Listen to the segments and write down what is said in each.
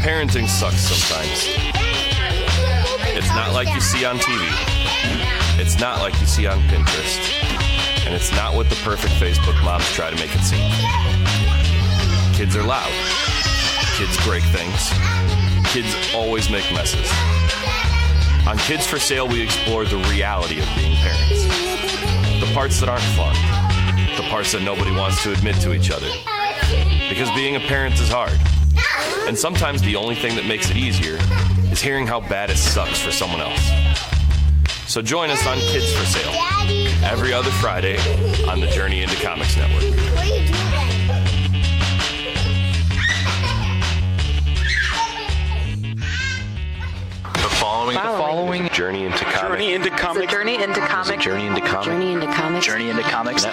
Parenting sucks sometimes. It's not like you see on TV. It's not like you see on Pinterest. And it's not what the perfect Facebook moms try to make it seem. Kids are loud. Kids break things. Kids always make messes. On Kids for Sale, we explore the reality of being parents. The parts that aren't fun. The parts that nobody wants to admit to each other. Because being a parent is hard. And sometimes the only thing that makes it easier is hearing how bad it sucks for someone else. So join us on Kids for Sale every other Friday on the Journey into Comics Network. The following Journey into Comics. Journey into Comics. Journey into Comics. Journey into Comics. Journey into Comics. Journey into Comics.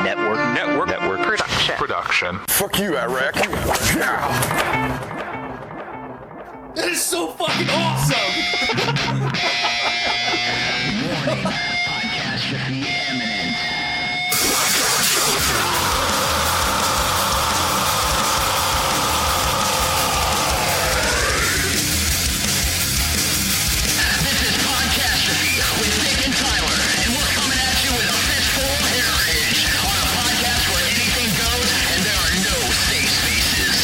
Network. Production. Fuck you, Iraq. That is so fucking awesome! Podcastrophe imminent. This is Podcastrophe with Dick and Tyler, and we're coming at you with a fistful of heritage on a podcast where anything goes and there are no safe spaces.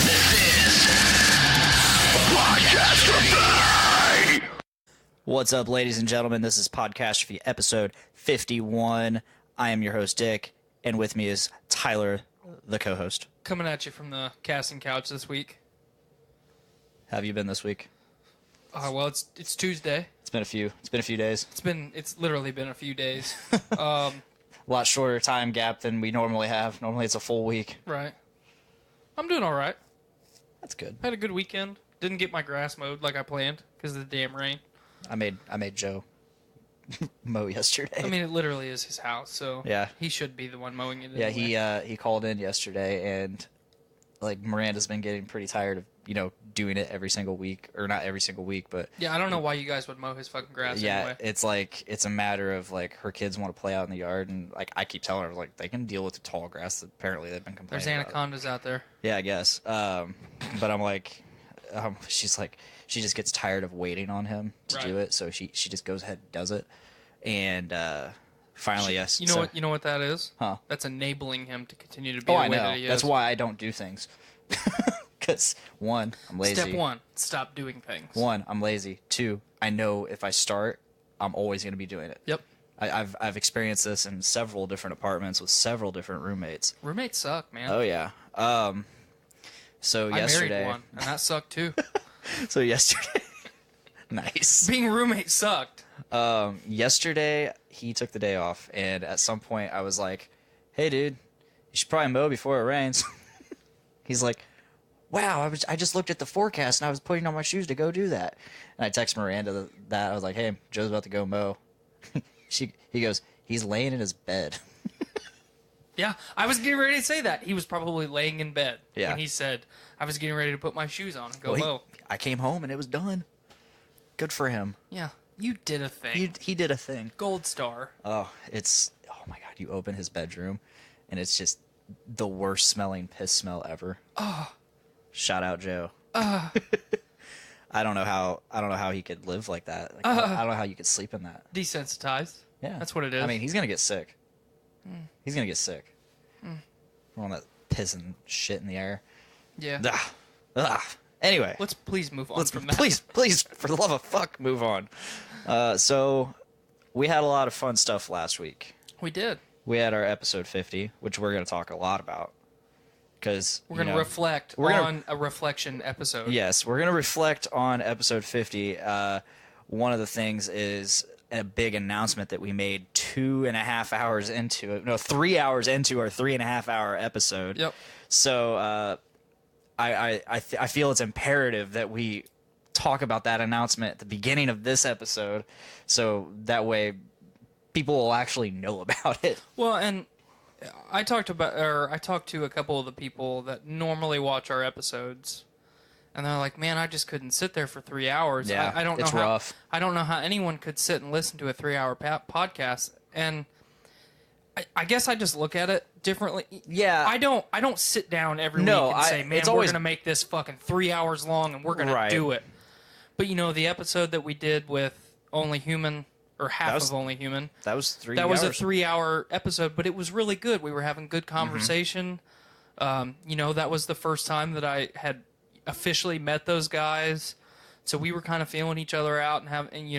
This is Podcastrophe. What's up, ladies and gentlemen? This is Podcastrophe episode 51. I am your host, Dick, and with me is Tyler, the co-host. Coming at you from the casting couch this week. How have you been this week? Well, it's Tuesday. It's been a few days. It's literally been a few days. A lot shorter time gap than we normally have. Normally it's a full week. Right. I'm doing all right. That's good. Had a good weekend. Didn't get my grass mowed like I planned because of the damn rain. I made Joe mow yesterday. I mean, it literally is his house, so Yeah. he should be the one mowing it. Yeah, anyway. he called in yesterday, and like Miranda's been getting pretty tired of doing it every single week, or not every single week, but Yeah, I don't know why you guys would mow his fucking grass anyway. it's a matter of like her kids want to play out in the yard, and like I keep telling her like they can deal with the tall grass that apparently they've been complaining There's about. anacondas out there. Yeah, I guess. But I'm like, she's like, she just gets tired of waiting on him to do it, so she just goes ahead and does it. And finally, yes. You know what that is? Huh? That's enabling him to continue to be Oh, the I way know. that he is. That's why I don't do things. Because one, I'm lazy. Step one, stop doing things. One, I'm lazy. Two, I know if I start, I'm always going to be doing it. Yep. I've experienced this in several different apartments with several different roommates. Roommates suck, man. Oh yeah. So I yesterday, married one, and that sucked too. so yesterday, nice. Being a roommate sucked. Yesterday he took the day off, and at some point I was like, "Hey, dude, you should probably mow before it rains." He's like, "Wow, I just looked at the forecast and I was putting on my shoes to go do that." And I text Miranda that I was like, "Hey, Joe's about to go mow." He goes, "He's laying in his bed." Yeah, I was getting ready to say that. He was probably laying in bed Yeah. when he said, I was getting ready to put my shoes on and go mow. I came home and it was done. Good for him. Yeah, you did a thing. He did a thing. Gold star. Oh my God! You open his bedroom, and it's just the worst smelling piss smell ever. Oh. Shout out Joe. I don't know how he could live like that. Like, I don't know how you could sleep in that. Desensitized. Yeah, That's what it is. I mean, he's gonna get sick. He's gonna get sick. From all that piss and shit in the air. Yeah. Anyway, Let's please move on from that. please, for the love of fuck, move on. So we had a lot of fun stuff last week. We did. We had our episode 50, which we're going to talk a lot about. Because We're going to reflect on a reflection episode. Yes, we're going to reflect on episode 50. One of the things is a big announcement that we made 3 hours into our 3.5 hour episode. Yep. So I feel it's imperative that we talk about that announcement at the beginning of this episode, so that way people will actually know about it. Well, and I talked to a couple of the people that normally watch our episodes, and they're like, "Man, I just couldn't sit there for 3 hours. Yeah, I don't know it's how, rough. I don't know how anyone could sit and listen to a 3 hour podcast." And I guess I just look at it differently. Yeah. I don't sit down every week and say, man, we're gonna make this fucking 3 hours long and we're gonna do it. But the episode that we did with Only Human, or half of Only Human, that was 3 hours. That was a 3-hour episode, but it was really good. We were having good conversation. That was the first time that I had officially met those guys, so we were kind of feeling each other out and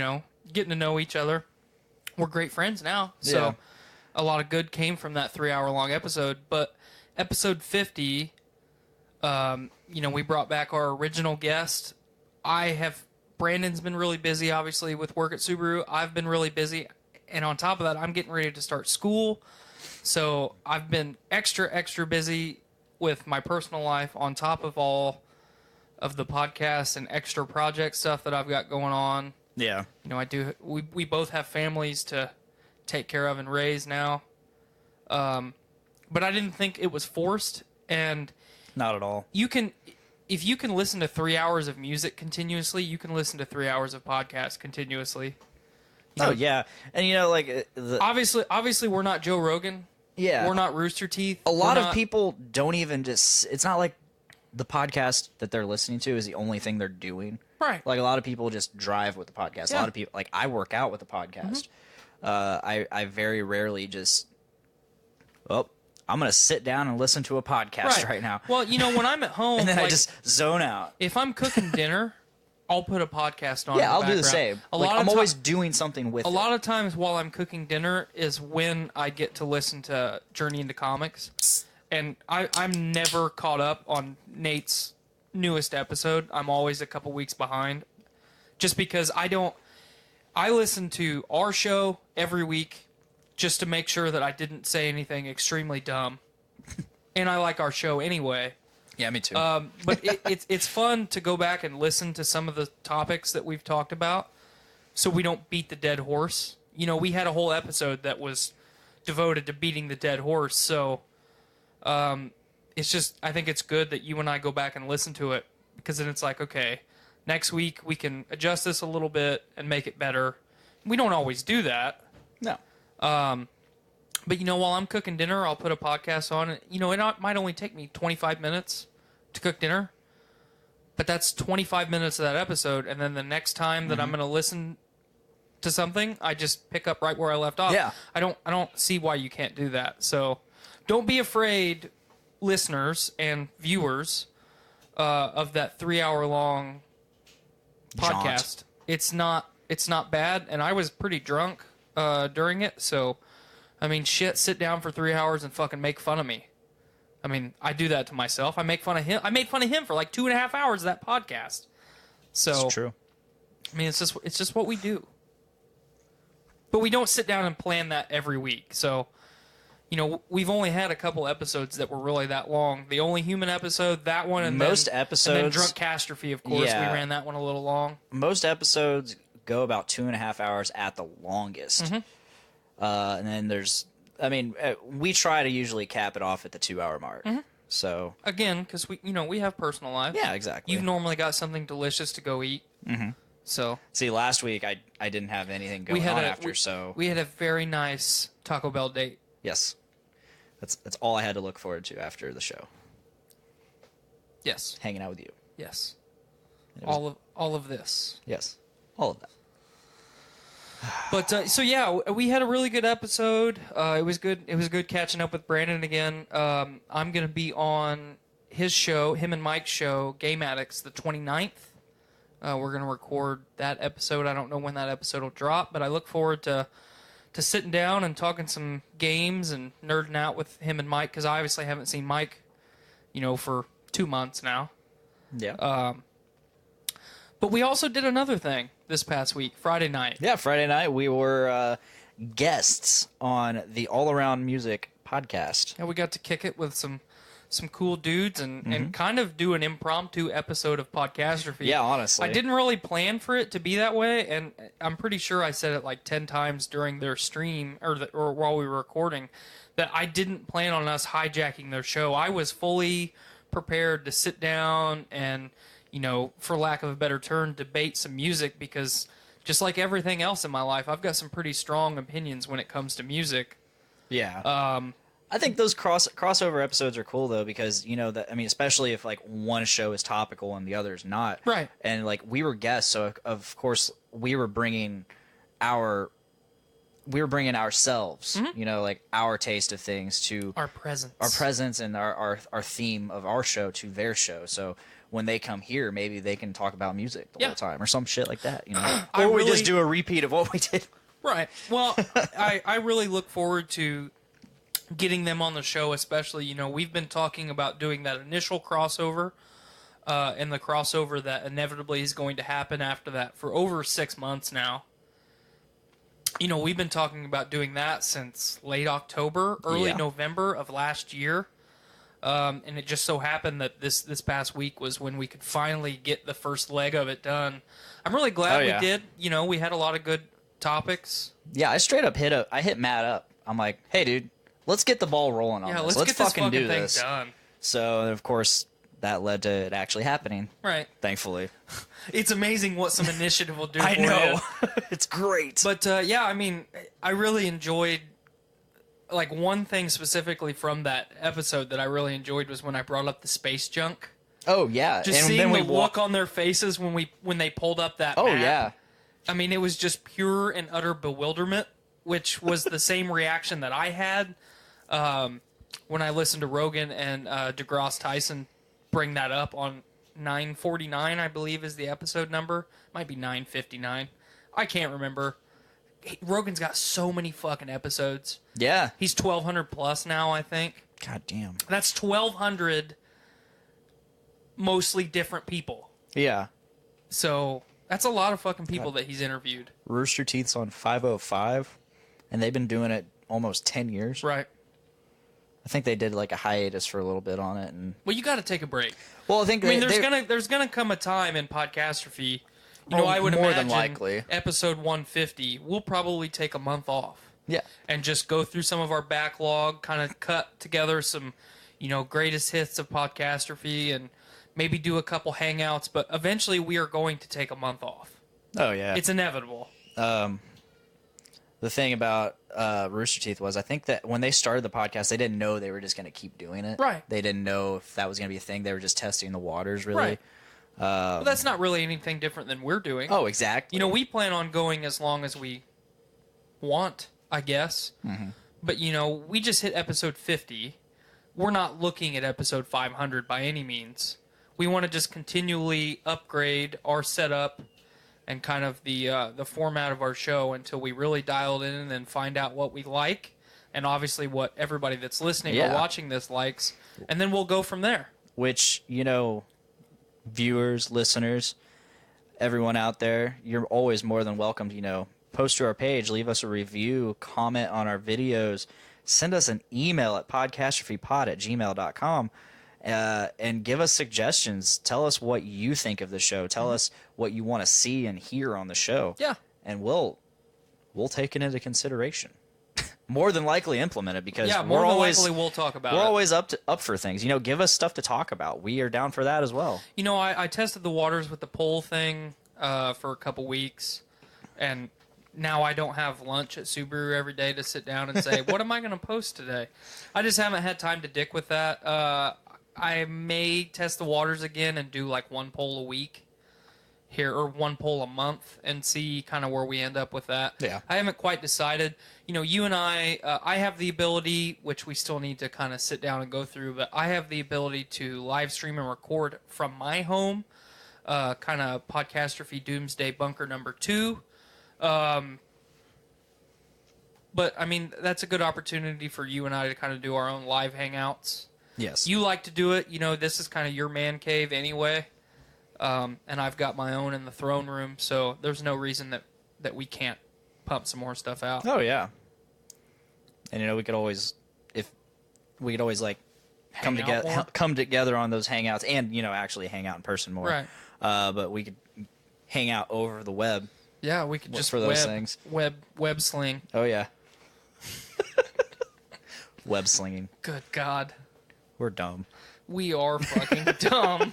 getting to know each other. We're great friends now, so a lot of good came from that 3-hour long episode. But episode 50, we brought back our original guest. Brandon's been really busy, obviously, with work at Subaru. I've been really busy. And on top of that, I'm getting ready to start school. So I've been extra busy with my personal life on top of all of the podcasts and extra project stuff that I've got going on. Yeah. We both have families to take care of and raise now. But I didn't think it was forced. And not at all. If you can listen to 3 hours of music continuously, you can listen to 3 hours of podcasts continuously. Yeah. And obviously we're not Joe Rogan. Yeah. We're not Rooster Teeth. A lot of people don't even it's not like the podcast that they're listening to is the only thing they're doing. Right. Like a lot of people just drive with the podcast. Yeah. A lot of people, like I work out with the podcast. I very rarely just, I'm going to sit down and listen to a podcast right now. Well, when I'm at home, and then I just zone out. If I'm cooking dinner, I'll put a podcast on. Yeah, I'll do the same. I'm always doing something with it. A lot of times while I'm cooking dinner is when I get to listen to Journey into Comics. And I'm never caught up on Nate's newest episode. I'm always a couple weeks behind. Just because I listen to our show every week just to make sure that I didn't say anything extremely dumb. And I like our show anyway. Yeah, me too. But it's fun to go back and listen to some of the topics that we've talked about so we don't beat the dead horse. We had a whole episode that was devoted to beating the dead horse. So it's just, I think it's good that you and I go back and listen to it, because then it's like, okay, next week we can adjust this a little bit and make it better. We don't always do that. No. But while I'm cooking dinner, I'll put a podcast on. It might only take me 25 minutes to cook dinner, but that's 25 minutes of that episode. And then the next time that I'm going to listen to something, I just pick up right where I left off. Yeah. I don't see why you can't do that. So don't be afraid, listeners and viewers, of that 3-hour long podcast. It's not bad. And I was pretty drunk during it, so sit down for 3 hours and fucking make fun of me. I do that to myself. I make fun of him. I made fun of him for like 2.5 hours of that podcast. So it's true. It's just what we do. But we don't sit down and plan that every week. So, we've only had a couple episodes that were really that long. The Only Human episode, that one, and episodes, and then Drunkastrophe, of course. Yeah. We ran that one a little long. Most episodes go about 2.5 hours at the longest. And then there's, we try to usually cap it off at the 2-hour mark. So again, because we have personal lives. Yeah, exactly. You've normally got something delicious to go eat. So see, last week I didn't have anything going on after. So we had a very nice Taco Bell date. Yes, that's all I had to look forward to after the show. Yes, hanging out with you. Yes, all of this. Yes, all of that. But so yeah, we had a really good episode. It was good. It was good catching up with Brandon again. I'm gonna be on his show, him and Mike's show, Game Addicts, the 29th. We're gonna record that episode. I don't know when that episode will drop, but I look forward to sitting down and talking some games and nerding out with him and Mike, because I obviously haven't seen Mike, for 2 months now. Yeah. But we also did another thing this past week, Friday night. Yeah, Friday night we were guests on the All Around Music podcast. Yeah, we got to kick it with some cool dudes and kind of do an impromptu episode of Podcastrophe. Yeah, honestly. I didn't really plan for it to be that way, and I'm pretty sure I said it like 10 times during their stream or while we were recording that I didn't plan on us hijacking their show. I was fully prepared to sit down and, for lack of a better term, debate some music, because just like everything else in my life, I've got some pretty strong opinions when it comes to music. Yeah. I think those crossover episodes are cool though, because that, I mean, especially if like one show is topical and the other is not. Right. And like we were guests, so of course we were bringing ourselves, like our taste of things to Our presence. And our theme of our show to their show. So when they come here, maybe they can talk about music the whole time or some shit like that, Or we just do a repeat of what we did. Right. Well, I really look forward to getting them on the show, especially, we've been talking about doing that initial crossover and the crossover that inevitably is going to happen after that for over 6 months now. We've been talking about doing that since late October, early November of last year. And it just so happened that this past week was when we could finally get the first leg of it done. I'm really glad we did. We had a lot of good topics. Yeah, I straight up hit Matt up. I'm like, hey, dude, let's get the ball rolling on this. Let's get this fucking do thing this. done. So, of course, that led to it actually happening. Right. Thankfully. It's amazing what some initiative will do I for know. you. It's great. But, I mean, I really enjoyed, like, one thing specifically from that episode that I really enjoyed was when I brought up the space junk. Oh, yeah. Just and seeing then the look on their faces when they pulled up that map. Yeah. I mean, it was just pure and utter bewilderment, which was the same reaction that I had when I listened to Rogan and DeGrasse Tyson bring that up on 949, I believe is the episode number. Might be 959. I can't remember. Rogan's got so many fucking episodes. Yeah. He's 1,200 plus now, I think. God damn. That's 1,200 mostly different people. Yeah. So that's a lot of fucking people that he's interviewed. Rooster Teeth's on 505, and they've been doing it almost 10 years. Right. I think they did like a hiatus for a little bit on it, and Well, you got to take a break. well, I think there's gonna come a time in Podcastrophe. I would more imagine than likely. episode 150, we'll probably take a month off. Yeah. And just go through some of our backlog, kind of cut together some, greatest hits of Podcastrophe, and maybe do a couple hangouts. But eventually, we are going to take a month off. Oh yeah. It's inevitable. The thing about Rooster Teeth was I think that when they started the podcast, they didn't know they were just going to keep doing it. Right. They didn't know if that was going to be a thing. They were just testing the waters, really. Right. Well, that's not really anything different than we're doing. Oh, exactly. We plan on going as long as we want, I guess. Mm-hmm. But, we just hit episode 50. We're not looking at episode 500 by any means. We want to just continually upgrade our setup and kind of the format of our show until we really dialed in and then find out what we like and obviously what everybody that's listening or watching this likes. And then we'll go from there. Which, viewers, listeners, everyone out there, you're always more than welcome to, post to our page, leave us a review, comment on our videos, send us an email at podcastrofepod@gmail.com, and give us suggestions. Tell us what you think of the show. Tell us what you want to see and hear on the show. Yeah. And we'll take it into consideration. More than likely implement it because more than likely we'll talk about it. We're always up for things. Give us stuff to talk about. We are down for that as well. I tested the waters with the poll thing for a couple weeks, and now I don't have lunch at Subaru every day to sit down and say, what am I going to post today? I just haven't had time to dick with that. I may test the waters again and do like one poll a week here, or one poll a month, and see kind of where we end up with that. Yeah. I haven't quite decided. You and I have the ability, which we still need to kind of sit down and go through, but I have the ability to live stream and record from my home, kind of Podcastrophe Doomsday Bunker number 2. But I mean, that's a good opportunity for you and I to kind of do our own live hangouts. Yes. You like to do it. This is kind of your man cave anyway. And I've got my own in the throne room, so there's no reason that we can't pump some more stuff out. Oh yeah. And we could always like come together on those hangouts, and actually hang out in person more. Right. But we could hang out over the web. Yeah, we could just for those things. Web sling. Oh yeah. Web slinging. Good God. We're dumb. We are fucking dumb.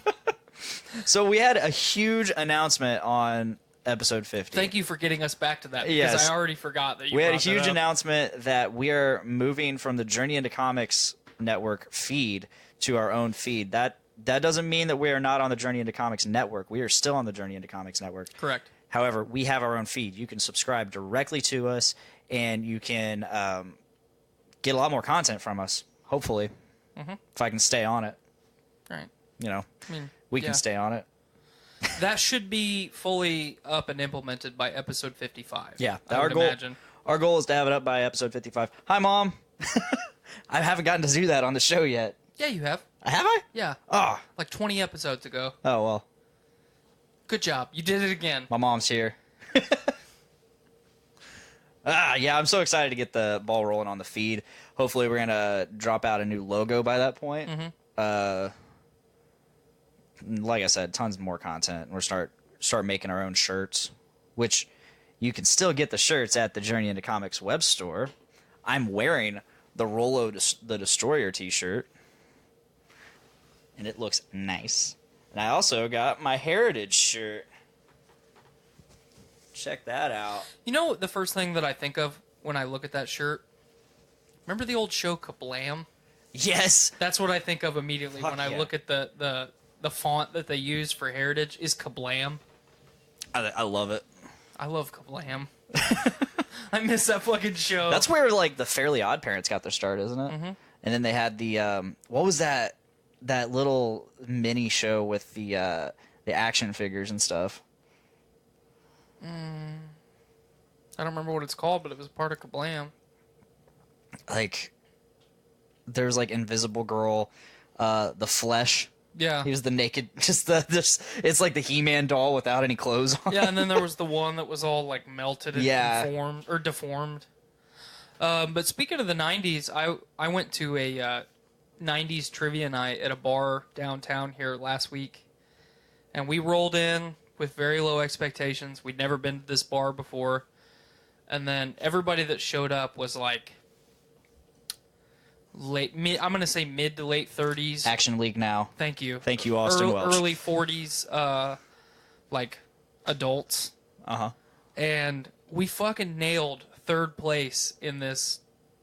So we had a huge announcement on episode 50. Thank you for getting us back to that, because Yes. I already forgot that you We had a brought that huge up. announcement that we are moving from the Journey into Comics network feed to our own feed. That doesn't mean that we are not on the Journey into Comics network. We are still on the Journey into Comics network. Correct. However, we have our own feed. You can subscribe directly to us, and you can get a lot more content from us, hopefully, if I can stay on it. Right. You know, I mean, we yeah. can stay on it. That should be fully up and implemented by episode 55. Yeah, I our would goal. imagine. Our goal is to have it up by episode 55. Hi, Mom. I haven't gotten to do that on the show yet. Yeah, you have. Have I? Yeah. Oh. Like 20 episodes ago. Oh, well. Good job. You did it again. My mom's here. Yeah, I'm so excited to get the ball rolling on the feed. Hopefully, we're going to drop out a new logo by that point. Like I said, tons more content. We're start making our own shirts, which you can still get the shirts at the Journey into Comics web store. I'm wearing the Rolo the Destroyer T-shirt, and it looks nice. And I also got my Heritage shirt. Check that out. You know the first thing that I think of when I look at that shirt? Remember the old show Kablam? Yes. That's what I think of immediately Fuck when I yeah. look at the font that they use for Heritage is Kablam. I love it. I love Kablam. I miss that fucking show. That's where like the Fairly Odd Parents got their start, isn't it? And then they had the what was that little mini show with the action figures and stuff? I don't remember what it's called, but it was part of Kablam. Like there's like Invisible Girl, the Flesh. Yeah. He was the naked, it's like the He-Man doll without any clothes on. Yeah, and then there was the one that was all like melted and Yeah. deformed. But speaking of the 90s, I went to a 90s trivia night at a bar downtown here last week. And we rolled in with very low expectations. We'd never been to this bar before. And then everybody that showed up was like I'm going to say mid to late 30s. Action League now. Thank you. Thank you, Austin Welch. Early 40s, like adults. And we fucking nailed third place in this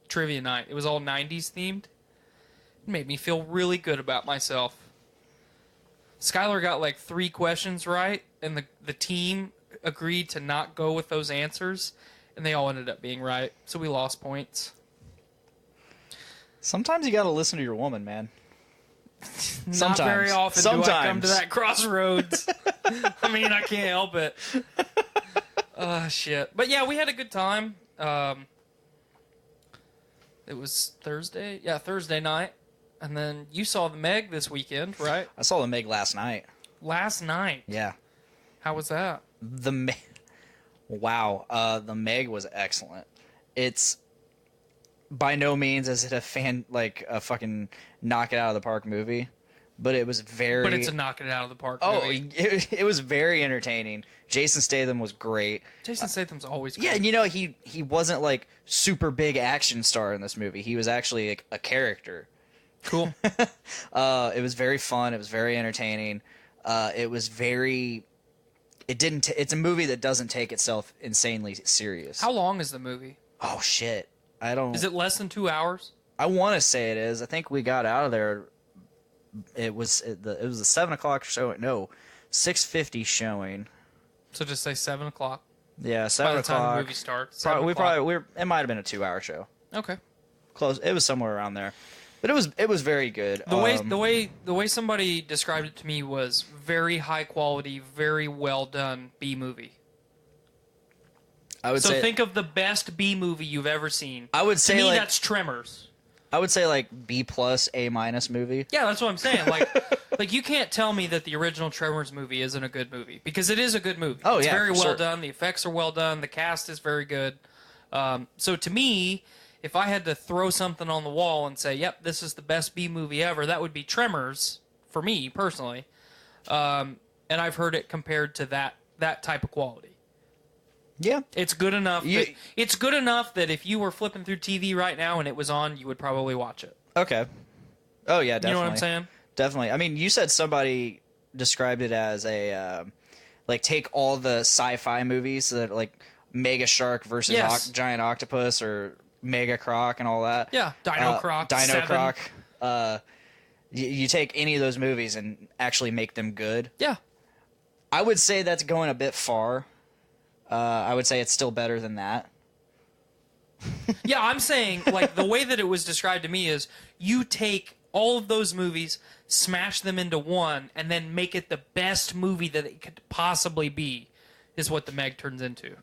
trivia night. It was all 90s themed. It made me feel really good about myself. Skylar got like 3 questions right, and the team agreed to not go with those answers, and they all ended up being right. So we lost points. Sometimes you gotta listen to your woman, man. Not very often do I come to Sometimes. that crossroads. I mean, I can't help it. Shit. But yeah, we had a good time. It was Thursday. Yeah, Thursday night. And then you saw the Meg this weekend, right? I saw the Meg last night. Last night. Yeah. How was that? Wow. The Meg was excellent. It's by no means is it a fucking knock it out of the park movie, but it was very. But it's a knock it out of the park Oh, movie. it was very entertaining. Jason Statham was great. Jason Statham's always great. Yeah, and you know he wasn't like super big action star in this movie. He was actually a character. Cool. It was very fun. It was very entertaining. It was very. It's a movie that doesn't take itself insanely serious. How long is the movie? Oh shit! I don't. Is it less than 2 hours? I want to say it is. I think we got out of there. It was a 7:00 show. No, 6:50 showing. So just say 7 o'clock. Yeah, By 7 the time the o'clock. movie starts. It 7 o'clock. might have been a 2-hour show. Okay. Close. It was somewhere around there, but it was very good. The way somebody described it to me was very high quality, very well done B movie. I would So say think of the best B movie you've ever seen. I would To say me, like that's Tremors. I would say like B+, A- movie. Yeah, that's what I'm saying. Like you can't tell me that the original Tremors movie isn't a good movie, because it is a good movie. Oh, it's yeah, very for well sure. done. The effects are well done. The cast is very good. So to me, if I had to throw something on the wall and say, "Yep, this is the best B movie ever," that would be Tremors for me personally. And I've heard it compared to that type of quality. Yeah. It's good enough. It's good enough that if you were flipping through TV right now and it was on, you would probably watch it. Okay. Oh yeah, definitely. You know what I'm saying? Definitely. I mean, you said somebody described it as a like take all the sci-fi movies that like Mega Shark versus Yes. Giant Octopus or Mega Croc and all that. Yeah, Dino Croc, Dino 7. Croc. You take any of those movies and actually make them good. Yeah. I would say that's going a bit far. I would say it's still better than that. Yeah, I'm saying, like, the way that it was described to me is you take all of those movies, smash them into one, and then make it the best movie that it could possibly be, is what the Meg turns into.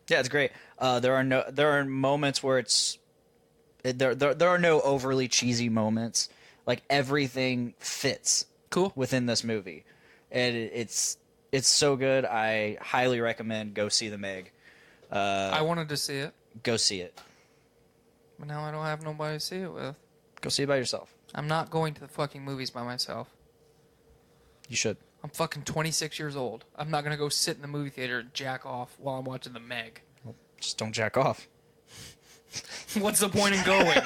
Yeah, it's great. There are moments where there are no overly cheesy moments. Like, everything fits Cool. within this movie. And it's so good. I highly recommend go see the Meg. I wanted to see it, Go see it. but now I don't have nobody to see it with. Go see it by yourself. I'm not going to the fucking movies by myself. You should. I'm fucking 26 years old. I'm not going to go sit in the movie theater and jack off while I'm watching the Meg. Just don't jack off. What's the point in going?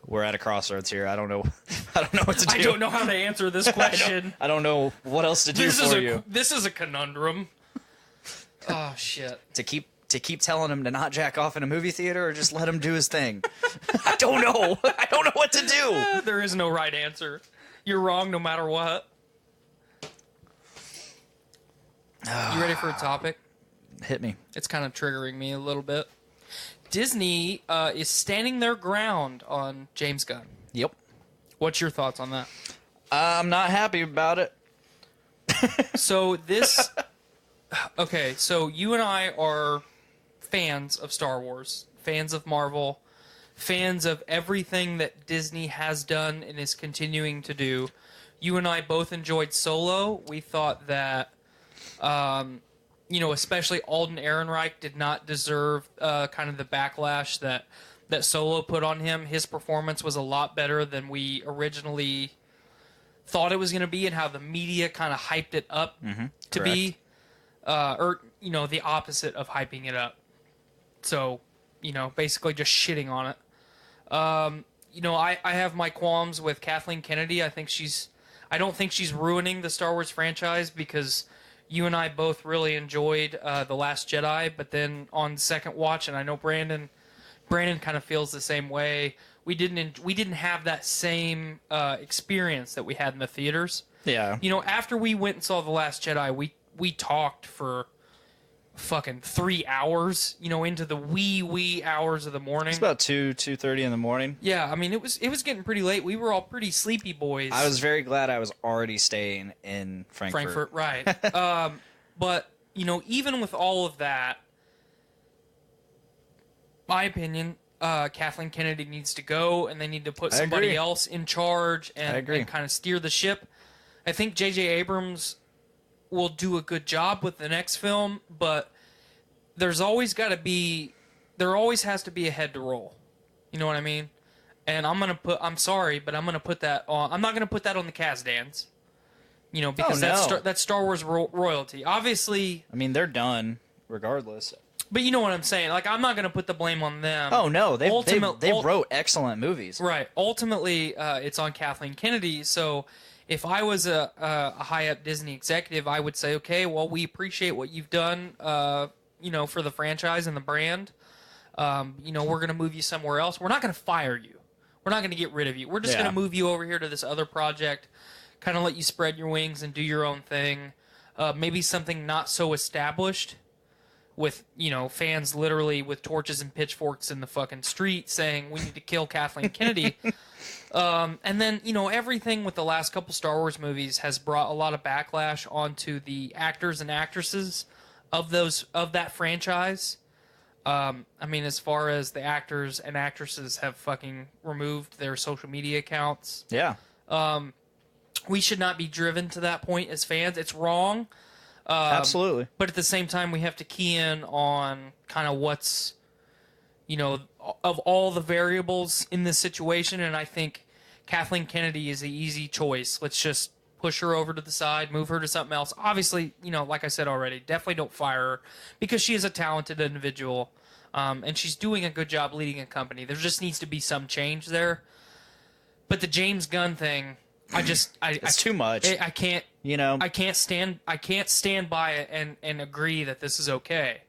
We're at a crossroads here. I don't know what to do. I don't know how to answer this question. I don't know what else to do for you. This is a conundrum. Oh, shit. To keep telling him to not jack off in a movie theater or just let him do his thing. I don't know. I don't know what to do. There is no right answer. You're wrong no matter what. You ready for a topic? Hit me. It's kind of triggering me a little bit. Disney is standing their ground on James Gunn. Yep. What's your thoughts on that? I'm not happy about it. So this... Okay, so you and I are fans of Star Wars, fans of Marvel, fans of everything that Disney has done and is continuing to do. You and I both enjoyed Solo. We thought that, especially Alden Ehrenreich did not deserve kind of the backlash that Solo put on him. His performance was a lot better than we originally thought it was going to be, and how the media kind of hyped it up to be. The opposite of hyping it up. So, basically just shitting on it. I have my qualms with Kathleen Kennedy. I don't think she's ruining the Star Wars franchise, because you and I both really enjoyed The Last Jedi, but then on second watch, and I know Brandon kind of feels the same way, we didn't have that same experience that we had in the theaters. Yeah. After we went and saw The Last Jedi, we talked for fucking 3 hours, into the wee hours of the morning. It's about 2:30 in the morning. Yeah, I mean, it was getting pretty late. We were all pretty sleepy boys. I was very glad I was already staying in Frankfurt. Right. But, even with all of that, my opinion, Kathleen Kennedy needs to go, and they need to put somebody agree. else in charge and kind of steer the ship. I think J.J. Abrams will do a good job with the next film, but there always has to be a head to roll. You know what I mean? And I'm sorry, but I'm going to put that on. I'm not going to put that on the Kazdans. Because that's Star Wars royalty. Obviously, I mean, they're done regardless. but you know what I'm saying. Like, I'm not going to put the blame on them. Oh no, they wrote excellent movies. Right. Ultimately, it's on Kathleen Kennedy. So if I was a high-up Disney executive, I would say, okay, well, we appreciate what you've done, for the franchise and the brand. We're going to move you somewhere else. We're not going to fire you. We're not going to get rid of you. We're just going to move you over here to this other project, kind of let you spread your wings and do your own thing. Maybe something not so established with, fans literally with torches and pitchforks in the fucking street saying, we need to kill Kathleen Kennedy. And then, everything with the last couple Star Wars movies has brought a lot of backlash onto the actors and actresses of that franchise. As far as the actors and actresses have fucking removed their social media accounts. Yeah. We should not be driven to that point as fans. It's wrong. Absolutely. But at the same time, we have to key in on kind of what's, of all the variables in this situation, and I think Kathleen Kennedy is the easy choice. Let's just push her over to the side, move her to something else. Obviously, like I said already, definitely don't fire her, because she is a talented individual, and she's doing a good job leading a company. There just needs to be some change there. But the James Gunn thing, it's too much. I can't. You know, I can't stand by it and agree that this is okay.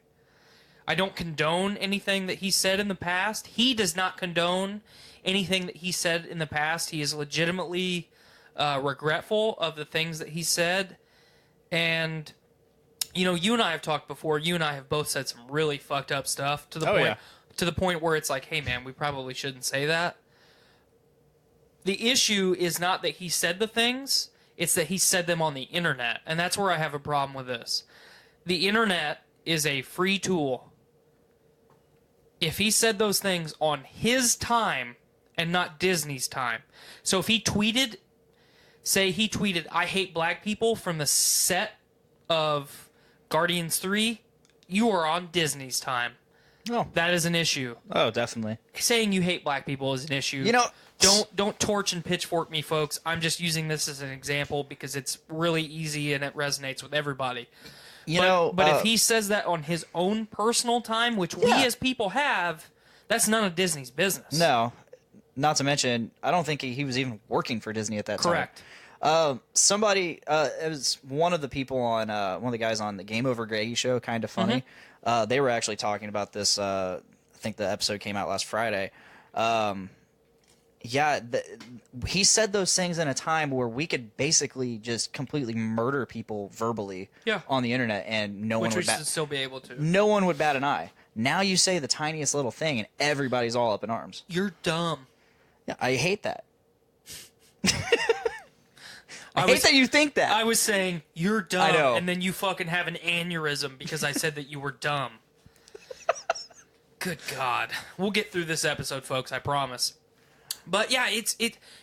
I don't condone anything that he said in the past. He does not condone anything that he said in the past. He is legitimately regretful of the things that he said. And, you know, you and I have talked before. You and I have both said some really fucked up stuff to the point where it's like, hey, man, we probably shouldn't say that. The issue is not that he said the things. It's that he said them on the internet. And that's where I have a problem with this. The internet is a free tool. If he said those things on his time and not Disney's time. So if he tweeted, I hate black people from the set of Guardians 3, you are on Disney's time. Oh. That is an issue. Oh, definitely. Saying you hate black people is an issue. You know, don't torch and pitchfork me, folks. I'm just using this as an example because it's really easy and it resonates with everybody. But if he says that on his own personal time, which we as people have, that's none of Disney's business. No. Not to mention, I don't think he was even working for Disney at that time. Correct. Somebody, it was one of the people on, one of the guys on the Game Over Greggy show, Kind of Funny. Mm-hmm. They were actually talking about this, I think the episode came out last Friday. He said those things in a time where we could basically just completely murder people verbally on the internet, and no one would should still be able to. No one would bat an eye. Now you say the tiniest little thing, and everybody's all up in arms. You're dumb. Yeah, I hate that. I hate that you think that. I was saying, you're dumb, I know. and then you fucking have an aneurysm because I said that you were dumb. Good God. We'll get through this episode, folks, I promise. But yeah,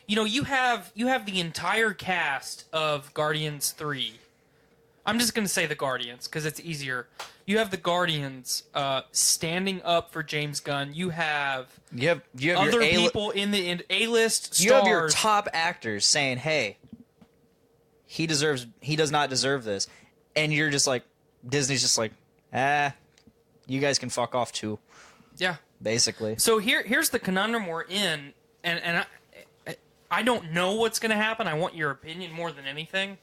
you have the entire cast of Guardians 3. I'm just going to say the Guardians because it's easier. You have the Guardians standing up for James Gunn. You have your other people in the A-list stars. You have your top actors saying, "Hey, he does not deserve this," and you're just like, Disney's just like, you guys can fuck off too. Yeah, basically. So here's the conundrum we're in, and I don't know what's going to happen. I want your opinion more than anything.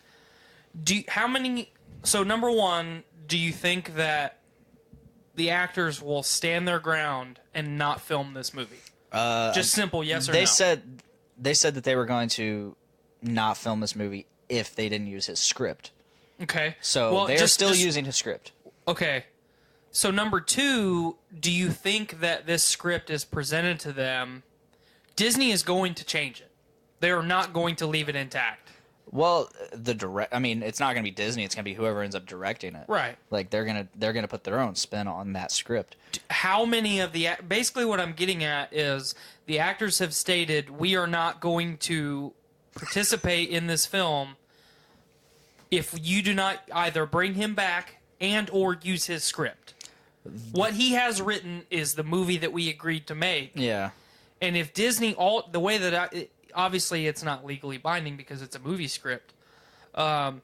So number one, do you think that the actors will stand their ground and not film this movie? Just simple yes or no. They said that they were going to not film this movie if they didn't use his script. Okay. So they're still using his script. Okay. So number two, do you think that this script is presented to them? Disney is going to change it. They are not going to leave it intact. Well, it's not going to be Disney. It's going to be whoever ends up directing it. Right. Like they're gonna put their own spin on that script. How many of basically what I'm getting at is the actors have stated we are not going to participate in this film if you do not either bring him back and or use his script. What he has written is the movie that we agreed to make. Yeah. And if Disney obviously it's not legally binding because it's a movie script. But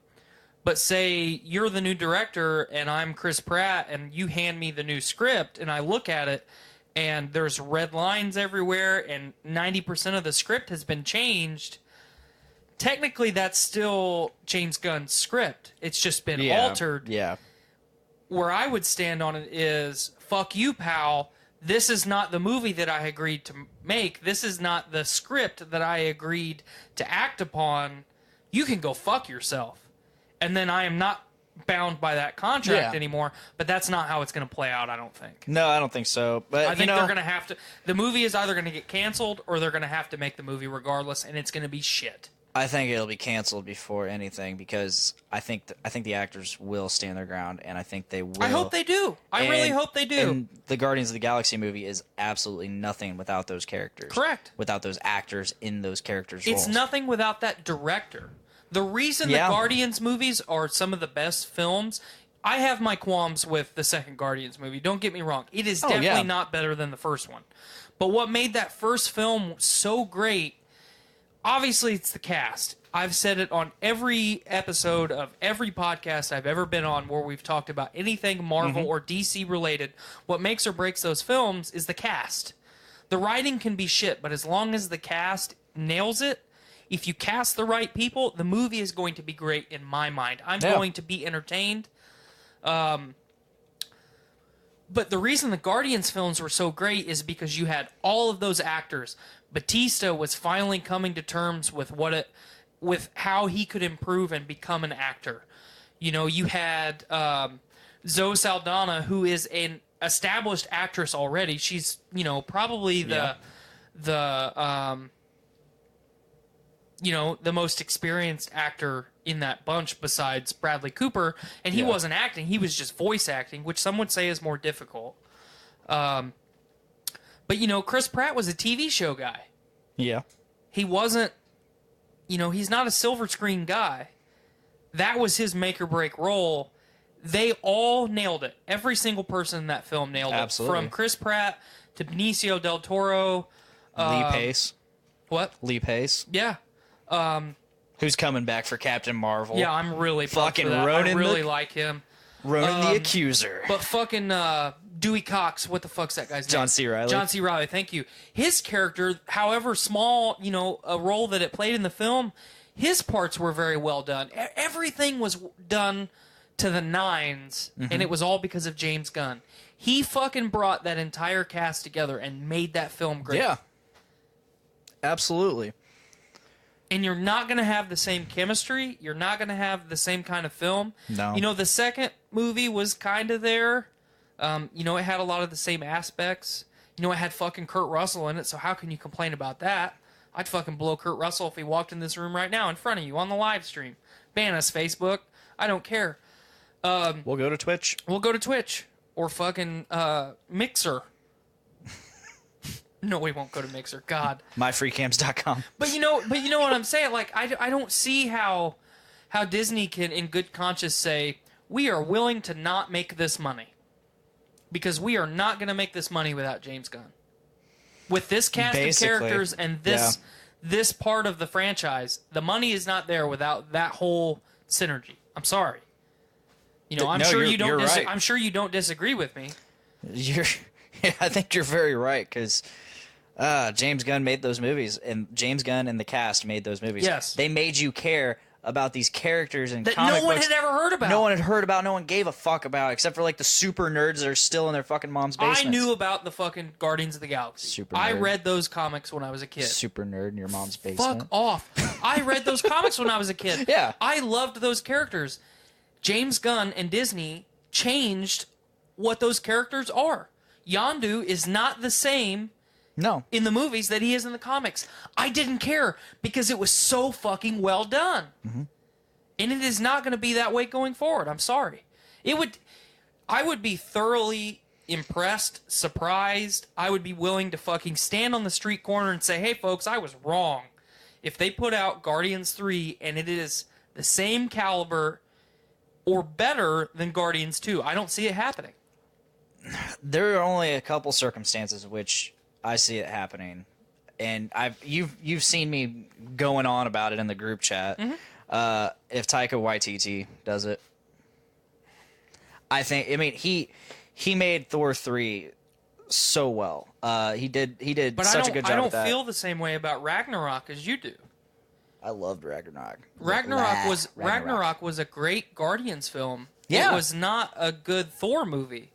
say you're the new director and I'm Chris Pratt and you hand me the new script and I look at it and there's red lines everywhere and 90% of the script has been changed. Technically, that's still James Gunn's script. It's just been altered. Yeah. Where I would stand on it is, fuck you, pal. This is not the movie that I agreed to make. This is not the script that I agreed to act upon. You can go fuck yourself. And then I am not bound by that contract anymore. But that's not how it's going to play out, I don't think. No, I don't think so. But I think they're going to have to... The movie is either going to get canceled or they're going to have to make the movie regardless, and it's going to be shit. I think it'll be canceled before anything because I think the actors will stand their ground, and I think they will. I hope they do. I really hope they do. And the Guardians of the Galaxy movie is absolutely nothing without those characters. Correct. Without those actors in those characters' roles. It's nothing without that director. The reason the Guardians movies are some of the best films, I have my qualms with the second Guardians movie. Don't get me wrong. It is definitely not better than the first one. But what made that first film so great, obviously it's the cast. I've said it on every episode of every podcast I've ever been on where we've talked about anything Marvel or DC related. What makes or breaks those films is the cast. The writing can be shit, but as long as the cast nails it, if you cast the right people, the movie is going to be great in my mind. I'm going to be entertained. But the reason the Guardians films were so great is because you had all of those actors. Batista was finally coming to terms with with how he could improve and become an actor. You know, you had Zoe Saldana, who is an established actress already. She's, you know, probably the most experienced actor in that bunch besides Bradley Cooper, and he wasn't acting, he was just voice acting, which some would say is more difficult. But, you know, Chris Pratt was a TV show guy. Yeah. He wasn't, you know, he's not a silver screen guy. That was his make or break role. They all nailed it. Every single person in that film nailed it. From Chris Pratt to Benicio del Toro. Lee Pace. What? Lee Pace. Yeah. Who's coming back for Captain Marvel. Yeah, I'm really pumped fucking for that. Ronan I really like him. Ronan the Accuser. But fucking Dewey Cox, what the fuck's that guy's name? John C. Reilly. John C. Reilly, thank you. His character, however small, you know, a role that it played in the film, his parts were very well done. Everything was done to the nines, and it was all because of James Gunn. He fucking brought that entire cast together and made that film great. Yeah. Absolutely. And you're not going to have the same chemistry. You're not going to have the same kind of film. No. You know, the second movie was kind of there. You know, it had a lot of the same aspects. You know, it had fucking Kurt Russell in it, so how can you complain about that? I'd fucking blow Kurt Russell if he walked in this room right now in front of you on the live stream. Ban us, Facebook. I don't care. We'll go to Twitch. We'll go to Twitch. Or fucking Mixer. No, we won't go to Mixer. God. MyFreeCams.com. But you know what I'm saying? Like, I don't see how Disney can, in good conscience, say, we are willing to not make this money. Because we are not going to make this money without James Gunn. With this cast of characters and this part of the franchise, the money is not there without that whole synergy. I'm sorry. You know, I'm sure you don't. Right. I'm sure you don't disagree with me. I think you're very right because James Gunn made those movies, and James Gunn and the cast made those movies. Yes, they made you care about these characters and that comic no one books had ever heard about. No one had heard about. No one gave a fuck about, except for like the super nerds that are still in their fucking mom's basements. I knew about the fucking Guardians of the Galaxy. Super I nerd. read those comics when I was a kid. Super nerd in your mom's basement. Fuck off. I read those comics when I was a kid. Yeah. I loved those characters. James Gunn and Disney changed what those characters are. Yondu is not the same in the movies that he is in the comics. I didn't care because it was so fucking well done. Mm-hmm. And it is not going to be that way going forward. I'm sorry. I would be thoroughly impressed, surprised. I would be willing to fucking stand on the street corner and say, hey, folks, I was wrong. If they put out Guardians 3 and it is the same caliber or better than Guardians 2, I don't see it happening. There are only a couple circumstances in which I see it happening. And you've seen me going on about it in the group chat. Mm-hmm. If Taika Waititi does it, I mean, he made Thor 3 so well. He did such a good job with that. I don't feel the same way about Ragnarok as you do. I loved Ragnarok. Ragnarok was a great Guardians film. Yeah. It was not a good Thor movie.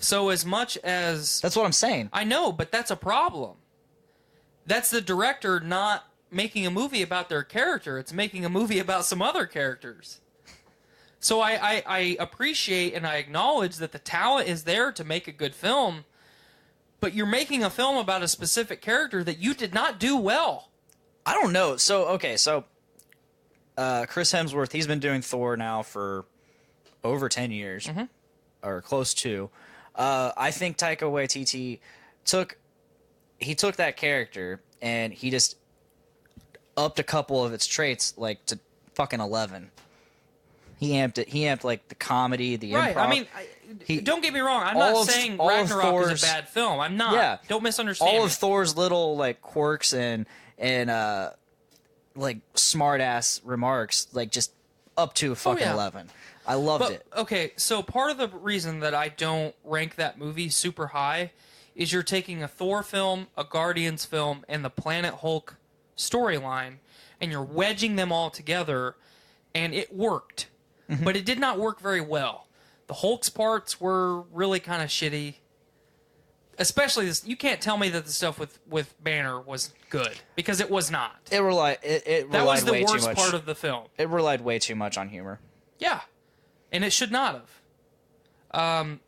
So as much as... That's what I'm saying. I know, but that's a problem. That's the director not making a movie about their character. It's making a movie about some other characters. So I appreciate and I acknowledge that the talent is there to make a good film, but you're making a film about a specific character that you did not do well. I don't know. So Chris Hemsworth, he's been doing Thor now for over 10 years, or close to. I think Taika Waititi took that character and he just upped a couple of its traits like to fucking 11. He amped like the comedy, the right. improv. I mean, don't get me wrong. I'm not saying Ragnarok is a bad film. I'm not. Yeah. Don't misunderstand. All of Thor's little like quirks and like smart ass remarks, like just up to a fucking 11. I loved it. Okay, so part of the reason that I don't rank that movie super high is you're taking a Thor film, a Guardians film, and the Planet Hulk storyline, and you're wedging them all together, and it worked. But it did not work very well. The Hulk's parts were really kind of shitty. Especially this, you can't tell me that the stuff with Banner was good, because it was not. It relied That was the way too worst much. part of the film. It relied way too much on humor. Yeah, and it should not have. Tom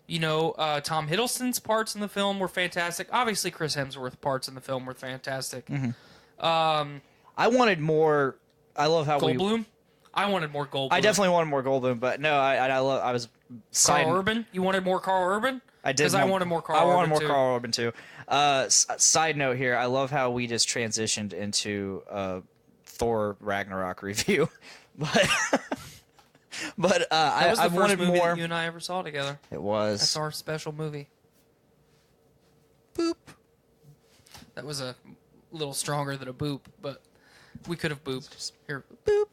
Hiddleston's parts in the film were fantastic. Obviously, Chris Hemsworth's parts in the film were fantastic. I wanted more. I love how Goldblum? I wanted more Goldblum. I definitely wanted more Goldblum, but no, I was Carl Urban? You wanted more Carl Urban? I did. Because I wanted more Carl Urban, I wanted more too. Carl Urban, too. Side note here, I love how we just transitioned into Thor Ragnarok review. But That was the I first wanted movie more. that you and I ever saw together. It was. That's our special movie. Boop. That was a little stronger than a boop, but we could have booped. Here. Boop.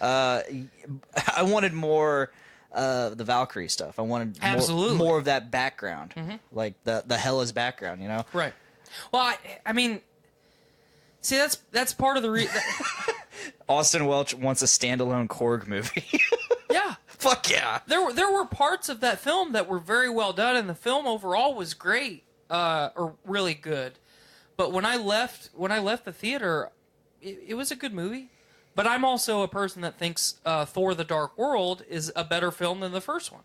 I wanted more the Valkyrie stuff. I wanted Absolutely. more of that background, like the Hela's background. You know. Right. Well, I mean, see, that's part of the Austin Welch wants a standalone Korg movie. yeah. Fuck yeah. There were parts of that film that were very well done, and the film overall was great, or really good. But when I left the theater, it was a good movie. But I'm also a person that thinks Thor: The Dark World is a better film than the first one.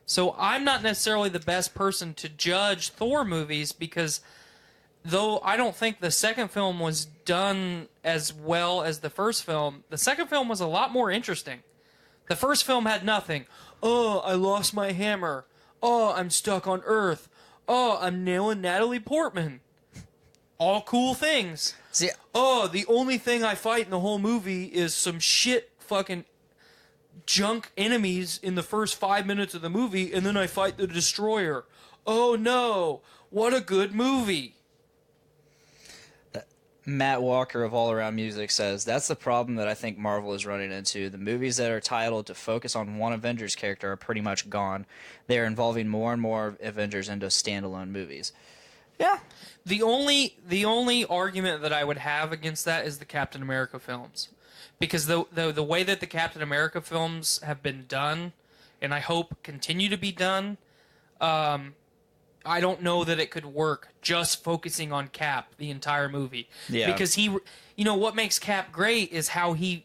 So I'm not necessarily the best person to judge Thor movies, because though I don't think the second film was done as well as the first film, the second film was a lot more interesting. The first film had nothing. Oh, I lost my hammer. Oh, I'm stuck on Earth. Oh, I'm nailing Natalie Portman. All cool things. See, Oh, the only thing I fight in the whole movie is some shit fucking junk enemies in the first 5 minutes of the movie, and then I fight the Destroyer. Oh no, what a good movie. Matt Walker of All Around Music says, that's the problem that I think Marvel is running into. The movies that are titled to focus on one Avengers character are pretty much gone. They are involving more and more Avengers into standalone movies. Yeah. The only argument that I would have against that is the Captain America films. Because the way that the Captain America films have been done, and I hope continue to be done, I don't know that it could work just focusing on Cap the entire movie. Yeah. Because what makes Cap great is how he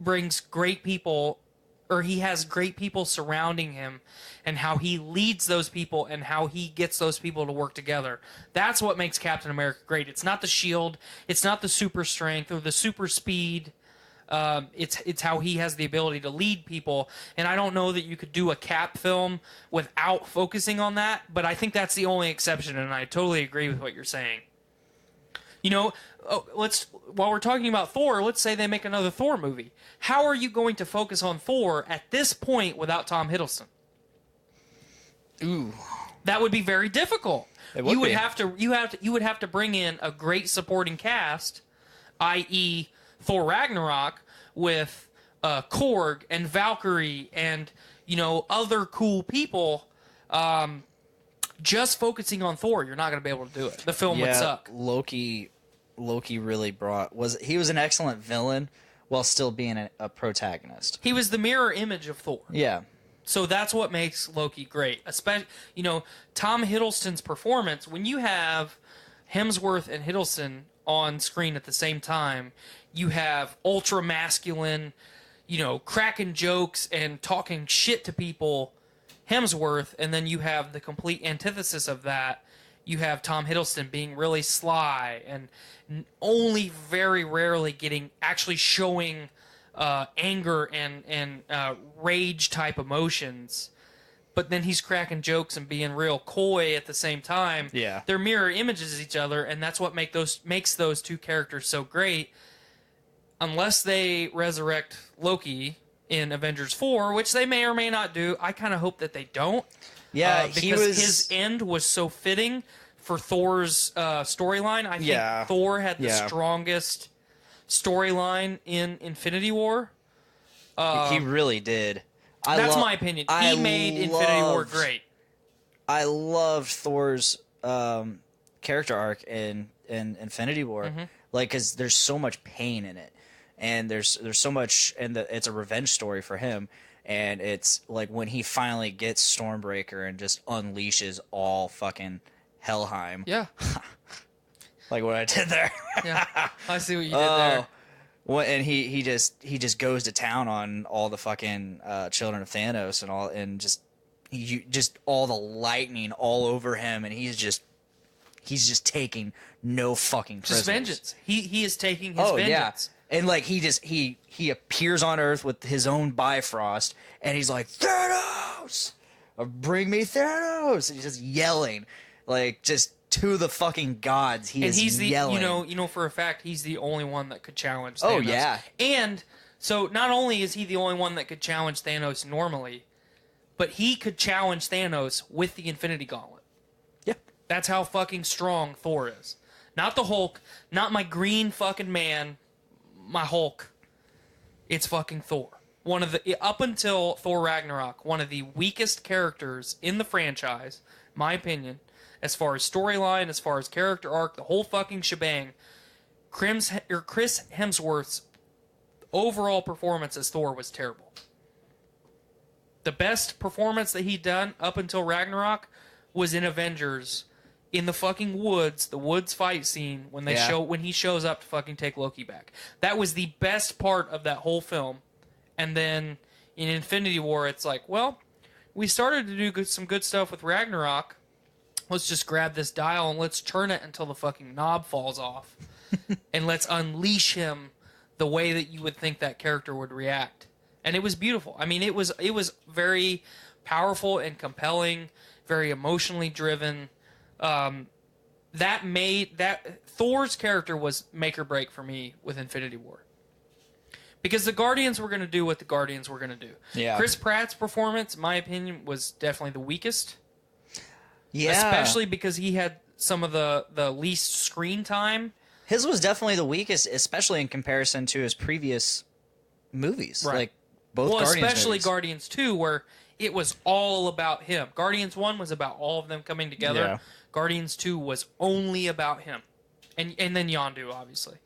brings great people, or he has great people surrounding him, and how he leads those people and how he gets those people to work together. That's what makes Captain America great. It's not the shield, it's not the super strength or the super speed. It's how he has the ability to lead people, and I don't know that you could do a Cap film without focusing on that, but I think that's the only exception, and I totally agree with what you're saying. While we're talking about Thor, let's say they make another Thor movie. How are you going to focus on Thor at this point without Tom Hiddleston? Ooh. That would be very difficult. It would you would be. you would have to bring in a great supporting cast, i.e. Thor Ragnarok, with Korg and Valkyrie and other cool people. Just focusing on Thor, you're not going to be able to do it. The film would suck. Loki really he was an excellent villain while still being a protagonist. He was the mirror image of Thor. Yeah. So that's what makes Loki great. Especially, Tom Hiddleston's performance, when you have Hemsworth and Hiddleston on screen at the same time, you have ultra masculine, cracking jokes and talking shit to people, Hemsworth, and then you have the complete antithesis of that. You have Tom Hiddleston being really sly and only very rarely actually showing anger and rage type emotions, but then he's cracking jokes and being real coy at the same time. Yeah. They're mirror images of each other, and that's what makes those two characters so great. Unless they resurrect Loki in Avengers 4, which they may or may not do. I kind of hope that they don't. Yeah, because his end was so fitting for Thor's storyline. I think Thor had the strongest storyline in Infinity War. He really did. That's my opinion. He made Infinity War great. I loved Thor's character arc in in Infinity War, like because there's so much pain in it, and there's so much, and it's a revenge story for him, and it's like when he finally gets Stormbreaker and just unleashes all fucking Helheim. Yeah. Like what I did there. Yeah. I see what you did there. Well, and he just goes to town on all the fucking children of Thanos and all, and just all the lightning all over him, and he's just taking no fucking prisoners. Just vengeance. He is taking his vengeance. Yeah. And like he appears on Earth with his own Bifrost, and he's like, Thanos, bring me Thanos, and he's just yelling, like just to the fucking gods. He's yelling. You know for a fact he's the only one that could challenge Thanos. Oh yeah. And so not only is he the only one that could challenge Thanos normally, but he could challenge Thanos with the Infinity Gauntlet. Yeah. That's how fucking strong Thor is. Not the Hulk, not my green fucking man, my Hulk. It's fucking Thor. Up until Thor Ragnarok, one of the weakest characters in the franchise, my opinion, as far as storyline, as far as character arc, the whole fucking shebang. Chris Hemsworth's overall performance as Thor was terrible. The best performance that he'd done up until Ragnarok was in Avengers, in the fucking woods, the woods fight scene when he shows up to fucking take Loki back. That was the best part of that whole film. And then in Infinity War, it's like, well, we started to do some good stuff with Ragnarok. Let's just grab this dial and let's turn it until the fucking knob falls off. And let's unleash him the way that you would think that character would react. And it was beautiful. I mean, it was very powerful and compelling, very emotionally driven. Thor's character was make or break for me with Infinity War. Because the Guardians were going to do what the Guardians were going to do. Yeah. Chris Pratt's performance, in my opinion, was definitely the weakest. Yeah. Especially because he had some of the least screen time. His was definitely the weakest, especially in comparison to his previous movies. Right. Like both Well, Guardians especially movies. Guardians 2, where it was all about him. Guardians 1 was about all of them coming together. Yeah. Guardians 2 was only about him. And then Yondu, obviously.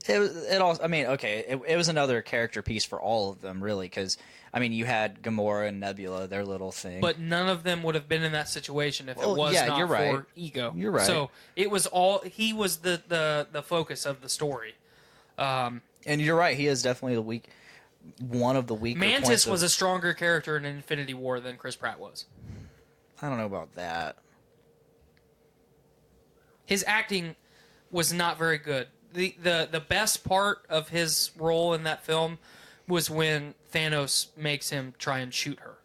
It was another character piece for all of them, really, because, I mean, you had Gamora and Nebula, their little thing. But none of them would have been in that situation if it was not you're right. for Ego. You're right. So it was he was the focus of the story. And you're right, he is definitely one of the weaker Mantis points was a stronger character in Infinity War than Chris Pratt was. I don't know about that. His acting was not very good. The best part of his role in that film was when Thanos makes him try and shoot her.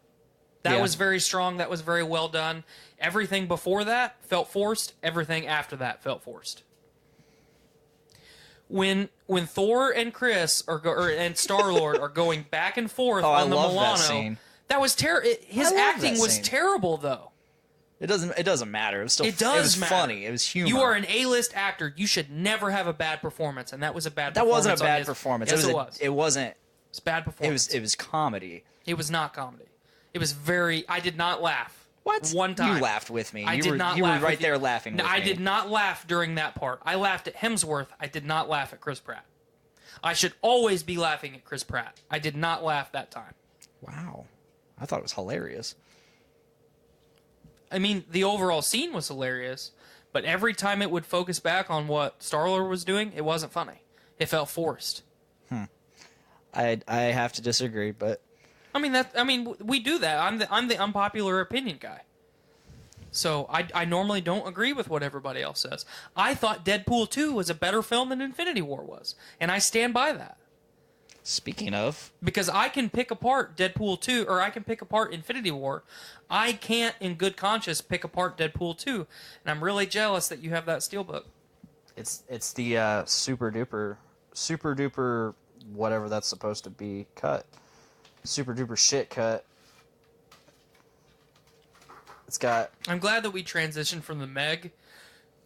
That was very strong. That was very well done. Everything before that felt forced. Everything after that felt forced. When Thor and Chris and Star-Lord are going back and forth on the Milano, that was terrible. His acting was terrible, though. It doesn't matter. It was still. It was matter. funny. It was humor. You are an A-list actor. You should never have a bad performance, and that was a bad. That performance wasn't a bad performance. Yes, it was. It wasn't. It's bad performance. It was comedy. It was not comedy. It was very. I did not laugh. What? One time You laughed with me. You were right there laughing with me. I did not laugh during that part. I laughed at Hemsworth. I did not laugh at Chris Pratt. I should always be laughing at Chris Pratt. I did not laugh that time. Wow. I thought it was hilarious. I mean, the overall scene was hilarious, but every time it would focus back on what Star-Lord was doing, it wasn't funny. It felt forced. I have to disagree, but I mean, we do that. I'm the unpopular opinion guy. So I normally don't agree with what everybody else says. I thought Deadpool 2 was a better film than Infinity War was, and I stand by that. speaking of, Because I can pick apart Deadpool 2, or I can pick apart Infinity War. I can't, in good conscience, pick apart Deadpool 2, and I'm really jealous that you have that steelbook. it's the super duper whatever that's supposed to be cut. Super duper shit cut. It's got. I'm glad that we transitioned from the Meg,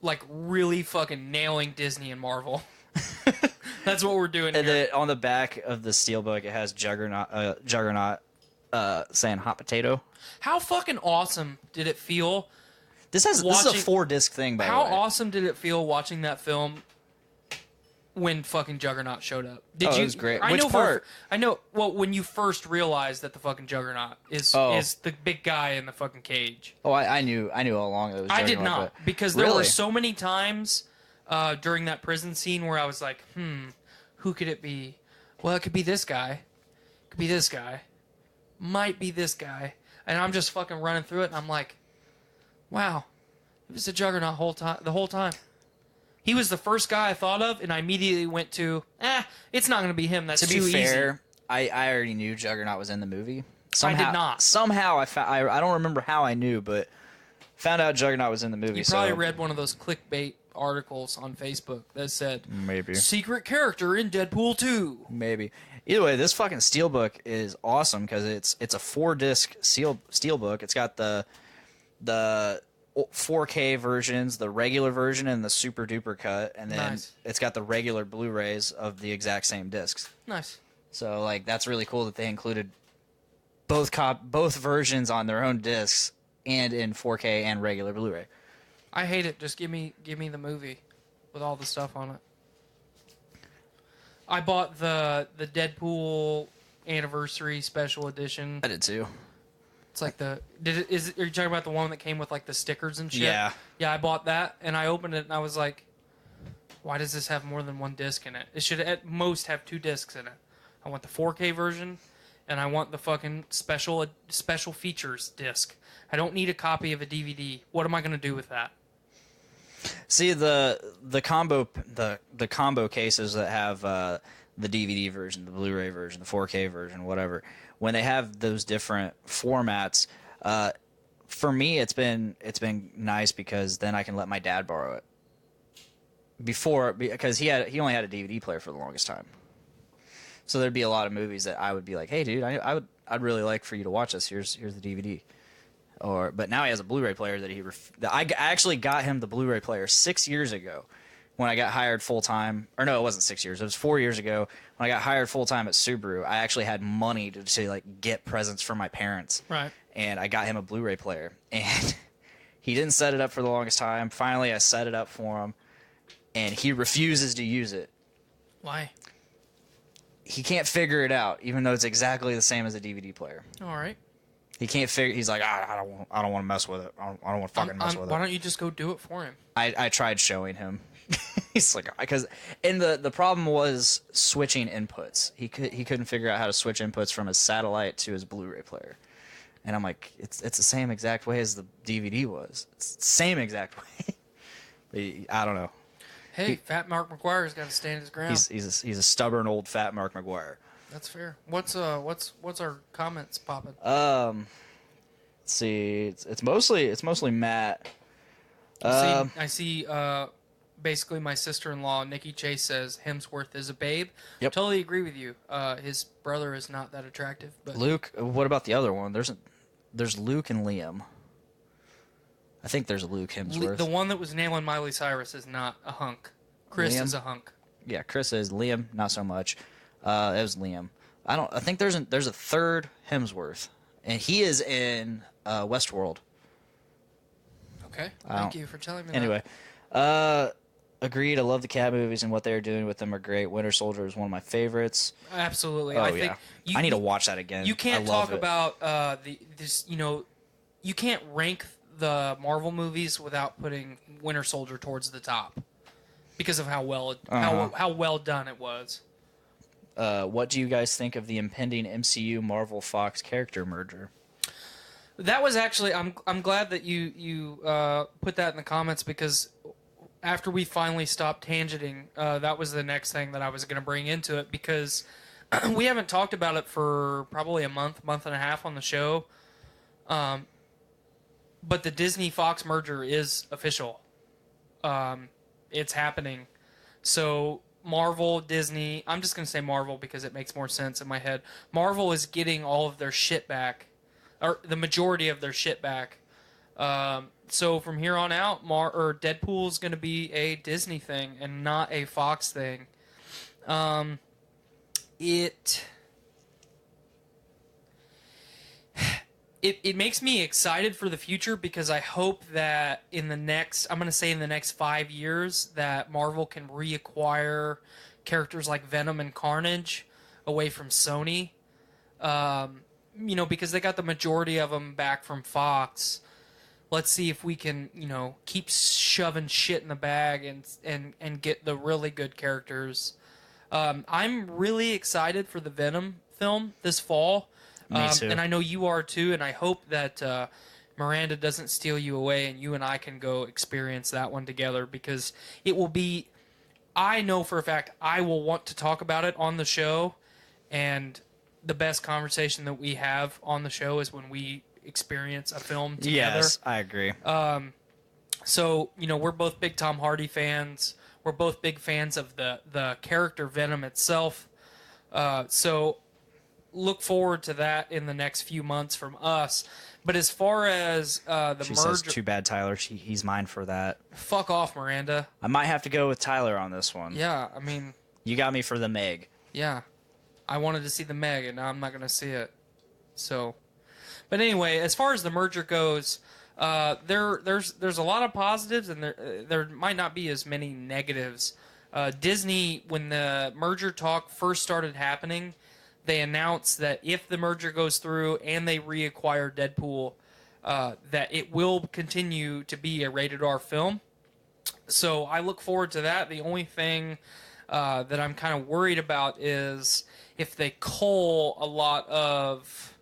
like really fucking nailing Disney and Marvel. That's what we're doing And here. then on the back of the steelbook, it has Juggernaut saying hot potato. How fucking awesome did it feel This is a 4-disc thing, by the way. How awesome did it feel watching that film when fucking Juggernaut showed up? Did you? It was great. I Which know part? I know. Well, when you first realized that the fucking Juggernaut is the big guy in the fucking cage. Oh, I knew all along that was Juggernaut. I did not, but... because there were so many times during that prison scene where I was like, who could it be? Well, it could be this guy. It could be this guy. Might be this guy. And I'm just fucking running through it, and I'm like, wow, it was the Juggernaut the whole time. He was the first guy I thought of, and I immediately went to, it's not going to be him. That's too easy. To be fair, I already knew Juggernaut was in the movie. Somehow, I did not. Somehow I don't remember how I knew, but found out Juggernaut was in the movie. You probably read one of those clickbait articles on Facebook that said, maybe, secret character in Deadpool 2. Maybe. Either way, this fucking steelbook is awesome because it's a 4-disc steelbook. It's got the 4K versions, the regular version, and the super duper cut, and then it's got the regular Blu-rays of the exact same discs. Nice. So like that's really cool that they included both versions on their own discs and in 4K and regular Blu-ray. I hate it. Just give me the movie with all the stuff on it. I bought the Deadpool anniversary special edition. I did too. It's like are you talking about the one that came with like the stickers and shit? Yeah. Yeah, I bought that and I opened it and I was like, why does this have more than one disc in it? It should at most have 2 discs in it. I want the 4K version and I want the fucking special features disc. I don't need a copy of a DVD. What am I going to do with that? See the combo cases that have the DVD version, the Blu-ray version, the 4K version, whatever. When they have those different formats, for me it's been nice because then I can let my dad borrow it. Before, because he only had a DVD player for the longest time, so there'd be a lot of movies that I would be like, hey dude, I'd really like for you to watch this. Here's the DVD. But now he has a Blu-ray player that I actually got him the Blu-ray player 6 years ago when I got hired full-time. Or no, it wasn't 6 years. It was 4 years ago when I got hired full-time at Subaru. I actually had money to like get presents for my parents. Right. And I got him a Blu-ray player. And he didn't set it up for the longest time. Finally, I set it up for him. And he refuses to use it. Why? He can't figure it out, even though it's exactly the same as a DVD player. All right. He can't figure. He's like, I don't want to mess with it. I don't want to fucking mess with it. Why don't you just go do it for him? I tried showing him. He's like, because the problem was switching inputs. He couldn't figure out how to switch inputs from his satellite to his Blu-ray player. And I'm like, it's the same exact way as the DVD was. It's the same exact way. I don't know. Hey, Fat Mark McGuire's got to stand his ground. He's a stubborn old fat Mark McGuire. That's fair. What's our comments popping? Let's see. It's mostly Matt. I see. Basically, my sister-in-law Nikki Chase says Hemsworth is a babe. Yep. Totally agree with you. His brother is not that attractive. But Luke. What about the other one? There's Luke and Liam. I think there's Luke Hemsworth. The one that was nailing Miley Cyrus is not a hunk. Chris Liam? is a hunk. Yeah, Chris is. Liam, not so much. It was Liam. I think there's a third Hemsworth, and he is in Westworld. Okay, thank you for telling me. Anyway, agreed. I love the cat movies, and what they're doing with them are great. Winter Soldier is one of my favorites. Absolutely. Oh, I think I need to watch that again. You can't I love talk about this. You can't rank the Marvel movies without putting Winter Soldier towards the top because of how well done it was. What do you guys think of the impending MCU Marvel Fox character merger? That was actually I'm glad that you put that in the comments, because after we finally stopped tangenting, that was the next thing that I was going to bring into it, because we haven't talked about it for probably a month and a half on the show. But the Disney Fox merger is official. It's happening. So Marvel, Disney, I'm just going to say Marvel because it makes more sense in my head. Marvel is getting all of their shit back, or the majority of their shit back. So from here on out, Deadpool is going to be a Disney thing and not a Fox thing. it makes me excited for the future because I hope that in the next 5 years that Marvel can reacquire characters like Venom and Carnage away from Sony. Because they got the majority of them back from Fox. Let's see if we can, keep shoving shit in the bag and get the really good characters. I'm really excited for the Venom film this fall. Me too. And I know you are too, and I hope that Miranda doesn't steal you away and you and I can go experience that one together because it will be, I know for a fact, I will want to talk about it on the show, and the best conversation that we have on the show is when we experience a film together. Yes, I agree. So, we're both big Tom Hardy fans. We're both big fans of the character Venom itself. So look forward to that in the next few months from us. But as far as the She merger... says, too bad, Tyler. He's mine for that. Fuck off, Miranda. I might have to go with Tyler on this one. Yeah, I mean... You got me for the Meg. Yeah. I wanted to see the Meg, and now I'm not going to see it. So... But anyway, as far as the merger goes, there's a lot of positives, and there might not be as many negatives. Disney, when the merger talk first started happening, they announced that if the merger goes through and they reacquire Deadpool, that it will continue to be a rated R film. So I look forward to that. The only thing that I'm kind of worried about is if they cull a lot of...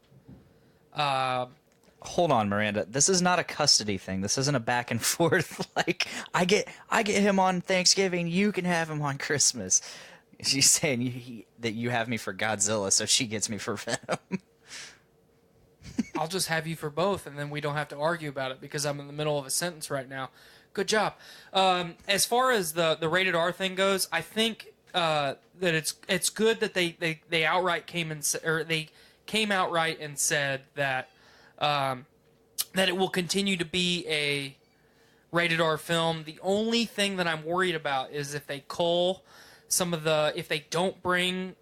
Hold on, Miranda. This is not a custody thing. This isn't a back and forth. Like, I get him on Thanksgiving. You can have him on Christmas. She's saying that you have me for Godzilla, so she gets me for Venom. I'll just have you for both, and then we don't have to argue about it because I'm in the middle of a sentence right now. Good job. As far as the rated R thing goes, I think that it's good that they outright came outright and said that that it will continue to be a rated R film. The only thing that I'm worried about is if they cull if they don't bring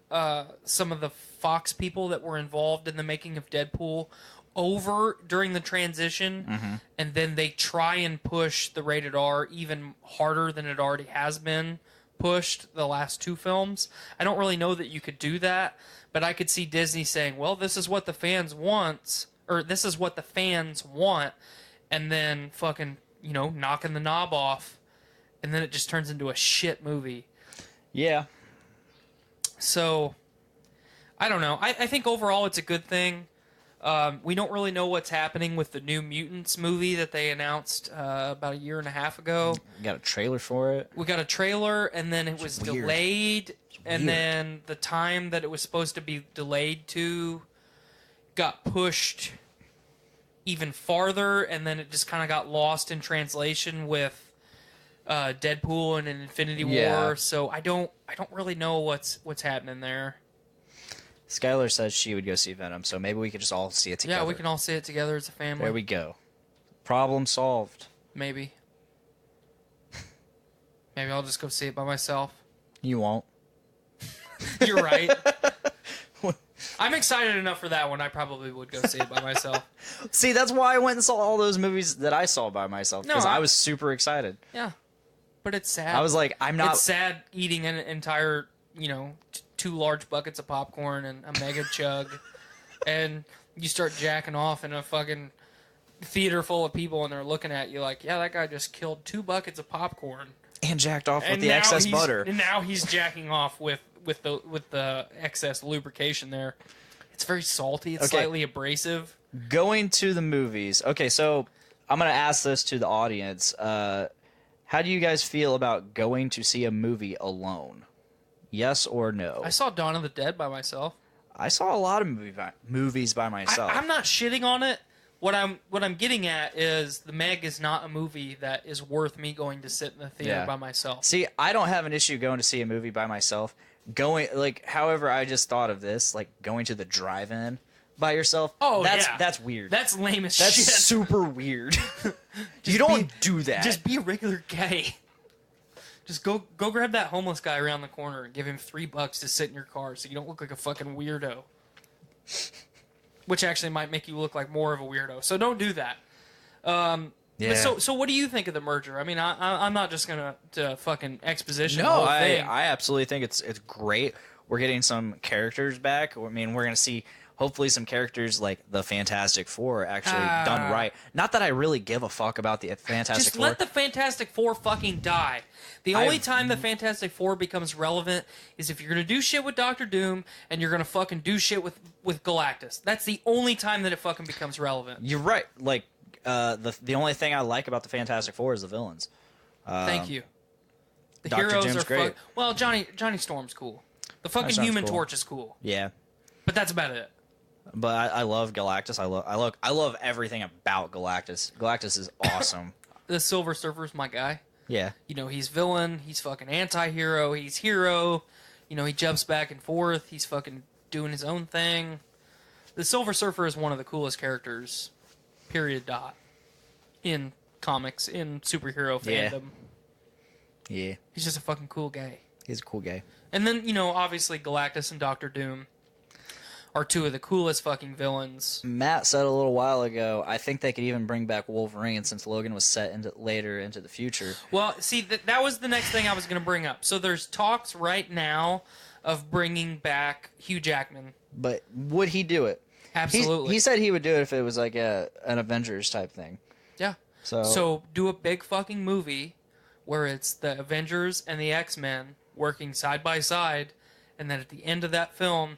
some of the Fox people that were involved in the making of Deadpool over during the transition, and then they try and push the rated R even harder than it already has been pushed the last two films. I don't really know that you could do that, but I could see Disney saying, well, this is what the fans want, and then fucking, knocking the knob off, and then it just turns into a shit movie. Yeah. So, I don't know. I think overall it's a good thing. We don't really know what's happening with the New Mutants movie that they announced about a year and a half ago. We got a trailer for it. We got a trailer, and then it was weird. delayed, and weird. then the time that it was supposed to be delayed to got pushed even farther, and then it just kind of got lost in translation with Deadpool and Infinity War. So I don't really know what's happening there. Skylar says she would go see Venom, so maybe we could just all see it together. Yeah, we can all see it together as a family. There we go. Problem solved. Maybe. Maybe I'll just go see it by myself. You won't. You're right. I'm excited enough for that one. I probably would go see it by myself. See, that's why I went and saw all those movies that I saw by myself, because No, I was super excited. Yeah. But it's sad. I was like, It's sad eating an entire, 2 large buckets of popcorn and a mega chug, and you start jacking off in a fucking theater full of people, and they're looking at you like, yeah, that guy just killed 2 buckets of popcorn. And jacked off with the excess butter. And now he's jacking off with the excess lubrication there. It's very salty. It's slightly abrasive. Going to the movies. Okay, so I'm going to ask this to the audience. How do you guys feel about going to see a movie alone? Yes or no? I saw Dawn of the Dead by myself. I saw a lot of movies by myself. I'm not shitting on it. What I'm getting at is The Meg is not a movie that is worth me going to sit in the theater by myself. See, I don't have an issue going to see a movie by myself. However, I just thought of this, going to the drive-in by yourself. Oh, that's weird. That's lame as That's shit. super weird. You don't do that. Just be a regular gay. Just go grab that homeless guy around the corner and give him $3 to sit in your car so you don't look like a fucking weirdo. which actually might make you look like more of a weirdo. So don't do that. Yeah. So what do you think of the merger? I mean, I'm not just gonna fucking exposition. No, the whole thing. I absolutely think it's great. We're getting some characters back. I mean, we're gonna see hopefully some characters like the Fantastic Four actually done right. Not that I really give a fuck about the Fantastic Four. Just let the Fantastic Four fucking die. The only time the Fantastic Four becomes relevant is if you're gonna do shit with Doctor Doom and you're gonna fucking do shit with Galactus. That's the only time that it fucking becomes relevant. You're right. Like the only thing I like about the Fantastic Four is the villains. Thank you. The Dr. heroes Doom's are great. well, Johnny Storm's cool. The fucking Storm's Human cool. Torch is cool, Yeah. but that's about it. But I love Galactus. I love everything about Galactus. Galactus is awesome. The Silver Surfer's my guy. Yeah. You know, he's villain, he's fucking anti-hero, he's hero. You know, he jumps back and forth, he's fucking doing his own thing. The Silver Surfer is one of the coolest characters, period, dot, in comics, in superhero Yeah. fandom. Yeah. He's just a fucking cool guy. He's a cool guy. And then, you know, obviously Galactus and Doctor Doom are two of the coolest fucking villains. Matt said a little while ago, I think they could even bring back Wolverine since Logan was set later into the future. Well, see, that was the next thing I was going to bring up. So there's talks right now of bringing back Hugh Jackman. But would he do it? Absolutely. He said he would do it if it was like an Avengers type thing. Yeah. So do a big fucking movie where it's the Avengers and the X-Men working side by side, and then at the end of that film,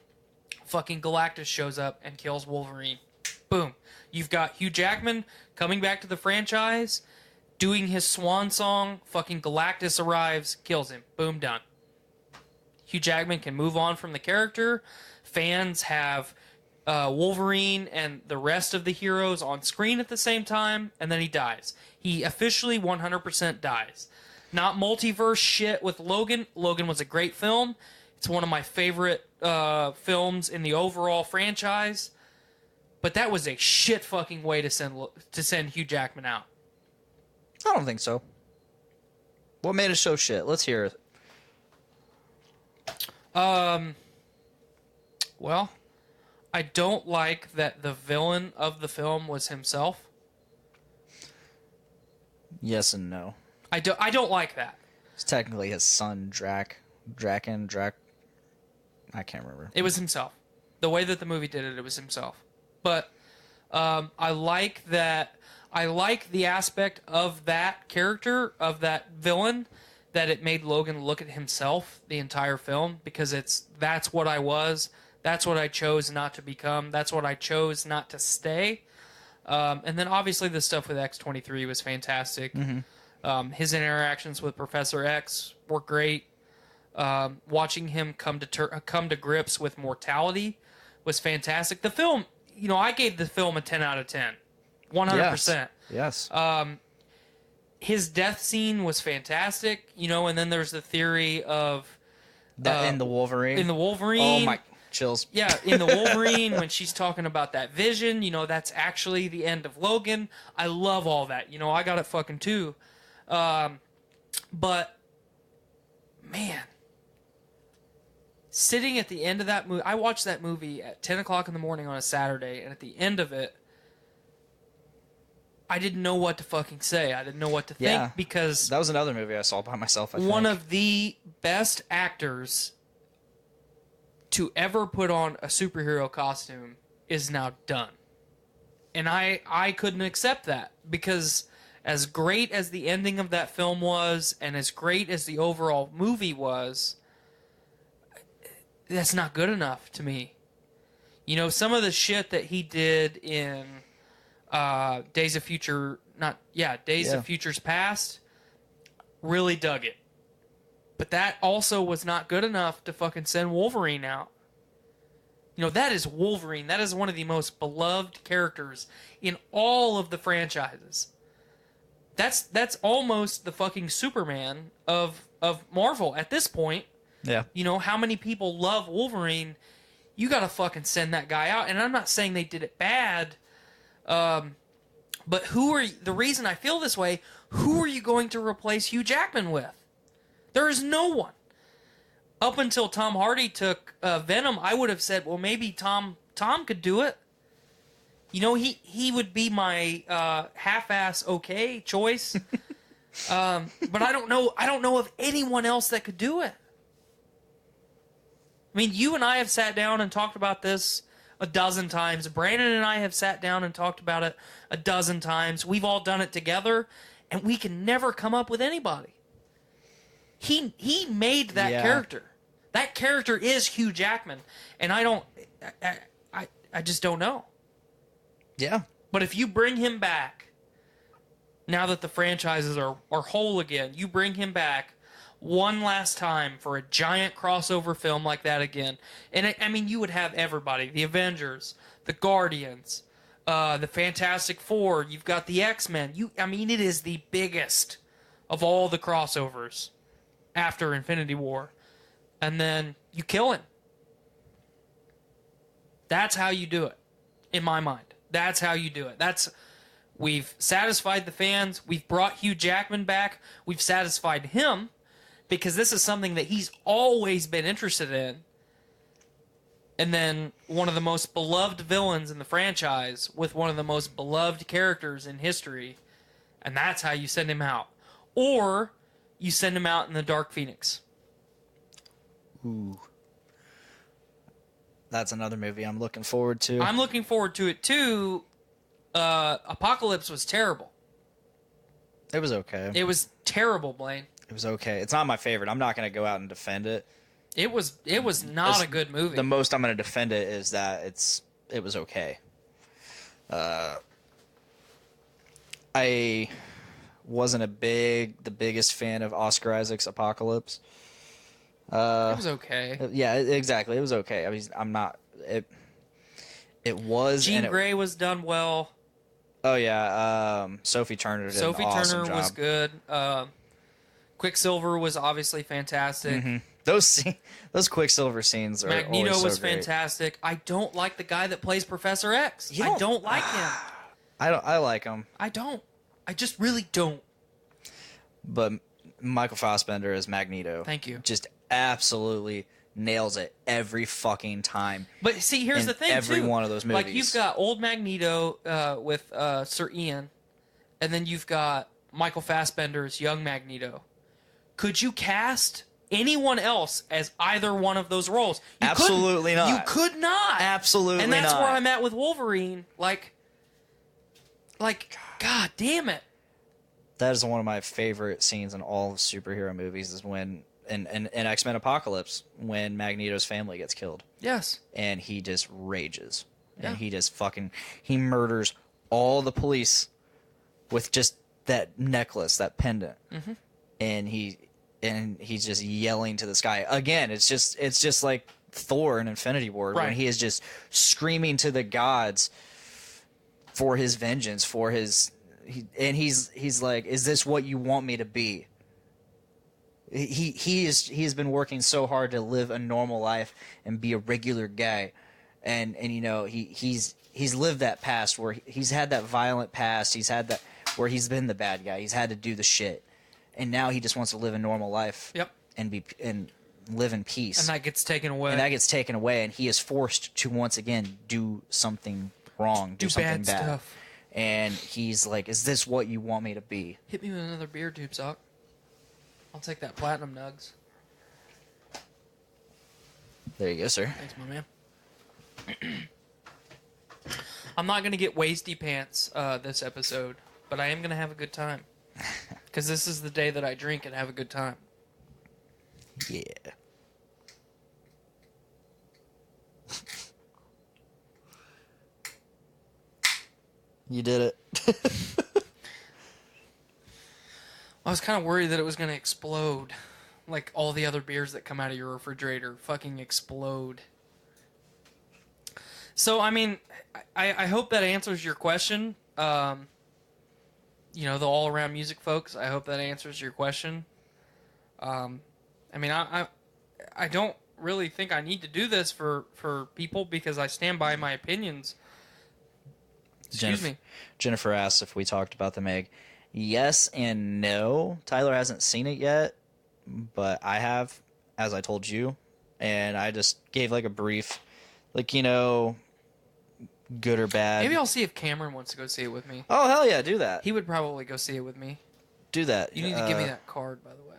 fucking Galactus shows up and kills Wolverine. Boom. You've got Hugh Jackman coming back to the franchise, doing his swan song, fucking Galactus arrives, kills him. Boom, done. Hugh Jackman can move on from the character. Fans have Wolverine and the rest of the heroes on screen at the same time, and then he dies. He officially 100% dies. Not multiverse shit with Logan. Logan was a great film. It's one of my favorite films in the overall franchise. But that was a shit fucking way to send Hugh Jackman out. I don't think so. What made it so shit? Let's hear it. Well, I don't like that the villain of the film was himself. Yes and no. I don't like that. It's technically his son, Draken. I can't remember. It was himself. The way that the movie did it, it was himself. But I like that. I like the aspect of that character, of that villain, that it made Logan look at himself the entire film, because that's what I was. That's what I chose not to become. That's what I chose not to stay. And then obviously the stuff with X-23 was fantastic. Mm-hmm. His interactions with Professor X were great. Watching him come to grips with mortality was fantastic. The film, you know, I gave the film a 10 out of 10. 100%. Yes. His death scene was fantastic, you know, and then there's the theory of... That in the Wolverine? In the Wolverine. Oh, my... Chills. Yeah, in the Wolverine, when she's talking about that vision, you know, that's actually the end of Logan. I love all that. You know, I got it fucking too. But, man, sitting at the end of that movie, I watched that movie at 10 o'clock in the morning on a Saturday, and at the end of it, I didn't know what to fucking say. I didn't know what to think, because... That was another movie I saw by myself, I think. One of the best actors to ever put on a superhero costume is now done. And I couldn't accept that, because as great as the ending of that film was, and as great as the overall movie was, that's not good enough to me. You know, some of the shit that he did in Days of Futures Past, really dug it. But that also was not good enough to fucking send Wolverine out. You know, that is Wolverine. That is one of the most beloved characters in all of the franchises. That's almost the fucking Superman of Marvel at this point. Yeah. You know, how many people love Wolverine? You gotta fucking send that guy out. And I'm not saying they did it bad, but the reason I feel this way, who are you going to replace Hugh Jackman with? There is no one. Up until Tom Hardy took Venom, I would have said, well, maybe Tom could do it. You know, he would be my half-ass okay choice. But I don't know of anyone else that could do it. I mean, you and I have sat down and talked about this a dozen times. Brandon and I have sat down and talked about it a dozen times. We've all done it together, and we can never come up with anybody. He made that character. That character is Hugh Jackman, and I just don't know. Yeah. But if you bring him back, now that the franchises are whole again, you bring him back one last time for a giant crossover film like that again. And I mean, you would have everybody. The Avengers, the Guardians, the Fantastic Four, you've got the X-Men. I mean, it is the biggest of all the crossovers after Infinity War. And then you kill him. That's how you do it, in my mind. That's how you do it. We've satisfied the fans. We've brought Hugh Jackman back. We've satisfied him because this is something that he's always been interested in. And then one of the most beloved villains in the franchise with one of the most beloved characters in history. And that's how you send him out. Or you send him out in the Dark Phoenix. Ooh. That's another movie I'm looking forward to. I'm looking forward to it too. Apocalypse was terrible. It was okay. It was terrible, Blaine. It was okay. It's not my favorite. I'm not going to go out and defend it. It was not a good movie. The most I'm going to defend it is that it was okay. I wasn't the biggest fan of Oscar Isaac's Apocalypse. It was okay. Yeah, exactly. It was okay. I mean, I'm not. It was. Jean Grey was done well. Oh yeah, Sophie Turner did an awesome job. Was good. Quicksilver was obviously fantastic. Mm-hmm. Those Quicksilver scenes are Magneto always so was great. fantastic. I don't like the guy that plays Professor X. I don't like him. I like him. I don't. I just really don't. But Michael Fassbender as Magneto. Thank you. Just absolutely nails it every fucking time. But see, here's the thing, every too. one of those movies. Like, you've got old Magneto with Sir Ian, and then you've got Michael Fassbender as young Magneto. Could you cast anyone else as either one of those roles? Absolutely not. You could not. Absolutely not. And that's where I'm at with Wolverine. Like, God damn it. That is one of my favorite scenes in all of superhero movies is when in X-Men Apocalypse when Magneto's family gets killed. Yes. And he just rages. Yeah. And he just he murders all the police with just that necklace, that pendant. Mm-hmm. And he's just yelling to the sky. Again, it's just like Thor in Infinity War when he is just screaming to the gods for his vengeance, for his he's like, is this what you want me to be? He has been working so hard to live a normal life and be a regular guy, and you know he's lived that past where he's had that violent past. He's had that where he's been the bad guy. He's had to do the shit, and now he just wants to live a normal life. Yep. And live in peace. And that gets taken away. And he is forced to once again do something wrong, do something bad stuff. And he's like, "Is this what you want me to be?" Hit me with another beer tube, Sock. I'll take that platinum nugs. There you go, sir. Thanks, my man. I'm not going to get wasty pants this episode, but I am going to have a good time. Because this is the day that I drink and have a good time. Yeah. You did it. I was kind of worried that it was going to explode. Like all the other beers that come out of your refrigerator fucking explode. So, I mean, I hope that answers your question. You know, the all-around music folks, I hope that answers your question. I mean, I don't really think I need to do this for people because I stand by my opinions. Excuse me. Jennifer asks if we talked about the Meg. Yes and no. Tyler hasn't seen it yet, but I have, as I told you. And I just gave like a brief, like, you know, good or bad. Maybe I'll see if Cameron wants to go see it with me. Oh, hell yeah, do that. He would probably go see it with me. Do that. You need to give me that card, by the way.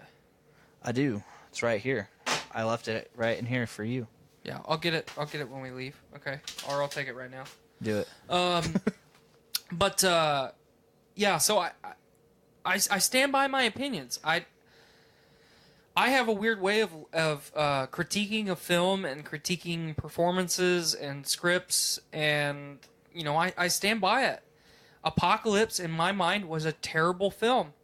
I do. It's right here. I left it right in here for you. Yeah, I'll get it. I'll get it when we leave. Okay, or I'll take it right now. Do it. But yeah. So I stand by my opinions. I have a weird way of critiquing a film and critiquing performances and scripts, and you know I stand by it. Apocalypse, in my mind, was a terrible film.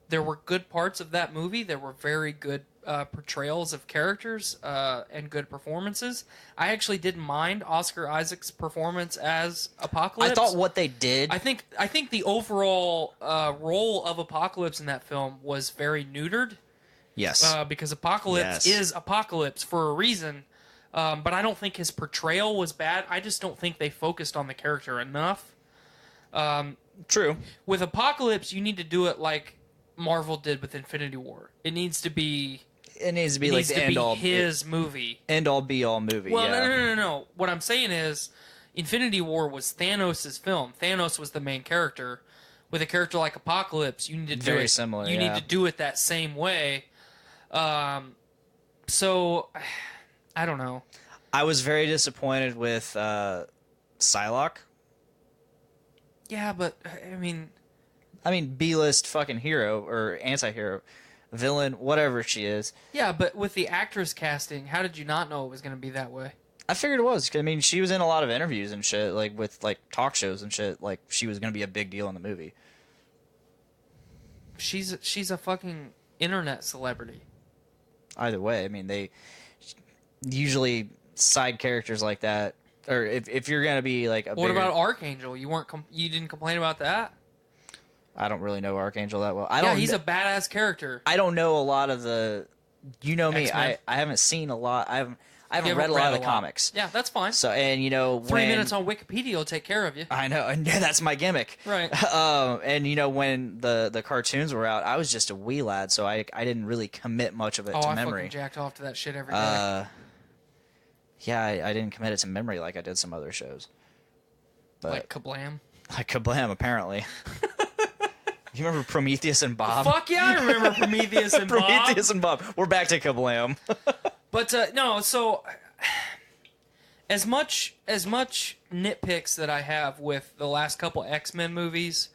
There were good parts of that movie. There were very good portrayals of characters and good performances. I actually didn't mind Oscar Isaac's performance as Apocalypse. I thought what they did... I think the overall role of Apocalypse in that film was very neutered. Yes. Because Apocalypse is Apocalypse for a reason. But I don't think his portrayal was bad. I just don't think they focused on the character enough. True. With Apocalypse, you need to do it like Marvel did with Infinity War. It needs to be like the end all his movie. End all be all movie. Well, yeah. no. What I'm saying is, Infinity War was Thanos' film. Thanos was the main character. With a character like Apocalypse, you need to do Very it similar. You need to do it that same way. So I don't know. I was very disappointed with Psylocke. Yeah, but I mean, B-list fucking hero or anti-hero, villain, whatever she is. Yeah, but with the actress casting, how did you not know it was going to be that way? I figured it was. I mean, she was in a lot of interviews and shit, like with like talk shows and shit. Like she was going to be a big deal in the movie. She's a fucking internet celebrity. Either way, I mean, they usually side characters like that, or if you're going to be like a. What about Archangel? You didn't complain about that? I don't really know Archangel that well. He's a badass character. I don't know a lot of the. You know me. X-Men. I haven't seen a lot. I haven't read a lot of the comics. Yeah, that's fine. So and you know 3 minutes on Wikipedia will take care of you. I know, and that's my gimmick. Right. And you know when the cartoons were out, I was just a wee lad, so I didn't really commit much of it to I memory. fucking jacked off to that shit every day. Yeah, I didn't commit it to memory like I did some other shows. But Like Kablam. Like Kablam, apparently. You remember Prometheus and Bob? Fuck yeah, I remember Prometheus and Bob. Prometheus and Bob. We're back to Kablam. But no, so as much nitpicks that I have with the last couple X-Men movies,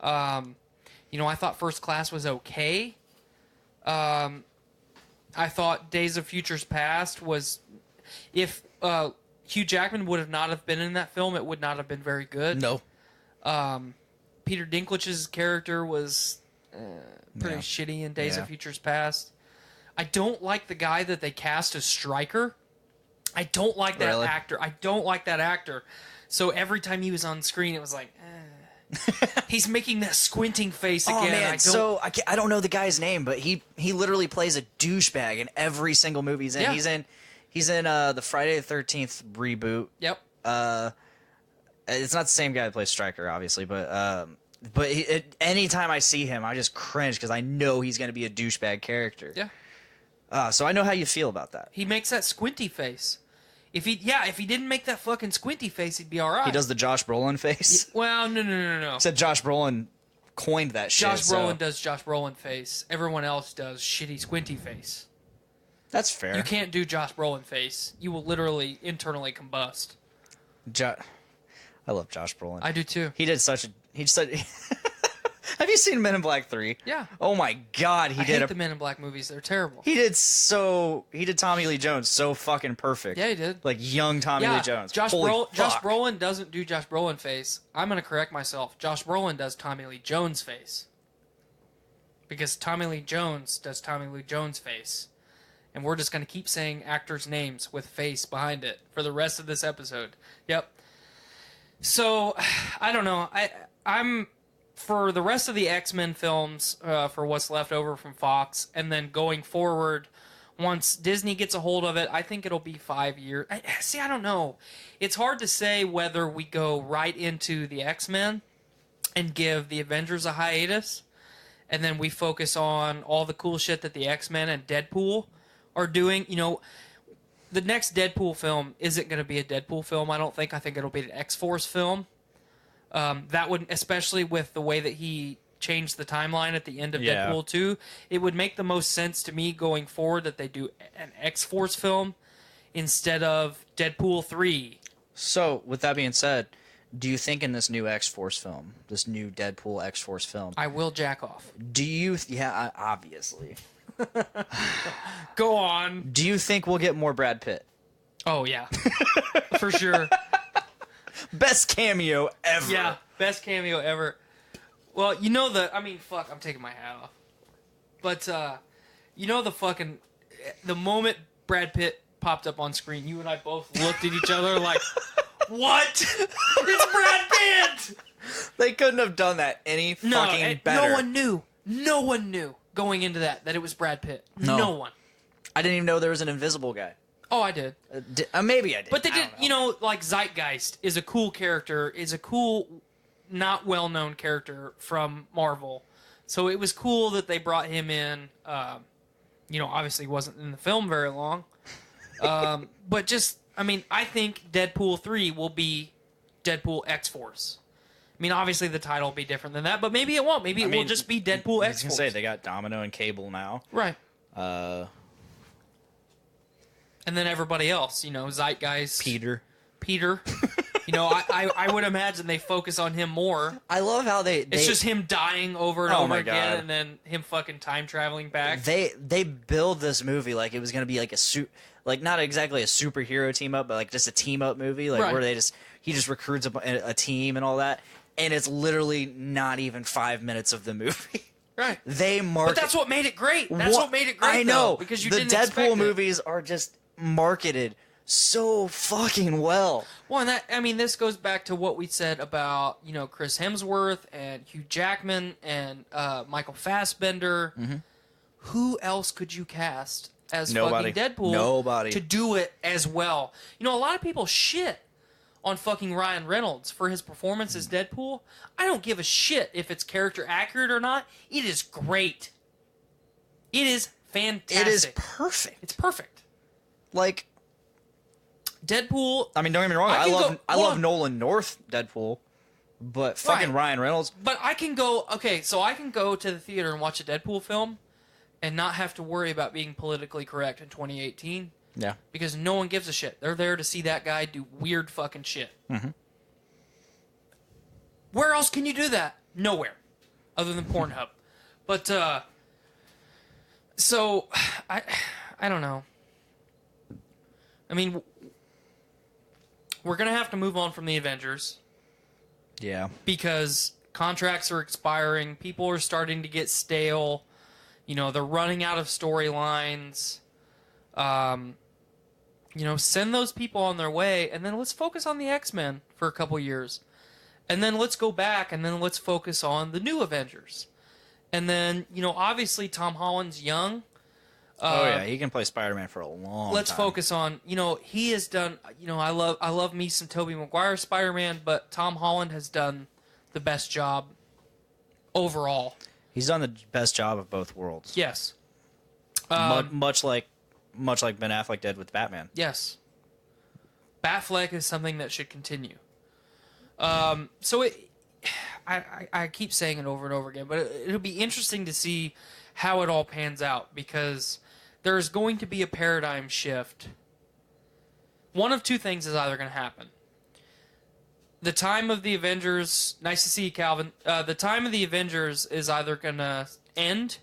you know, I thought First Class was okay. I thought Days of Futures Past was, if Hugh Jackman would have not have been in that film, it would not have been very good. No. Peter Dinklage's character was pretty Yeah. shitty in Days Yeah. of Futures Past. I don't like the guy that they cast as Stryker. I don't like that Really? actor. I don't like that actor. So every time he was on screen, it was like, he's making that squinting face again. Oh man, I don't know the guy's name, but he literally plays a douchebag in every single movie he's in. Yeah. He's in the Friday the 13th reboot. Yep. It's not the same guy that plays Stryker, obviously, but anytime I see him, I just cringe because I know he's going to be a douchebag character. Yeah. So I know how you feel about that. He makes that squinty face. If he didn't make that fucking squinty face, he'd be all right. He does the Josh Brolin face. Well, no. Said Josh Brolin coined that shit. Josh Brolin does Josh Brolin face. Everyone else does shitty squinty face. That's fair. You can't do Josh Brolin face. You will literally internally combust. I love Josh Brolin. I do too. He did such a. He said. Have you seen Men in Black 3? Yeah. Oh my God, I hate the Men in Black movies. They're terrible. He did Tommy Lee Jones so fucking perfect. Yeah, he did. Like young Tommy Lee Jones. Josh Holy fuck. Brolin doesn't do Josh Brolin face. I'm going to correct myself. Josh Brolin does Tommy Lee Jones face. Because Tommy Lee Jones does Tommy Lee Jones face. And we're just going to keep saying actors' names with face behind it for the rest of this episode. Yep. So, I don't know. I'm for the rest of the X-Men films, for what's left over from Fox, and then going forward, once Disney gets a hold of it, I think it'll be 5 years. I don't know. It's hard to say whether we go right into the X-Men and give the Avengers a hiatus, and then we focus on all the cool shit that the X-Men and Deadpool are doing. You know, the next Deadpool film isn't going to be a Deadpool film. I think it'll be an X-Force film. That would, especially with the way that he changed the timeline at the end of Deadpool 2, it would make the most sense to me going forward that they do an X-Force film instead of Deadpool 3. So, with that being said, do you think in this new X-Force film, this new Deadpool X-Force film, I will jack off. do you... Yeah, obviously. Go on. Do you think we'll get more Brad Pitt? Oh, yeah. For sure. Best cameo ever. Yeah, best cameo ever. Well, fuck, I'm taking my hat off. But, the moment Brad Pitt popped up on screen, you and I both looked at each other like, what? It's Brad Pitt! They couldn't have done that any fucking better. No one knew going into that it was Brad Pitt. No. No one. I didn't even know there was an invisible guy. Oh, I did. Maybe I did. But they did, I don't know. like Zeitgeist is a cool character, is a cool, not well-known character from Marvel. So it was cool that they brought him in. Obviously he wasn't in the film very long. But just, I think Deadpool 3 will be Deadpool X-Force. Obviously the title will be different than that, but maybe it won't. Maybe it will just be Deadpool X-Force. I was going to say, they got Domino and Cable now. Right. And then everybody else, Zeitgeist. Peter. I would imagine they focus on him more. I love how they it's just him dying over and Oh over my again, God. and then him fucking time traveling back. They build this movie like it was going to be like like not exactly a superhero team up, but like just a team up movie, like Right. where he just recruits a team and all that, and it's literally not even 5 minutes of the movie. Right. They market. But that's what made it great. That's what made it great. I know, though, because you the didn't expect Deadpool it. movies are just marketed so fucking well. Well, and this goes back to what we said about Chris Hemsworth and Hugh Jackman and Michael Fassbender. Mm-hmm. Who else could you cast as Nobody. fucking Deadpool? Nobody. To do it as well. A lot of people shit on fucking Ryan Reynolds for his performance as Deadpool. I don't give a shit if it's character accurate or not. It is great. It is fantastic. It is perfect. It's perfect. Like, Deadpool. don't get me wrong. I can I go- love Nolan North Deadpool, but fucking Right. Ryan Reynolds. But I can go. Okay, so I can go to the theater and watch a Deadpool film, and not have to worry about being politically correct in 2018 Yeah. because no one gives a shit. They're there to see that guy do weird fucking shit. Mm-hmm. Where else can you do that? Nowhere, other than Pornhub. But so I don't know. We're gonna have to move on from the Avengers Yeah. because contracts are expiring. People are starting to get stale. They're running out of storylines. Send those people on their way, and then let's focus on the X-Men for a couple years. And then let's go back, and then let's focus on the new Avengers. And then, obviously Tom Holland's young. Oh yeah, he can play Spider-Man for a long Let's time. focus on, he has done, I love me some Tobey Maguire Spider-Man, but Tom Holland has done the best job overall. He's done the best job of both worlds. Yes. Much like Ben Affleck did with Batman. Yes. Batfleck is something that should continue. I keep saying it over and over again, but it'll be interesting to see how it all pans out because there's going to be a paradigm shift. One of two things is either going to happen. The time of the Avengers, nice to see you, Calvin. The time of the Avengers is either going to end,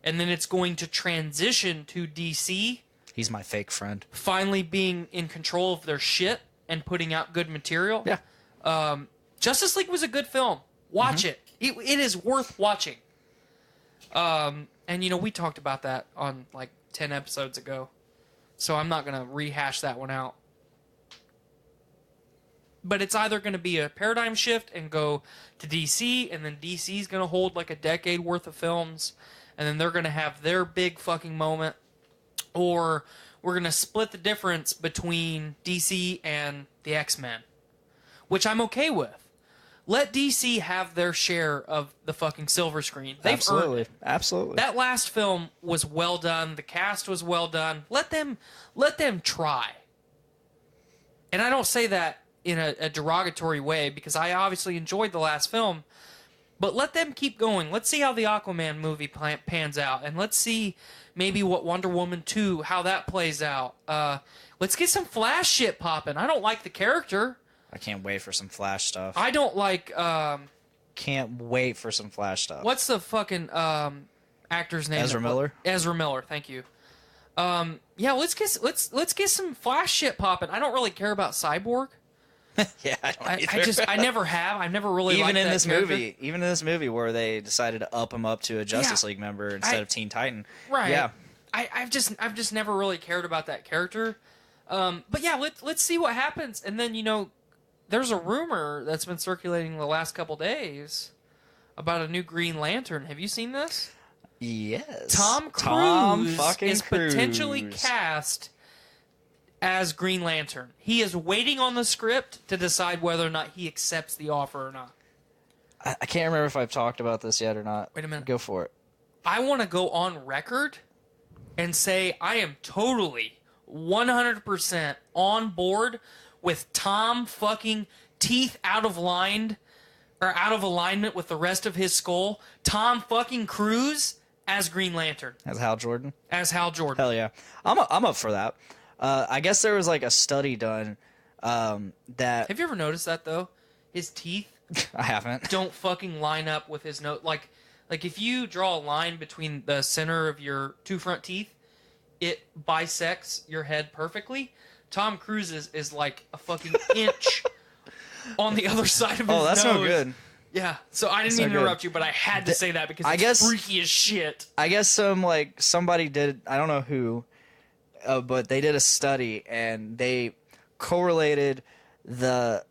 and then it's going to transition to DC He's my fake friend. finally being in control of their shit and putting out good material. Yeah. Justice League was a good film. Watch it. It is worth watching. And we talked about that on like 10 episodes ago. So I'm not going to rehash that one out. But it's either going to be a paradigm shift and go to DC, and then DC's going to hold like a decade worth of films, and then they're going to have their big fucking moment, or we're going to split the difference between DC and the X-Men, which I'm okay with. let DC have their share of the fucking silver screen. They've earned it. Absolutely. That last film was well done. The cast was well done. Let them try. And I don't say that in a derogatory way, because I obviously enjoyed the last film. But let them keep going. Let's see how the Aquaman movie pans out. And let's see maybe what Wonder Woman 2, how that plays out. Let's get some Flash shit popping. I don't like the character. I can't wait for some Flash stuff. I don't like... Can't wait for some Flash stuff. what's the fucking actor's name? Ezra Miller? Ezra Miller, thank you. Yeah, let's get some Flash shit popping. I don't really care about Cyborg. Yeah, I don't either. I never have. I've never really even liked in that this character. movie, even in this movie where they decided to up him up to a Justice League member instead of Teen Titan. Right. Yeah. I've just never really cared about that character. But yeah, let's see what happens. And then, there's a rumor that's been circulating the last couple days about a new Green Lantern. Have you seen this? Yes. Tom Cruise fucking is Cruise. potentially cast as Green Lantern. He is waiting on the script to decide whether or not he accepts the offer or not. I can't remember if I've talked about this yet or not. Wait a minute. Go for it. I want to go on record and say I am totally 100% on board with Tom fucking teeth out of alignment with the rest of his skull. Tom fucking Cruise as Green Lantern. As Hal Jordan? As Hal Jordan. Hell yeah. I'm up for that. I guess there was like a study done that... Have you ever noticed that, though? His teeth I haven't. don't fucking line up with his nose. Like if you draw a line between the center of your two front teeth, it bisects your head perfectly. Tom Cruise is like a fucking inch on the other side of his nose. Oh, that's no good. Yeah, so I didn't That's mean to not interrupt you, but I had to say that because it's freaky as shit. I guess somebody did, I don't know who, but they did a study and they correlated the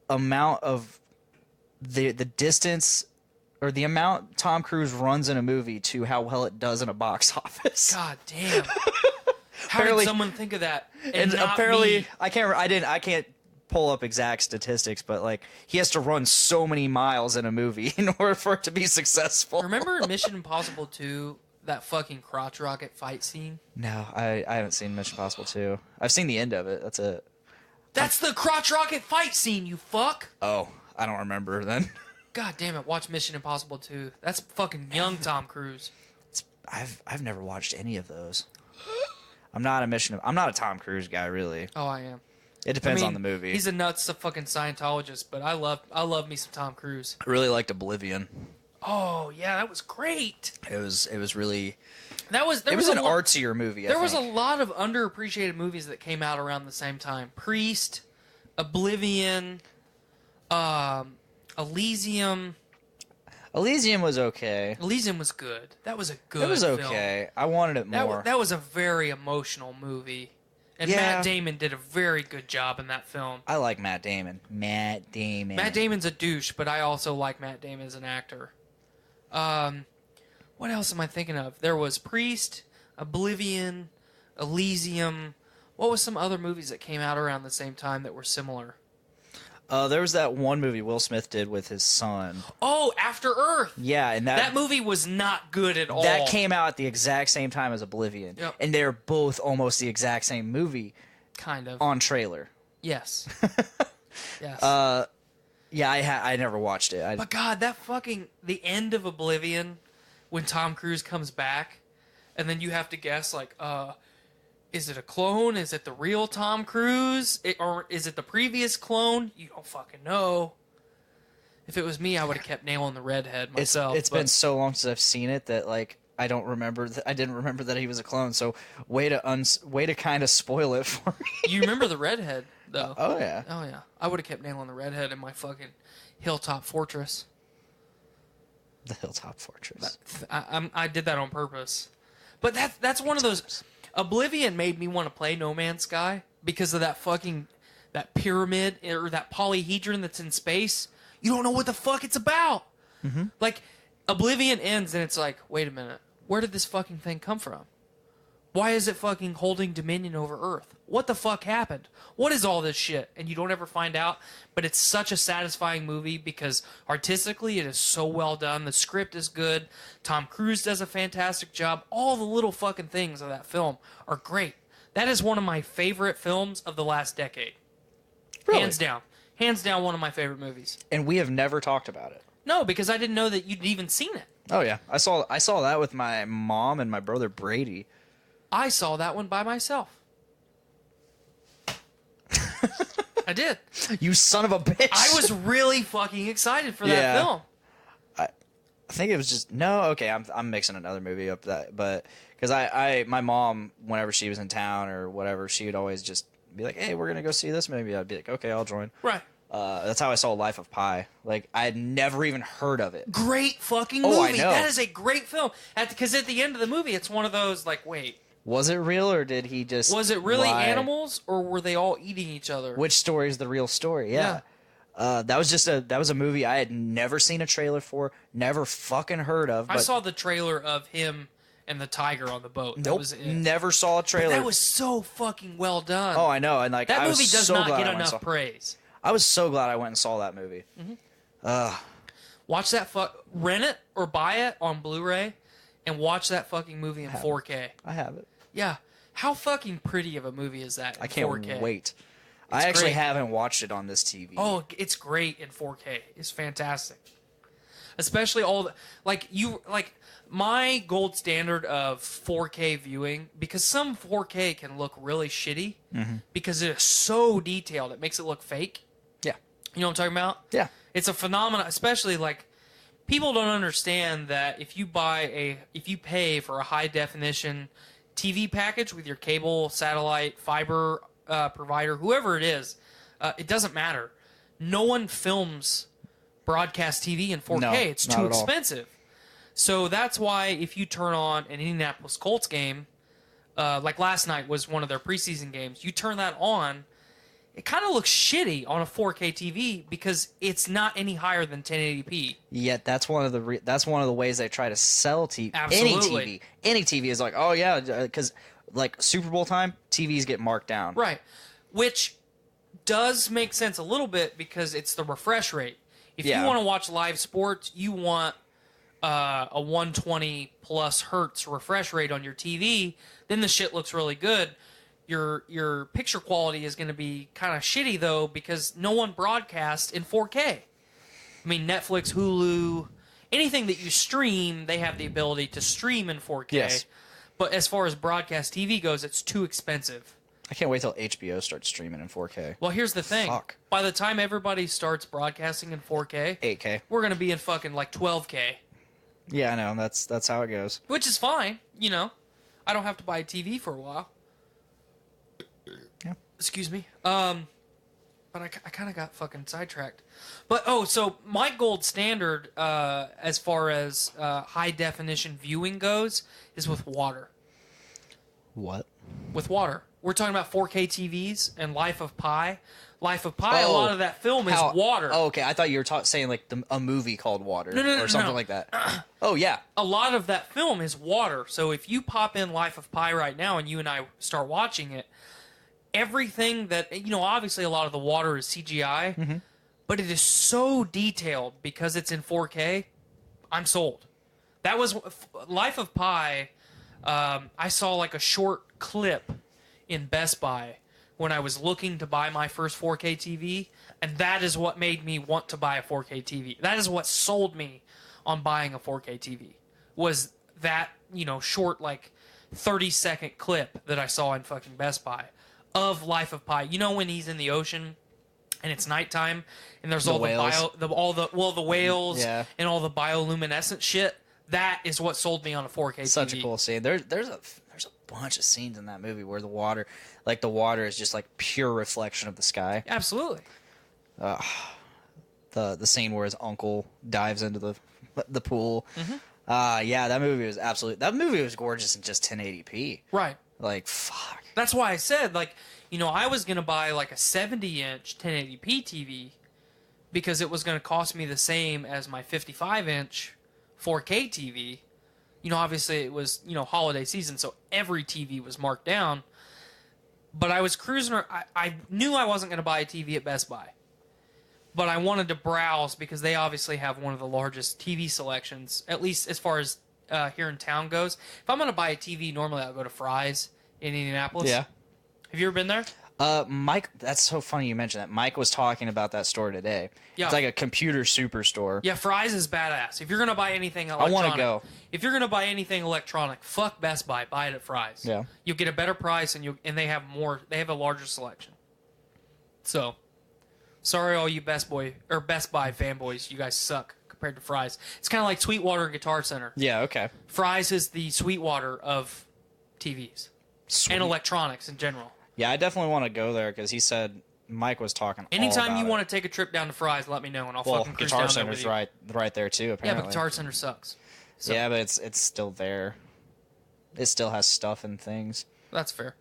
amount of the distance or the amount Tom Cruise runs in a movie to how well it does in a box office. God damn. How did someone think of that? And not apparently me? I can't pull up exact statistics, but like he has to run so many miles in a movie in order for it to be successful. Remember in Mission Impossible 2, that fucking crotch rocket fight scene? No, I haven't seen Mission Impossible 2. I've seen the end of it. That's it. That's the crotch rocket fight scene, you fuck! Oh, I don't remember then. God damn it, watch Mission Impossible 2. That's fucking young Tom Cruise. I've never watched any of those. I'm not a Tom Cruise guy, really. Oh, I am. It depends on the movie. He's a nuts fucking Scientologist, but I love me some Tom Cruise. I really liked Oblivion. Oh yeah, that was great. It was really. It was an artsier movie. There was a lot of underappreciated movies that came out around the same time. Priest, Oblivion, Elysium. Elysium was okay. Elysium was good. That was a good. It was film. okay. I wanted it more. That was a very emotional movie, and Yeah. Matt Damon did a very good job in that film. I like Matt Damon. Matt Damon's a douche, but I also like Matt Damon as an actor. What else am I thinking of? There was Priest, Oblivion, Elysium. What was some other movies that came out around the same time that were similar? There was that one movie Will Smith did with his son. Oh, After Earth. Yeah, and That movie was not good at all. that came out at the exact same time as Oblivion. Yep. And they're both almost the exact same movie kind of on trailer. Yes. Yes. Yeah, I never watched it. But God, that fucking the end of Oblivion when Tom Cruise comes back, and then you have to guess like, is it a clone? Is it the real Tom Cruise? Or is it the previous clone? You don't fucking know. If it was me, I would have kept nailing the redhead myself. It's been so long since I've seen it that like I don't remember. I didn't remember that he was a clone. So way to kind of spoil it for me. You remember the redhead though? Oh yeah. Oh yeah. I would have kept nailing the redhead in my fucking Hilltop Fortress. The Hilltop Fortress. I did that on purpose. But that's one of those. Oblivion made me want to play No Man's Sky because of that pyramid or that polyhedron that's in space. You don't know what the fuck it's about. Mm-hmm. Like Oblivion ends and it's like, wait a minute, where did this fucking thing come from? Why is it fucking holding dominion over Earth? What the fuck happened? What is all this shit? And you don't ever find out, but it's such a satisfying movie because artistically it is so well done. The script is good. Tom Cruise does a fantastic job. All the little fucking things of that film are great. That is one of my favorite films of the last decade. Really? Hands down. Hands down one of my favorite movies. And we have never talked about it. No, because I didn't know that you'd even seen it. Oh yeah, I saw that with my mom and my brother Brady. I saw that one by myself. I did. You son of a bitch! I was really fucking excited for that Yeah. film. I think it was just no. Okay, I'm mixing another movie up that, but because my mom, whenever she was in town or whatever, she would always just be like, "Hey, we're gonna go see this movie." I'd be like, "Okay, I'll join." Right. That's how I saw Life of Pi. Like I had never even heard of it. Great fucking movie. Oh, I know. That is a great film. Because at the end of the movie, it's one of those like, wait, Was it real or did he just? was it really lie? animals or were they all eating each other? Which story is the real story? Yeah. That was a movie I had never seen a trailer for, never fucking heard of. But I saw the trailer of him and the tiger on the boat. That nope, was it. never saw a But trailer. that was so fucking well done. Oh, I know, and like that I movie was does so not glad get I went and enough saw- praise. I was so glad I went and saw that movie. Watch that rent it or buy it on Blu-ray and watch that fucking movie in 4K. I have it. Yeah. How fucking pretty of a movie is that in I can't 4K? wait. I actually great. haven't watched it on this TV. Oh, it's great in 4K. It's fantastic. Especially all the my gold standard of 4K viewing, because some 4K can look really shitty because it is so detailed, it makes it look fake. yeah, You know what I'm talking about? yeah. It's a phenomenon, especially like people don't understand that if you pay for a high definition TV package with your cable, satellite, fiber provider, whoever it is, it doesn't matter. No one films broadcast TV in 4K. No, it's not too at all. expensive. So that's why if you turn on an Indianapolis Colts game, like last night was one of their preseason games, you turn that on, it kind of looks shitty on a 4K TV because it's not any higher than 1080p. Yet that's one of the ways they try to sell TV. Absolutely. Any TV is like, oh yeah, because like Super Bowl time, TVs get marked down. Right. Which does make sense a little bit because it's the refresh rate. If Yeah. you want to watch live sports, you want a 120 plus hertz refresh rate on your TV, then the shit looks really good. Your picture quality is going to be kind of shitty though because no one broadcasts in 4K. I mean, Netflix, Hulu, anything that you stream, they have the ability to stream in 4K. Yes. But as far as broadcast TV goes, it's too expensive. I can't wait till HBO starts streaming in 4K. Well, here's the thing. Fuck. By the time everybody starts broadcasting in 4K, 8K. we're going to be in fucking like 12K, Yeah, I know. That's how it goes. which is fine, you know. I don't have to buy a TV for a while. Yeah. Excuse me. But I kind of got fucking sidetracked. But, so my gold standard as far as high definition viewing goes is with water. What? With water. We're talking about 4K TVs and Life of Pi. Life of Pi, a lot of that film is water. Oh, okay. I thought you were saying like a movie called Water No, or something no. like that. Oh yeah. A lot of that film is water. So if you pop in Life of Pi right now and you and I start watching it, everything that, obviously a lot of the water is CGI, but it is so detailed because it's in 4K. I'm sold. That was Life of Pi. I saw like a short clip in Best Buy when I was looking to buy my first 4K TV, and that is what made me want to buy a 4K TV. That is what sold me on buying a 4K TV, was that, short, like, 30-second clip that I saw in fucking Best Buy of Life of Pi. You know when he's in the ocean and it's nighttime and there's The all whales. the whales Yeah. and all the bioluminescent shit? That is what sold me on a 4K TV. Such a cool scene. There's a bunch of scenes in that movie where the water is just like pure reflection of the sky. Absolutely. The scene where his uncle dives into the pool. Yeah, that movie was gorgeous in just 1080p. Right. Like fuck. That's why I said, like, I was going to buy like a 70-inch 1080p TV because it was going to cost me the same as my 55-inch 4K TV. Obviously it was, holiday season, so every TV was marked down. But I was cruising. I knew I wasn't going to buy a TV at Best Buy. But I wanted to browse because they obviously have one of the largest TV selections, at least as far as here in town goes. If I'm going to buy a TV, normally I'll go to Fry's in Indianapolis. Yeah. Have you ever been there? Mike, that's so funny you mentioned that. Mike was talking about that store today. Yeah. It's like a computer superstore. Yeah, Fry's is badass. If you're going to buy anything electronic, I want to go. If you're going to buy anything electronic, fuck Best Buy. Buy it at Fry's. Yeah. You'll get a better price, and they have more. They have a larger selection. So, sorry, all you Best Buy fanboys. You guys suck compared to Fry's. It's kind of like Sweetwater Guitar Center. Yeah, okay. Fry's is the Sweetwater of TVs and electronics in general. Yeah, I definitely want to go there because he said Mike was talking. Anytime you want to to take a trip down to Fry's, let me know, and I'll Well, fucking cruise Guitar down there with Center's you. right there too. Yeah, Apparently. but Guitar Center sucks. So, Yeah, but it's still there. It still has stuff and things. that's fair.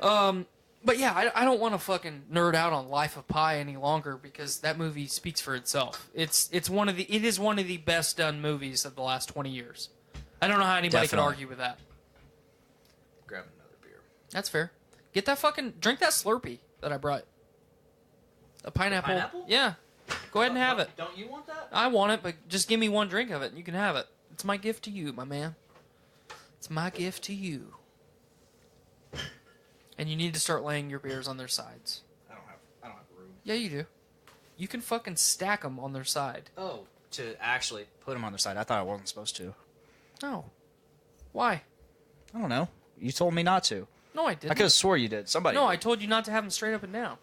But yeah, I don't want to fucking nerd out on Life of Pi any longer because that movie speaks for itself. It is one of the best done movies of the last 20 years. I don't know how anybody could Definitely. argue with that. Grab another beer. That's fair. Drink that Slurpee that I brought. A pineapple. Pineapple? Yeah. Go ahead and have it. Don't you want that? I want it, but just give me one drink of it and you can have it. It's my gift to you, my man. It's my gift to you. And you need to start laying your beers on their sides. I don't have room. Yeah, you do. You can fucking stack them on their side. Oh, to actually put them on their side. I thought I wasn't supposed to. No. Why? I don't know. You told me not to. No, I I didn't. could have swore you did. Somebody. No, did. I told you not to have them straight up and down.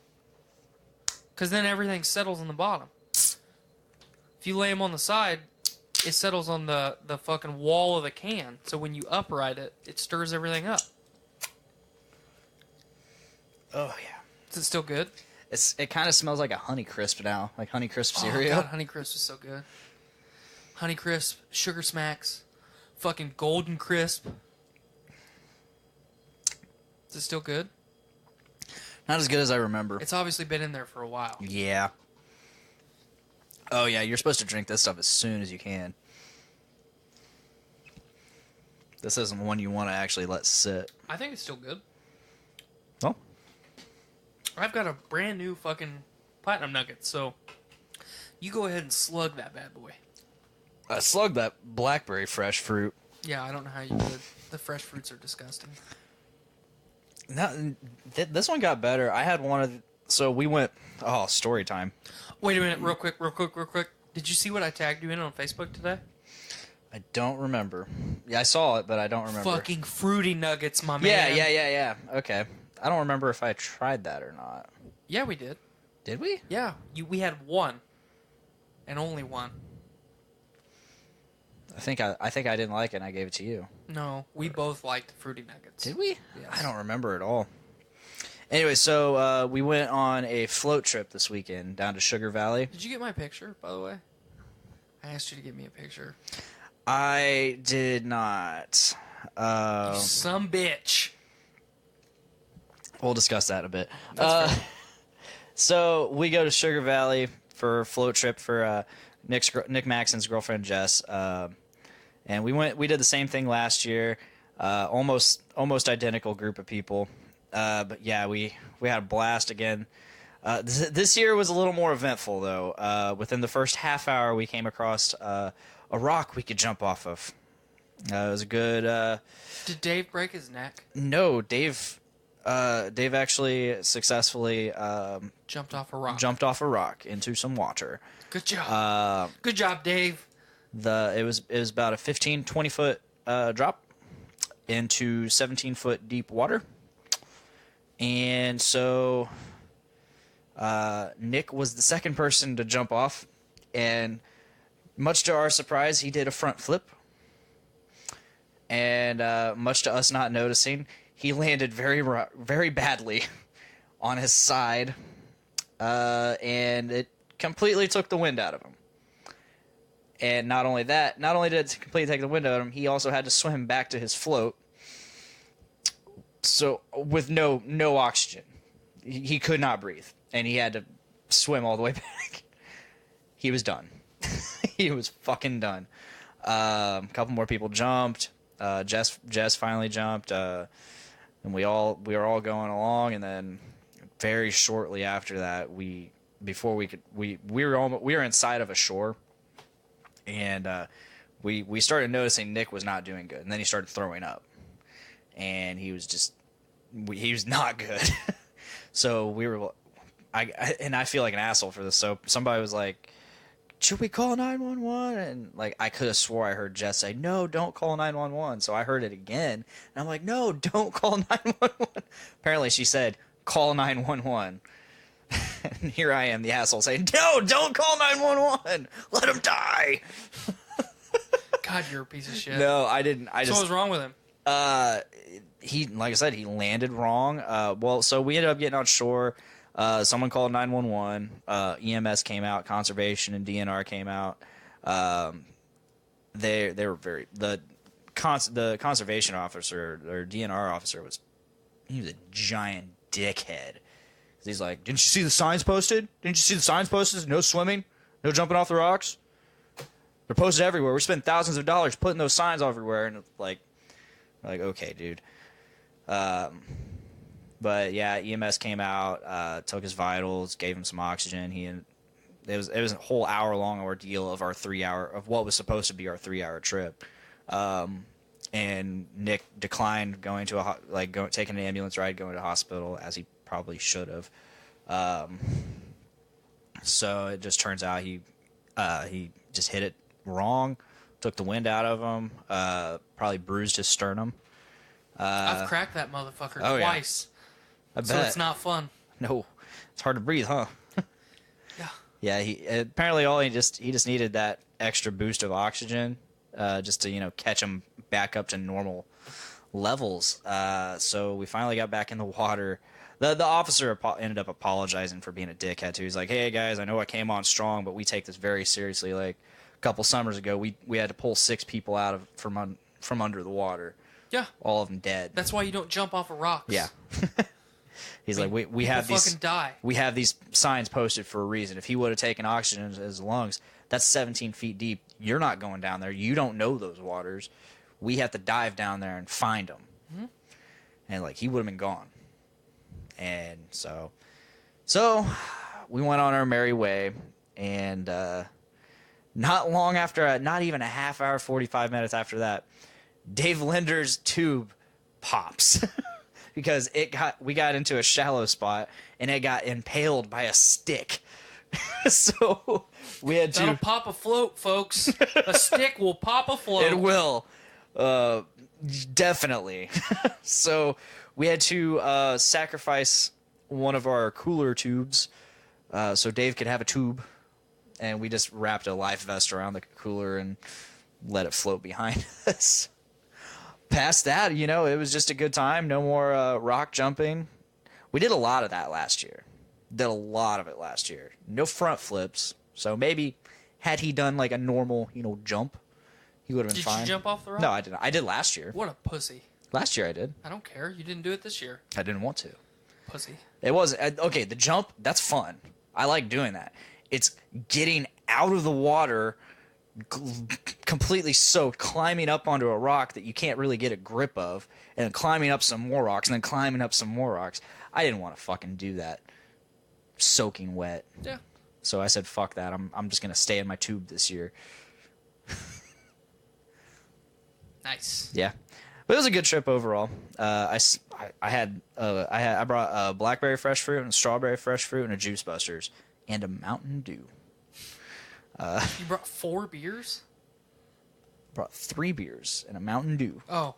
Because then everything settles on the bottom. If you lay them on the side, it settles on the fucking wall of the can. So when you upright it, it stirs everything up. Oh yeah. Is it still good? It kind of smells like a Honey Crisp now, like Honey Crisp Oh, cereal. God, Honey Crisp is so good. Honey Crisp, Sugar Smacks, fucking Golden Crisp. Is it still good? Not as good as I remember. It's obviously been in there for a while. Yeah. Oh yeah, you're supposed to drink this stuff as soon as you can. This isn't one you want to actually let sit. I think it's still good. Well, I've got a brand new fucking platinum nugget, so you go ahead and slug that bad boy. I slugged that blackberry fresh fruit. Yeah, I don't know how you would. The fresh fruits are disgusting. No, this one got better. I had one of. So we went. Oh, story time. Wait a minute, real quick. Did you see what I tagged you in on Facebook today? I don't remember. Yeah, I saw it, but I don't remember. Fucking fruity nuggets, my man. Yeah. Okay. I don't remember if I tried that or not. Yeah, we did. Did we? Yeah, we had one, and only one. I think I didn't like it and I gave it to you. No, we both liked the fruity nuggets. Did we? Yes. I don't remember at all. Anyway, so we went on a float trip this weekend down to Sugar Valley. Did you get my picture, by the way? I asked you to get me a picture. I did not. You some bitch. We'll discuss that in a bit. That's fair. So we go to Sugar Valley for a float trip for Nick Maxon's girlfriend Jess, and we did the same thing last year. Almost identical group of people, but yeah, we had a blast again. This year was a little more eventful though. Within the first half hour, we came across a rock we could jump off of. It was a good. Did Dave break his neck? No, Dave actually successfully Jumped off a rock. jumped off a rock into some water. Good job. Good job, Dave. It was about a 15-20 foot drop into 17-foot deep water, and so Nick was the second person to jump off, and much to our surprise, he did a front flip, and much to us not noticing, he landed very badly on his side, and it completely took the wind out of him. And not only did it completely take the wind out of him, he also had to swim back to his float. So with no oxygen, he could not breathe, and he had to swim all the way back. He was done. He was fucking done. A couple more people jumped. Jess finally jumped, and we were all going along, and then very shortly after that, we were inside of a shore, and we started noticing Nick was not doing good, and then he started throwing up, and he was not good. So I feel like an asshole for this. So somebody was like, should we call 911? And like, I could have swore I heard Jess say, no, don't call 911. So I heard it again, and I'm like, no, don't call 911. Apparently she said, call 911. And here I am, the asshole, saying, no, don't call 911. Let him die. God, you're a piece of shit. No, I didn't. So what was wrong with him? He, like I said, he landed wrong. So we ended up getting on shore. Someone called 911. EMS came out, conservation and DNR came out. They were the conservation officer or DNR officer he was a giant dickhead. He's like, didn't you see the signs posted? Didn't you see the signs posted? No swimming, no jumping off the rocks. They're posted everywhere. We spent thousands of dollars putting those signs everywhere, and like okay, dude. But yeah, EMS came out, took his vitals, gave him some oxygen. It was a whole hour-long ordeal of what was supposed to be our 3-hour trip. And Nick declined going to taking an ambulance ride, going to hospital, as he probably should have. So it just turns out he just hit it wrong, took the wind out of him, probably bruised his sternum. I've cracked that motherfucker twice. Yeah. I bet. So it's not fun. No, it's hard to breathe, huh? Yeah. Yeah. He apparently he just needed that extra boost of oxygen, just to catch him back up to normal levels. So we finally got back in the water. The officer ended up apologizing for being a dickhead too. He's like, "Hey guys, I know I came on strong, but we take this very seriously. Like a couple summers ago, we had to pull 6 people out from under the water. Yeah. All of them dead. That's why you don't jump off of rocks. Yeah." He's like, we have these fucking die. We have these signs posted for a reason. If he would have taken oxygen in his lungs, that's 17 feet deep. You're not going down there. You don't know those waters. We have to dive down there and find him. Mm-hmm. And like, he would have been gone. And so we went on our merry way, and not long after, not even a half hour, 45 minutes after that, Dave Linder's tube pops. Because we got into a shallow spot, and it got impaled by a stick. So we had to... That'll pop a float, folks. A stick will pop a float. It will. Definitely. So we had to sacrifice one of our cooler tubes so Dave could have a tube. And we just wrapped a life vest around the cooler and let it float behind us. Past that, it was just a good time. No more rock jumping. We did a lot of that last year. Did a lot of it last year. No front flips. So maybe had he done like a normal, jump, he would have been fine. Did you jump off the rock? No, I didn't. I did last year. What a pussy. Last year I did. I don't care. You didn't do it this year. I didn't want to. Pussy. It wasn't. Okay, the jump, that's fun. I like doing that. It's getting out of the water completely soaked, climbing up onto a rock that you can't really get a grip of, and then climbing up some more rocks, and then climbing up some more rocks. I didn't want to fucking do that soaking wet. Yeah. So I said, fuck that. I'm just going to stay in my tube this year. Nice. Yeah. But it was a good trip overall. I brought a blackberry fresh fruit and a strawberry fresh fruit and a Juice Busters and a Mountain Dew. You brought 4 beers? Brought 3 beers and a Mountain Dew. Oh.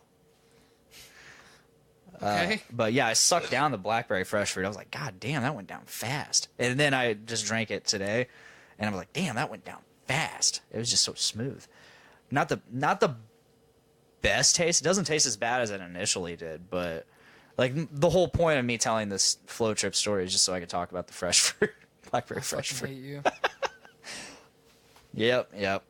Okay. But yeah, I sucked down the blackberry fresh fruit. I was like, God damn, that went down fast. And then I just drank it today, and I was like, damn, that went down fast. It was just so smooth. Not the best taste. It doesn't taste as bad as it initially did, but like the whole point of me telling this flow trip story is just so I could talk about the fresh fruit, blackberry fresh fruit. Hate you. Yep.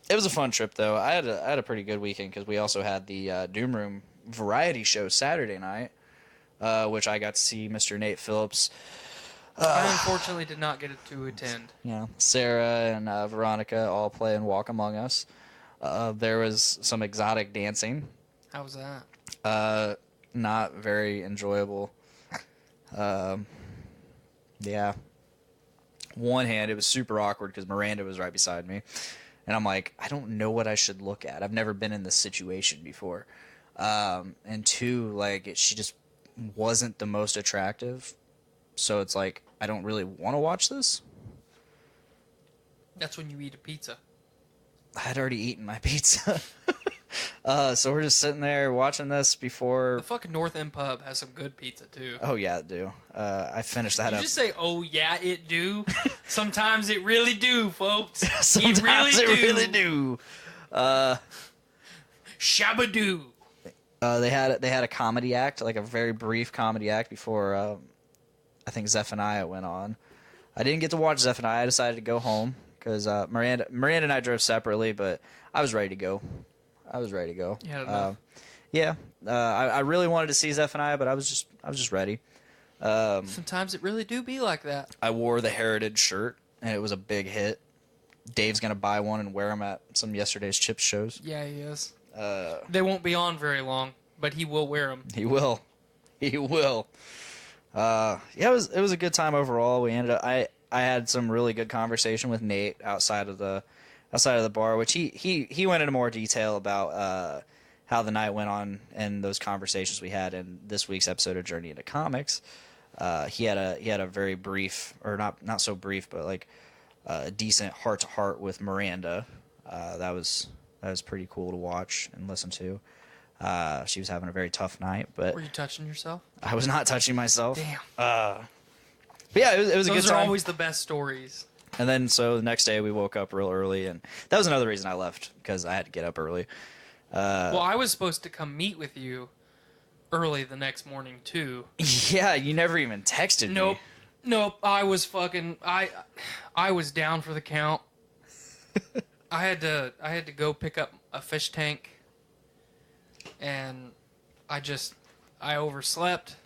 It was a fun trip though. I had a pretty good weekend because we also had the Doom Room variety show Saturday night, which I got to see Mr. Nate Phillips. I unfortunately did not get to attend. Sarah and Veronica all play and Walk Among Us. There was some exotic dancing. How was that? Not very enjoyable. Yeah. One hand, it was super awkward because Miranda was right beside me. And I'm like, I don't know what I should look at. I've never been in this situation before. And two, like, she just wasn't the most attractive. So it's like, I don't really want to watch this. That's when you eat a pizza. I had already eaten my pizza. So we're just sitting there watching this before. The fucking North End Pub has some good pizza, too. Oh, yeah, it do. I finished that You up. just say, oh, yeah, it do? Sometimes it really do, folks. Sometimes it really do. Shabba-doo. They had a comedy act, like a very brief comedy act before I think Zephaniah went on. I didn't get to watch Zephaniah. I decided to go home because Miranda and I drove separately, but I was ready to go. You had enough. Yeah. I really wanted to see Zephaniah, but I was just ready. Sometimes it really do be like that. I wore the Heritage shirt, and it was a big hit. Dave's gonna buy one and wear them at some yesterday's Chips shows. Yeah, he is. They won't be on very long, but he will wear them. He will. Yeah, it was a good time overall. We ended up. I had some really good conversation with Nate outside of the bar, which he went into more detail about how the night went on and those conversations we had in this week's episode of Journey into Comics. He had a very brief, or not so brief, but like a decent heart to heart with Miranda. That was pretty cool to watch and listen to. She was having a very tough night, but Were you touching yourself? I was not touching myself. Damn. But yeah, it was a good Those time. are always the best stories. And then so the next day we woke up real early, and that was another reason I left, because I had to get up early. Well, I was supposed to come meet with you early the next morning too. Yeah, you never even texted me. Nope. I was fucking. I was down for the count. I had to go pick up a fish tank, and I overslept.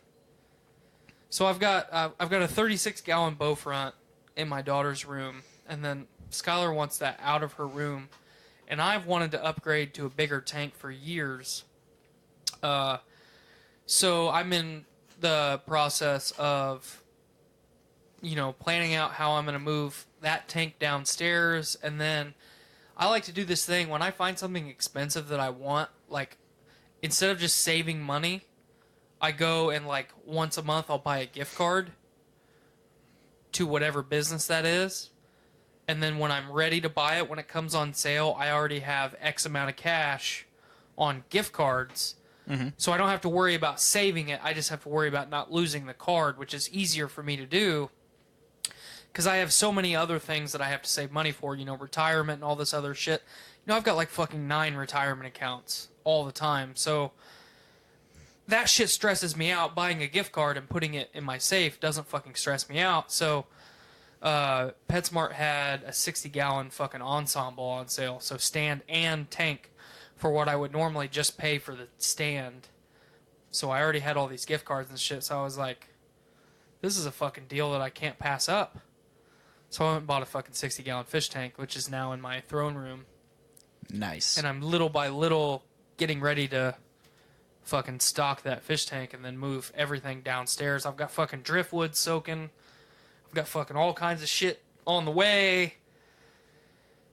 So I've got a 36-gallon bow front in my daughter's room, and then Skylar wants that out of her room, and I've wanted to upgrade to a bigger tank for years. So I'm in the process of, planning out how I'm going to move that tank downstairs, and then I like to do this thing when I find something expensive that I want, like, instead of just saving money, I go and, like, once a month I'll buy a gift card to whatever business that is. And then when I'm ready to buy it, when it comes on sale, I already have X amount of cash on gift cards. Mm-hmm. So I don't have to worry about saving it. I just have to worry about not losing the card, which is easier for me to do because I have so many other things that I have to save money for, retirement and all this other shit. I've got like fucking 9 retirement accounts all the time. So that shit stresses me out. Buying a gift card and putting it in my safe doesn't fucking stress me out. So PetSmart had a 60-gallon fucking ensemble on sale. So stand and tank for what I would normally just pay for the stand. So I already had all these gift cards and shit. So I was like, this is a fucking deal that I can't pass up. So I went and bought a fucking 60-gallon fish tank, which is now in my throne room. Nice. And I'm little by little getting ready to fucking stock that fish tank and then move everything downstairs. I've got fucking driftwood soaking. I've got fucking all kinds of shit on the way.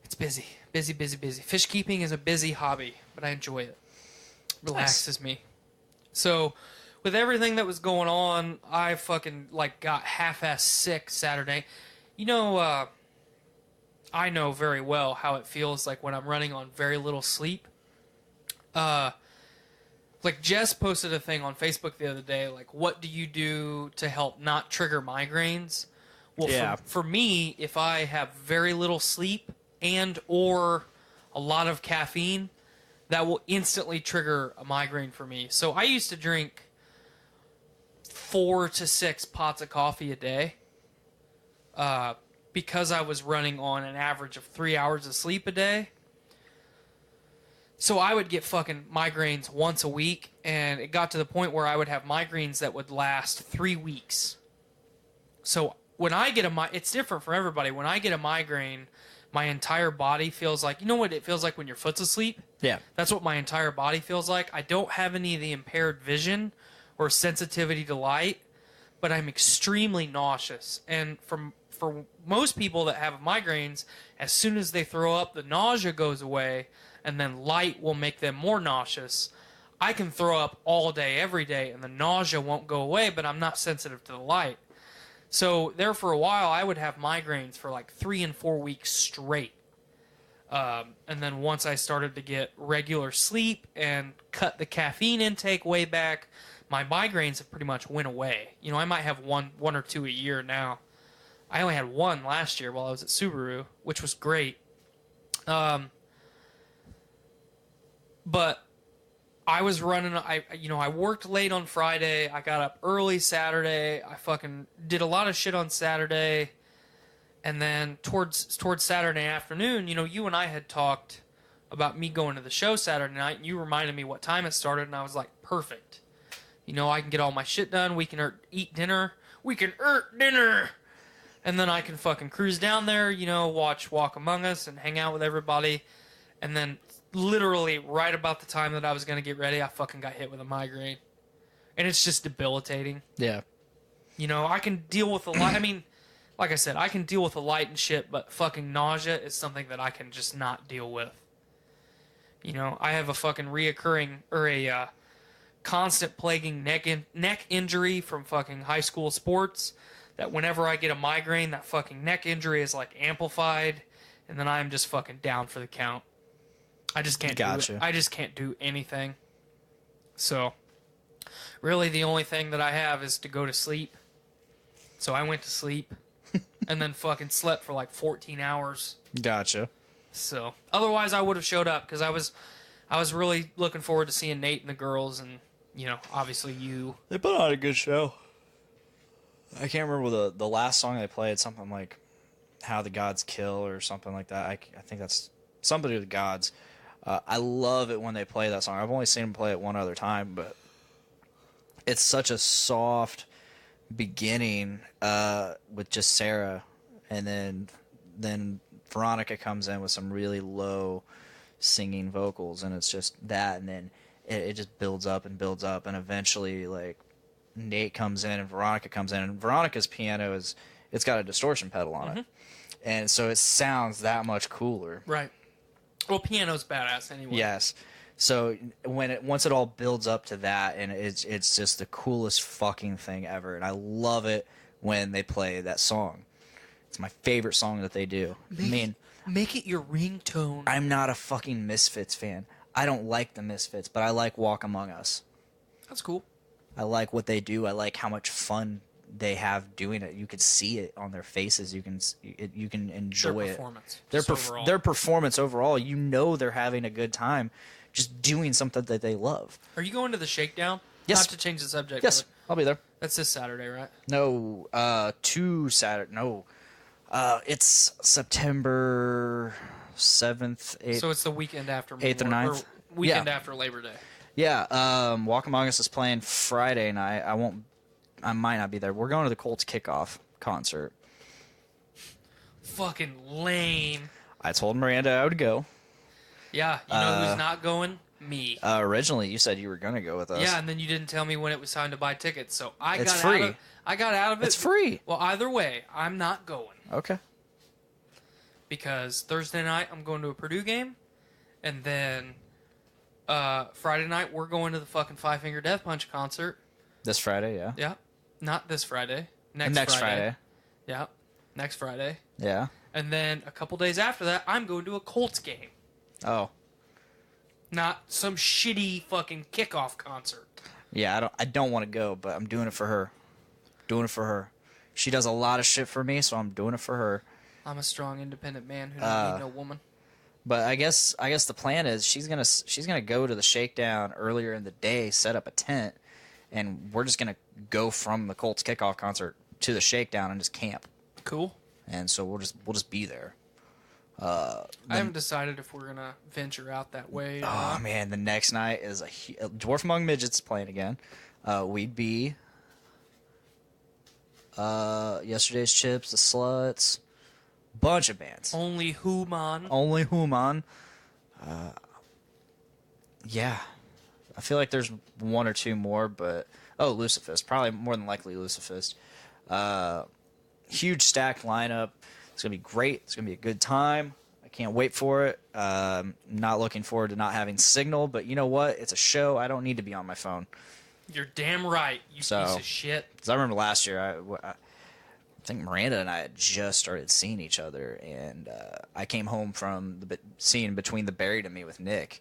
It's busy. Busy. Fish keeping is a busy hobby, but I enjoy it. Relaxes me. So, with everything that was going on, I fucking, got half-ass sick Saturday. I know very well how it feels like when I'm running on very little sleep. Jess posted a thing on Facebook the other day, what do you do to help not trigger migraines? Well, yeah. for me, if I have very little sleep and or a lot of caffeine, that will instantly trigger a migraine for me. So I used to drink 4 to 6 pots of coffee a day because I was running on an average of 3 hours of sleep a day. So I would get fucking migraines once a week, and it got to the point where I would have migraines that would last 3 weeks. So when I get it's different for everybody. When I get a migraine, my entire body feels like, you know what it feels like when your foot's asleep? Yeah. That's what my entire body feels like. I don't have any of the impaired vision or sensitivity to light, but I'm extremely nauseous. And for most people that have migraines, as soon as they throw up, the nausea goes away, and then light will make them more nauseous. I can throw up all day, every day, and the nausea won't go away, but I'm not sensitive to the light. So there for a while, I would have migraines for like 3 and 4 weeks straight. And then once I started to get regular sleep and cut the caffeine intake way back, my migraines have pretty much went away. You know, I might have one or two a year now. I only had one last year while I was at Subaru, which was great. But I was running, I worked late on Friday. I got up early Saturday. I fucking did a lot of shit on Saturday. And then towards Saturday afternoon, you and I had talked about me going to the show Saturday night, and you reminded me what time it started, and I was like, perfect. I can get all my shit done. We can eat dinner. We can eat dinner. And then I can fucking cruise down there, watch Walk Among Us and hang out with everybody. And then literally right about the time that I was going to get ready, I fucking got hit with a migraine. And it's just debilitating. Yeah. I can deal with the light. I mean, like I said, I can deal with the light and shit, but fucking nausea is something that I can just not deal with. I have a fucking reoccurring, or a constant plaguing neck injury from fucking high school sports, that whenever I get a migraine, that fucking neck injury is like amplified, and then I'm just fucking down for the count. I just can't do it. I just can't do anything. So, really the only thing that I have is to go to sleep. So I went to sleep and then fucking slept for like 14 hours. Gotcha. So, otherwise I would have showed up, because I was really looking forward to seeing Nate and the girls, and obviously you. They put on a good show. I can't remember the last song they played. Something like "How the Gods Kill" or something like that. I think that's something to do with gods. I love it when they play that song. I've only seen them play it one other time, but it's such a soft beginning with just Sarah, and then Veronica comes in with some really low singing vocals, and it's just that, and then it just builds up, and eventually like Nate comes in and Veronica comes in, and Veronica's piano it's got a distortion pedal on it, and so it sounds that much cooler. Right. Well, piano's badass anyway. Yes. So once it all builds up to that, and it's just the coolest fucking thing ever, and I love it when they play that song. It's my favorite song that they do. Make it your ringtone. I'm not a fucking Misfits fan. I don't like the Misfits, but I like Walk Among Us. That's cool. I like what they do. I like how much fun they have doing it. You could see it on their faces. You can enjoy their performance. Their performance overall. They're having a good time, just doing something that they love. Are you going to the Shakedown? Yes. Not to change the subject. Yes, I'll be there. That's this Saturday, right? No, Saturday. No, it's September 7th, 8th. So it's the weekend after 8th or 9th. Weekend after Labor Day. Yeah, Walk Among Us is playing Friday night. I might not be there. We're going to the Colts kickoff concert. Fucking lame. I told Miranda I would go. Yeah, you know who's not going? Me. Originally, you said you were going to go with us. Yeah, and then you didn't tell me when it was time to buy tickets, so I got out of it. It's free. Well, either way, I'm not going. Okay. Because Thursday night, I'm going to a Purdue game, and then Friday night, we're going to the fucking Five Finger Death Punch concert. This Friday, yeah. Yeah. Not this Friday. Next Friday. Yeah. Next Friday. Yeah. And then a couple days after that, I'm going to a Colts game. Oh. Not some shitty fucking kickoff concert. Yeah, I don't want to go, but I'm doing it for her. She does a lot of shit for me, so I'm doing it for her. I'm a strong, independent man who doesn't need no woman. But I guess the plan is she's gonna go to the Shakedown earlier in the day, set up a tent, and we're just gonna go from the Colts kickoff concert to the Shakedown and just camp. Cool. And so we'll just be there. I haven't decided if we're gonna venture out that way. Oh man, the next night is a Dwarf Among Midgets playing again. We'd be Yesterday's Chips, the Sluts, Bunch of bands. Only Human. Only Human. Yeah. I feel like there's one or two more, but... Oh, Lucifist. Probably more than likely Lucifist. Huge stacked lineup. It's going to be great. It's going to be a good time. I can't wait for it. Not looking forward to not having signal, but you know what? It's a show. I don't need to be on my phone. You're damn right, you piece of shit. Because I remember last year, I think Miranda and I had just started seeing each other, and I came home from the scene Between the Buried and Me with Nick,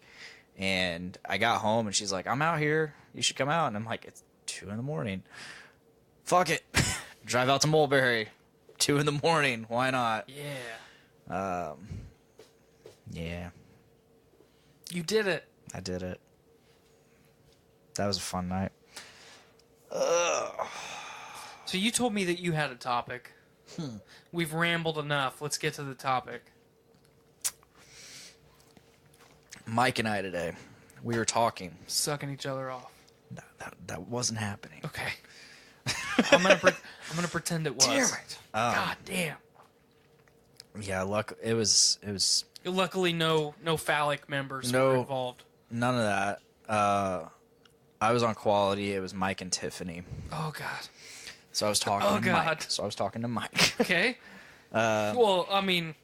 and I got home, and she's like, I'm out here. You should come out. And I'm like, it's 2 a.m. Fuck it. Drive out to Mulberry. 2 a.m. Why not? Yeah. Yeah. You did it. I did it. That was a fun night. So you told me that you had a topic. We've rambled enough. Let's get to the topic. Mike and I today, we were talking. Sucking each other off. That wasn't happening. Okay. I'm gonna pretend it was. Damn it. God damn. Yeah, it was Luckily, no phallic members were involved. none of that. I was on quality. It was Mike and Tiffany. Oh God. So I was talking to Mike. Okay. Well, I mean,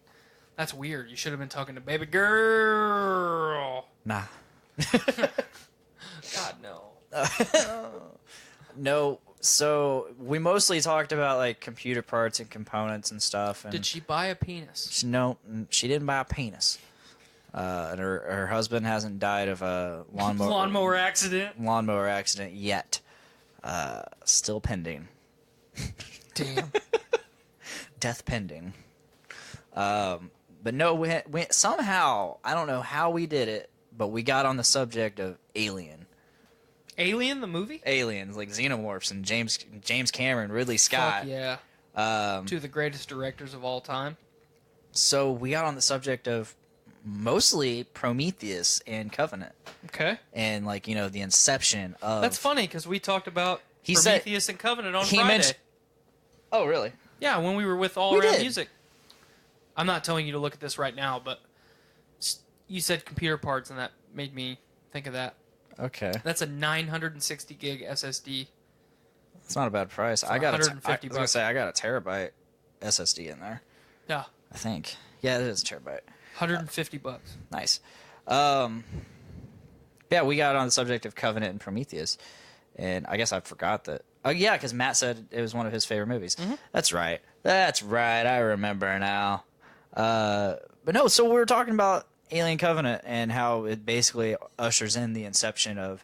that's weird. You should have been talking to baby girl. Nah. God no. No. So we mostly talked about like computer parts and components and stuff. And Did she buy a penis? No, she didn't buy a penis. And her husband hasn't died of a Lawnmower accident yet. Still pending. Damn. Death pending. But no, we somehow, I don't know how we did it, but we got on the subject of Alien. Alien, the movie? Aliens, like Xenomorphs and James Cameron, Ridley Scott. Fuck yeah. Two of the greatest directors of all time. So we got on the subject of mostly Prometheus and Covenant. Okay. And, like, you know, the inception of... That's funny, because we talked about He Prometheus and Covenant on Friday. Oh, really? Yeah, when we were with All Around Music. I'm not telling you to look at this right now, but you said computer parts, and that made me think of that. Okay. That's a 960 gig SSD. It's not a bad price. I got $150. I was gonna say I got a terabyte SSD in there. Yeah. I think. Yeah, it is a terabyte. $150. Nice. Yeah, we got on the subject of Covenant and Prometheus, and I guess I forgot that. Oh yeah, because Matt said it was one of his favorite movies. Mm-hmm. That's right. I remember now. But no, so we were talking about Alien Covenant and how it basically ushers in the inception of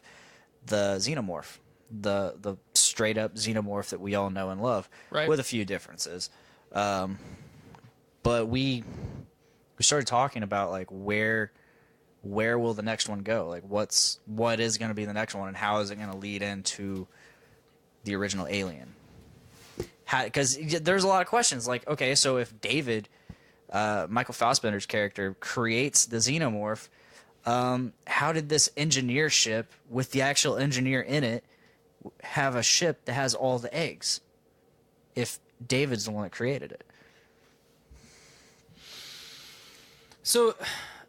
the xenomorph, the straight up xenomorph that we all know and love, right, with a few differences. But we started talking about like where will the next one go? Like what is going to be the next one, and how is it going to lead into the original Alien? Because there's a lot of questions. Like, okay, so if David, Michael Fassbender's character, creates the xenomorph, how did this engineer ship with the actual engineer in it have a ship that has all the eggs if David's the one that created it? So,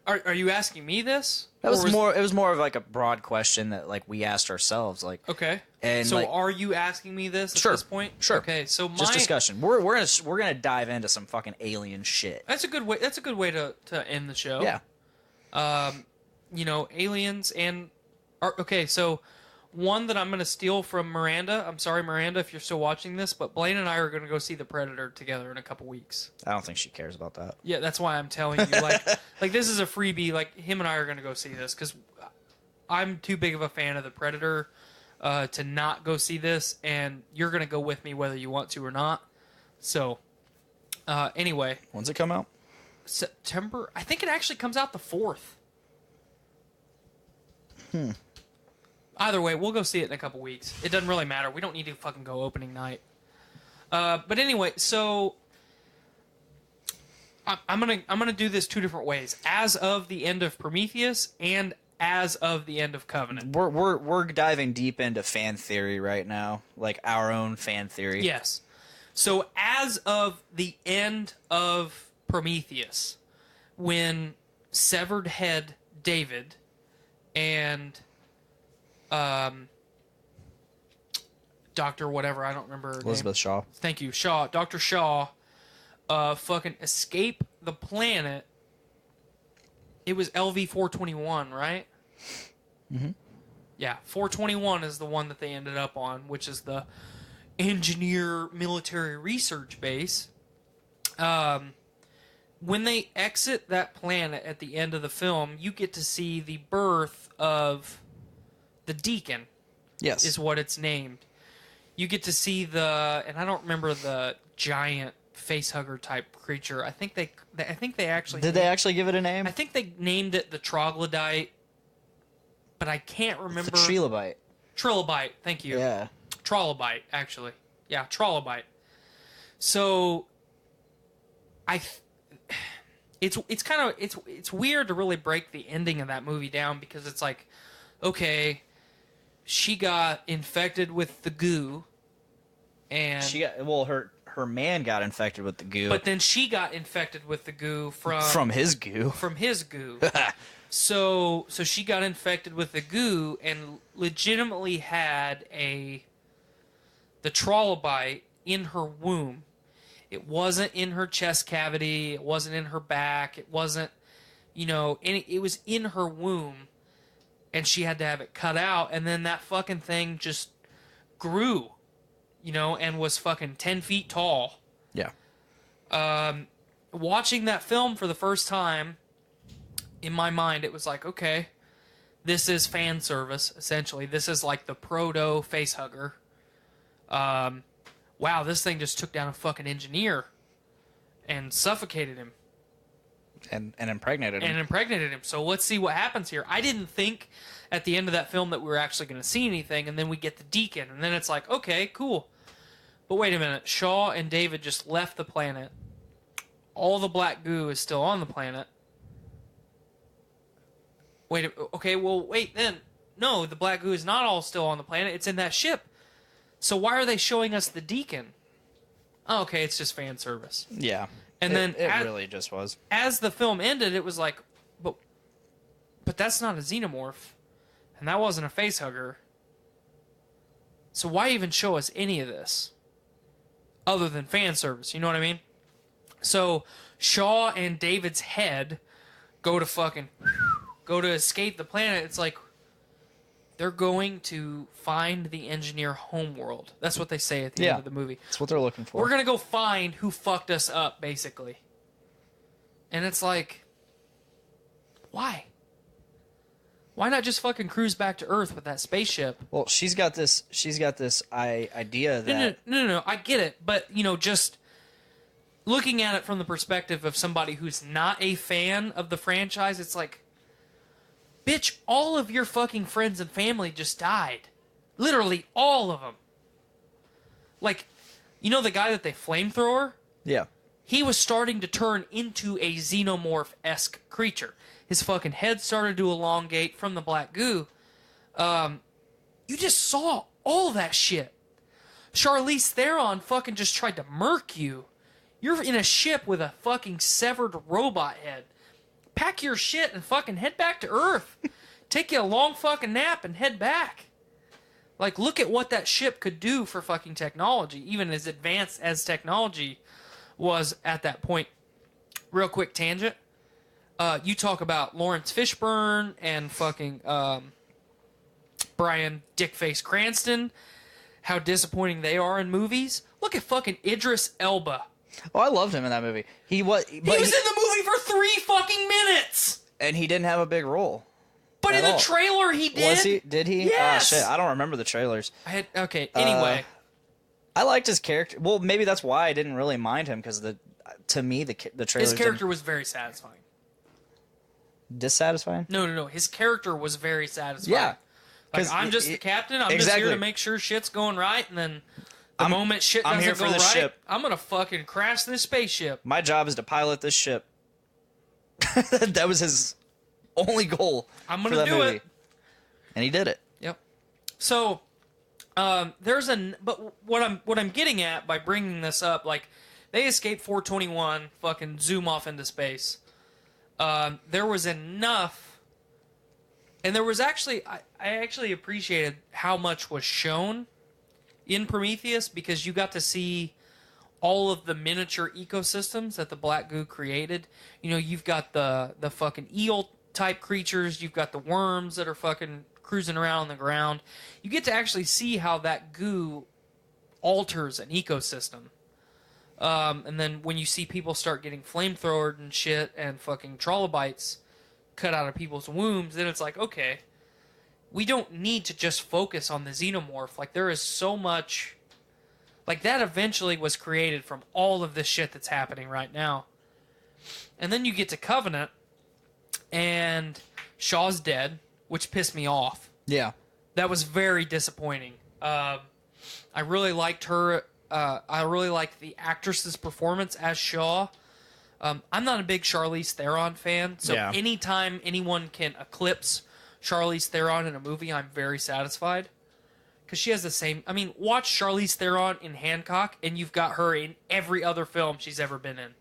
are you asking me this? It was more of like a broad question that like we asked ourselves. Like, okay, and so like, are you asking me this at this point? Sure. Okay, so just discussion. We're gonna dive into some fucking alien shit. That's a good way. That's a good way to end the show. Yeah. You know, aliens and okay. So one that I'm gonna steal from Miranda. I'm sorry, Miranda, if you're still watching this, but Blaine and I are gonna go see The Predator together in a couple weeks. I don't think she cares about that. Yeah, that's why I'm telling you. Like this is a freebie. Like him and I are gonna go see this because I'm too big of a fan of The Predator to not go see this, and you're gonna go with me whether you want to or not. So, anyway, when's it come out? September. I think it actually comes out the 4th. Either way, we'll go see it in a couple weeks. It doesn't really matter. We don't need to fucking go opening night. But anyway, so I'm gonna do this 2 different ways. As of the end of Prometheus and as of the end of Covenant. We're diving deep into fan theory right now, like our own fan theory. Yes. So as of the end of Prometheus, when severed head David and Dr. whatever, I don't remember her Elizabeth name. Shaw. Thank you, Shaw. Dr. Shaw fucking escape the planet. It was LV-421, right? Mm-hmm. Yeah, 421 is the one that they ended up on, which is the engineer military research base. When they exit that planet at the end of the film, you get to see the birth of the Deacon. Yes. Is what it's named. You get to see and I don't remember the giant facehugger type creature. I think they actually Did they actually give it a name? I think they named it the troglodyte, but I can't remember. The trilobite. Trilobite, thank you. Yeah. Trilobite, actually. Yeah, trilobite. So, it's weird to really break the ending of that movie down, because it's like, okay, she got infected with the goo, and her man got infected with the goo. but then she got infected with the goo from his goo. From his goo. So she got infected with the goo and legitimately had the trilobite in her womb. It wasn't in her chest cavity. It wasn't in her back. It wasn't, it was in her womb, and she had to have it cut out. And then that fucking thing just grew, and was fucking 10 feet tall. Yeah. Watching that film for the first time, in my mind, it was like, okay, this is fan service, essentially. This is like the proto facehugger. Wow, this thing just took down a fucking engineer and suffocated him. And impregnated him. And impregnated him. So let's see what happens here. I didn't think at the end of that film that we were actually going to see anything, and then we get the Deacon, and then it's like, okay, cool. But wait a minute. Shaw and David just left the planet. All the black goo is still on the planet. Wait then. No, the black goo is not all still on the planet. It's in that ship. So why are they showing us the Deacon? Oh, okay, it's just fan service. Yeah. And then it really just was. As the film ended, it was like, but that's not a xenomorph, and that wasn't a facehugger. So why even show us any of this other than fan service? You know what I mean? So Shaw and David's head go to escape the planet. It's like they're going to find the engineer homeworld. That's what they say at the end of the movie. That's what they're looking for. We're going to go find who fucked us up, basically. And it's like, why? Why not just fucking cruise back to Earth with that spaceship? Well, she's got this idea that... No, I get it. But, just looking at it from the perspective of somebody who's not a fan of the franchise, it's like, bitch, all of your fucking friends and family just died. Literally, all of them. Like, the guy that they flamethrower? Yeah. He was starting to turn into a xenomorph-esque creature. His fucking head started to elongate from the black goo. You just saw all that shit. Charlize Theron fucking just tried to murk you. You're in a ship with a fucking severed robot head. Pack your shit and fucking head back to Earth. Take you a long fucking nap and head back. Like, look at what that ship could do for fucking technology, even as advanced as technology was at that point. Real quick tangent. You talk about Lawrence Fishburne and fucking Bryan Dickface Cranston, how disappointing they are in movies. Look at fucking Idris Elba. Oh, I loved him in that movie. He was in the movie for 3 fucking minutes! And he didn't have a big role. But in the trailer, he did. Was he? Did he? Yes! Oh, shit. I don't remember the trailers. Okay, anyway. I liked his character. Well, maybe that's why I didn't really mind him, because to me, the trailers... His character was very satisfying. Dissatisfying? No. His character was very satisfying. Yeah. Like, I'm just the captain. I'm just here to make sure shit's going right, and then... The moment shit doesn't go right, ship. I'm gonna fucking crash this spaceship. My job is to pilot this ship. That was his only goal. I'm gonna do it, and he did it. Yep. So, but what I'm getting at by bringing this up, like, They escape 421, fucking zoom off into space. There was enough, and there was actually, I actually appreciated how much was shown in Prometheus, because you got to see all of the miniature ecosystems that the black goo created. You know, you've got the fucking eel type creatures, you've got the worms that are fucking cruising around on the ground. You get to actually see how that goo alters an ecosystem. And then when you see people start getting flamethrowered and shit and fucking trilobites cut out of people's wombs, then it's like, okay, we don't need to just focus on the xenomorph. Like, there is so much... Like, that eventually was created from all of this shit that's happening right now. And then you get to Covenant, and Shaw's dead, which pissed me off. Yeah. That was very disappointing. I really liked her. I really liked the actress's performance as Shaw. I'm not a big Charlize Theron fan, so anytime anyone can eclipse Charlize Theron in a movie, I'm very satisfied. Because she has the same... I mean, watch Charlize Theron in Hancock, and you've got her in every other film she's ever been in.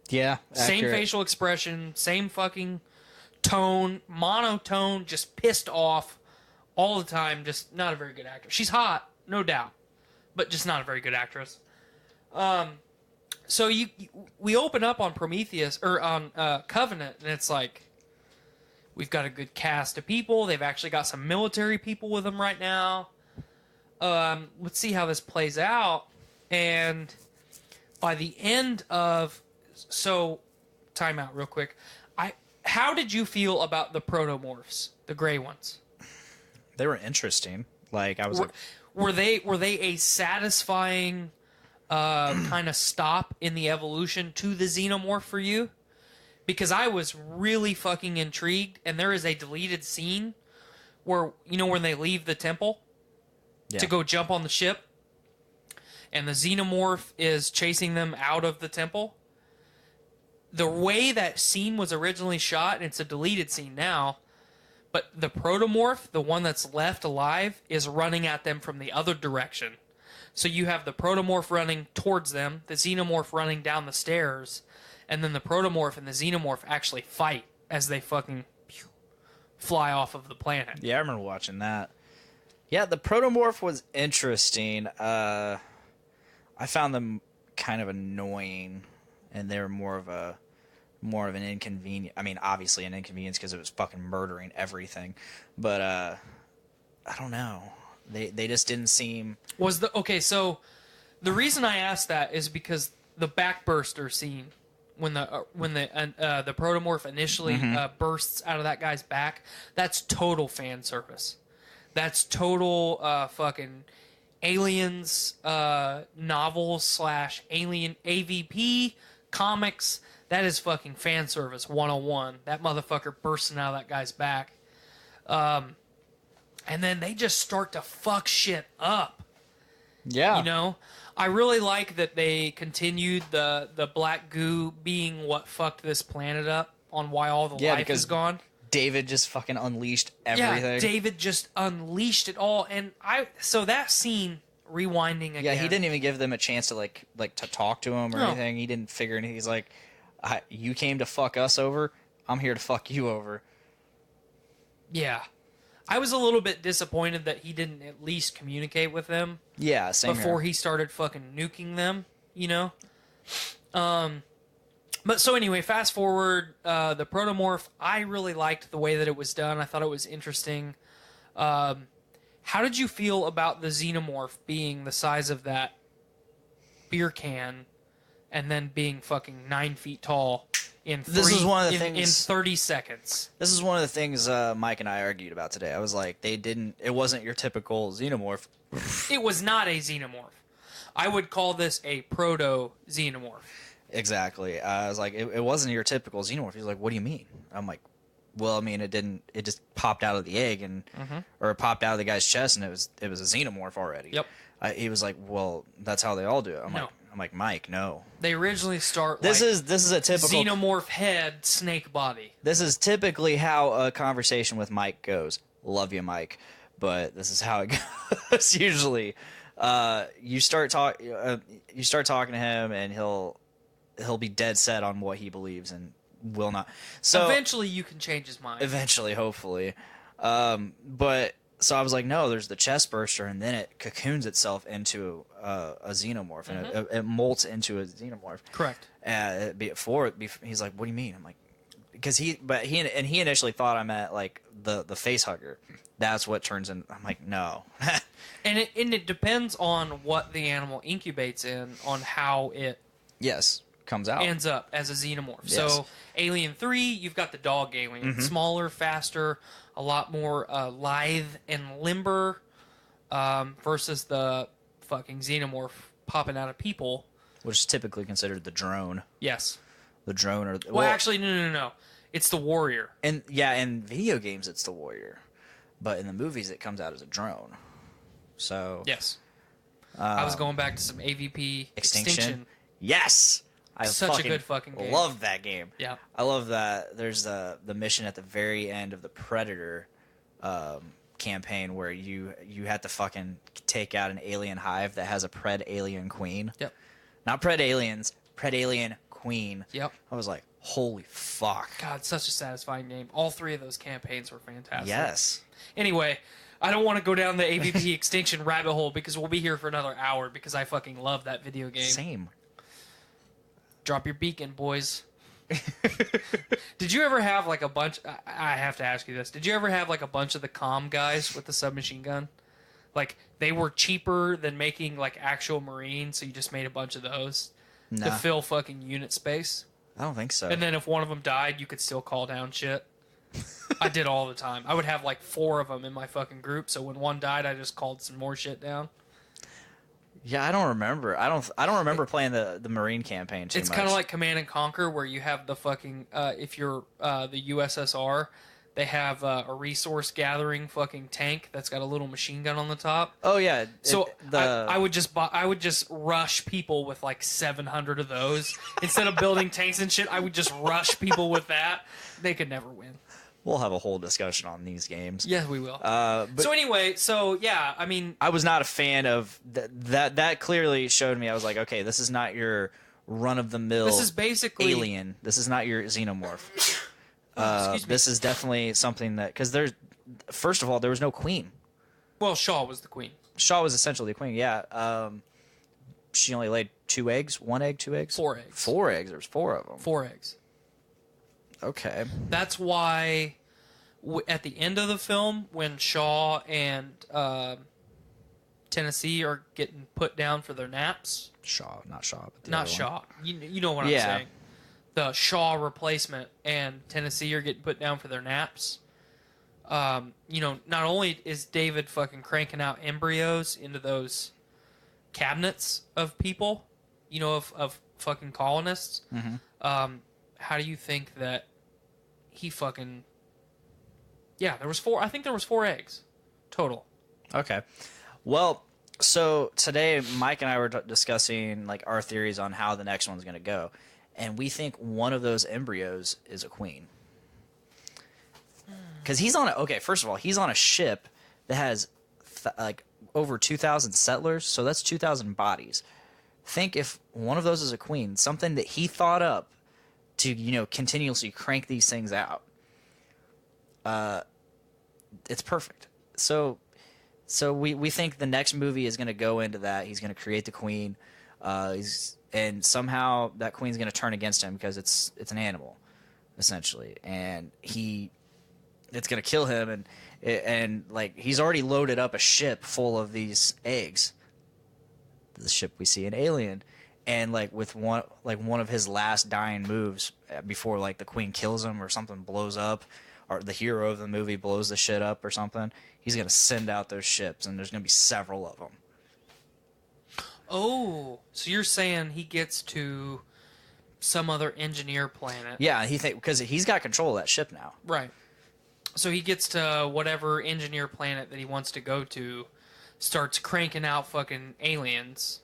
Yeah, same facial expression, same fucking tone, monotone, just pissed off all the time. Just not a very good actress. She's hot, no doubt, but just not a very good actress. So we open up on Prometheus, or on Covenant, and it's like, we've got a good cast of people. They've actually got some military people with them right now. Let's see how this plays out. And by the end of... So, time out real quick. How did you feel about the protomorphs, the gray ones? They were interesting. Like, I was were they a satisfying kind of stop in the evolution to the xenomorph for you? Because I was really fucking intrigued, and there is a deleted scene where, you know, when they leave the temple to go jump on the ship, and the xenomorph is chasing them out of the temple. The way that scene was originally shot, and it's a deleted scene now, but the protomorph, the one that's left alive, is running at them from the other direction. So you have the protomorph running towards them, the xenomorph running down the stairs, and then the protomorph and the xenomorph actually fight as they fucking fly off of the planet. Yeah, I remember watching that. Yeah, the protomorph was interesting. I found them kind of annoying, and they were more of an inconvenience. I mean, obviously an inconvenience because it was fucking murdering everything. But I don't know. They just didn't seem... So the reason I asked that is because the backburster scene, when the protomorph initially bursts out of that guy's back, that's total fan service. That's total fucking Aliens novels / Alien AVP comics. That is fucking fan service 101. That motherfucker bursting out of that guy's back. And then they just start to fuck shit up. Yeah. You know? I really like that they continued the black goo being what fucked this planet up on why all the life is gone. David just fucking unleashed everything. Yeah, David just unleashed it all. And so that scene, rewinding again. Yeah, he didn't even give them a chance to like to talk to him or anything. He didn't figure anything. He's like, you came to fuck us over, I'm here to fuck you over. Yeah. I was a little bit disappointed that he didn't at least communicate with them. Yeah, same before here. he started fucking nuking them, you know? But so anyway, fast forward, the protomorph, I really liked the way that it was done. I thought it was interesting. How did you feel about the xenomorph being the size of that beer can and then being fucking 9 feet tall in 30 seconds? This is one of the things Mike and I argued about today. I was like, it wasn't your typical xenomorph. It was not a xenomorph. I would call this a proto-xenomorph. Exactly. I was like, it wasn't your typical xenomorph. He's like, what do you mean? I'm like, well, I mean, it just popped out of the egg or it popped out of the guy's chest and it was a xenomorph already. Yep. He was like, well, that's how they all do it. I'm like, Mike, no. They originally start this is a typical xenomorph head, snake body. This is typically how a conversation with Mike goes. Love you, Mike, but this is how it goes usually. you start talking to him, and he'll be dead set on what he believes and will not. So eventually, you can change his mind. Eventually, hopefully. But so I was like, no, there's the chest burster, and then it cocoons itself into a xenomorph, and it molts into a xenomorph. Correct. He's like, what do you mean? I'm like, because he initially thought I meant like the face hugger. That's what turns in. I'm like, no. And it depends on what the animal incubates in, on how it comes out, ends up as a xenomorph. Yes. So Alien 3, you've got the dog alien, smaller, faster, a lot more lithe and limber, versus the fucking xenomorph popping out of people, which is typically considered the drone. Yes. The drone, or well, actually, no. It's the warrior. And in video games, it's the warrior, but in the movies, it comes out as a drone. So yes, I was going back to some AVP Extinction. Yes, Such a good fucking game. Love that game. Yeah, I love that. There's the mission at the very end of the Predator campaign where you have to fucking take out an alien hive that has a pred alien queen. Yep. Not pred aliens, pred alien queen. Yep. I was like, holy fuck. God, such a satisfying game. All three of those campaigns were fantastic. Yes. Anyway, I don't want to go down the AVP Extinction rabbit hole because we'll be here for another hour because I fucking love that video game. Same. Drop your beacon, boys. Did you ever have like a bunch... I have to ask you this. Did you ever have like a bunch of the comm guys with the submachine gun? Like, they were cheaper than making like actual Marines, so you just made a bunch of those to fill fucking unit space? I don't think so. And then if one of them died, you could still call down shit. I did all the time. I would have like 4 of them in my fucking group, so when one died, I just called some more shit down. Yeah, I don't remember. I don't remember playing the Marine campaign too much. It's kind of like Command and Conquer, where you have the fucking if you're the USSR, they have a resource gathering fucking tank that's got a little machine gun on the top. Oh yeah. So I would just rush people with like 700 of those instead of building tanks and shit. I would just rush people with that. They could never win. We'll have a whole discussion on these games. Yeah, we will. But so anyway, yeah, I mean, I was not a fan of that. That clearly showed me. I was like, okay, this is not your run-of-the-mill. This is basically alien. This is not your xenomorph. Excuse me. This is definitely something that, because first of all, there was no queen. Well, Shaw was the queen. Shaw was essentially the queen. Yeah. She only laid 2 eggs. 1 egg, 2 eggs. 4 eggs. 4 eggs. There's 4 of them. 4 eggs. Okay. That's why at the end of the film, when Shaw and Tennessee are getting put down for their naps. Not Shaw. But Not Shaw. You know what I'm saying. The Shaw replacement and Tennessee are getting put down for their naps. Not only is David fucking cranking out embryos into those cabinets of people, of fucking colonists. Mm-hmm. How do you think that he fucking... Yeah, there was 4... I think there was 4 eggs total. Okay. Well, so today Mike and I were discussing like our theories on how the next one's going to go. And we think one of those embryos is a queen. Because first of all, he's on a ship that has like over 2,000 settlers. So that's 2,000 bodies. Think if one of those is a queen, something that he thought up to, continuously crank these things out. It's perfect. So we think the next movie is going to go into that. He's going to create the queen. And somehow that queen's going to turn against him because it's an animal, essentially. And it's going to kill him. And like, he's already loaded up a ship full of these eggs. The ship we see in Alien. And like with one of his last dying moves before like the queen kills him or something blows up, or the hero of the movie blows the shit up or something, he's gonna send out those ships, and there's gonna be several of them. Oh, so you're saying he gets to some other engineer planet? Yeah, because he's got control of that ship now. Right. So he gets to whatever engineer planet that he wants to go to, starts cranking out fucking aliens,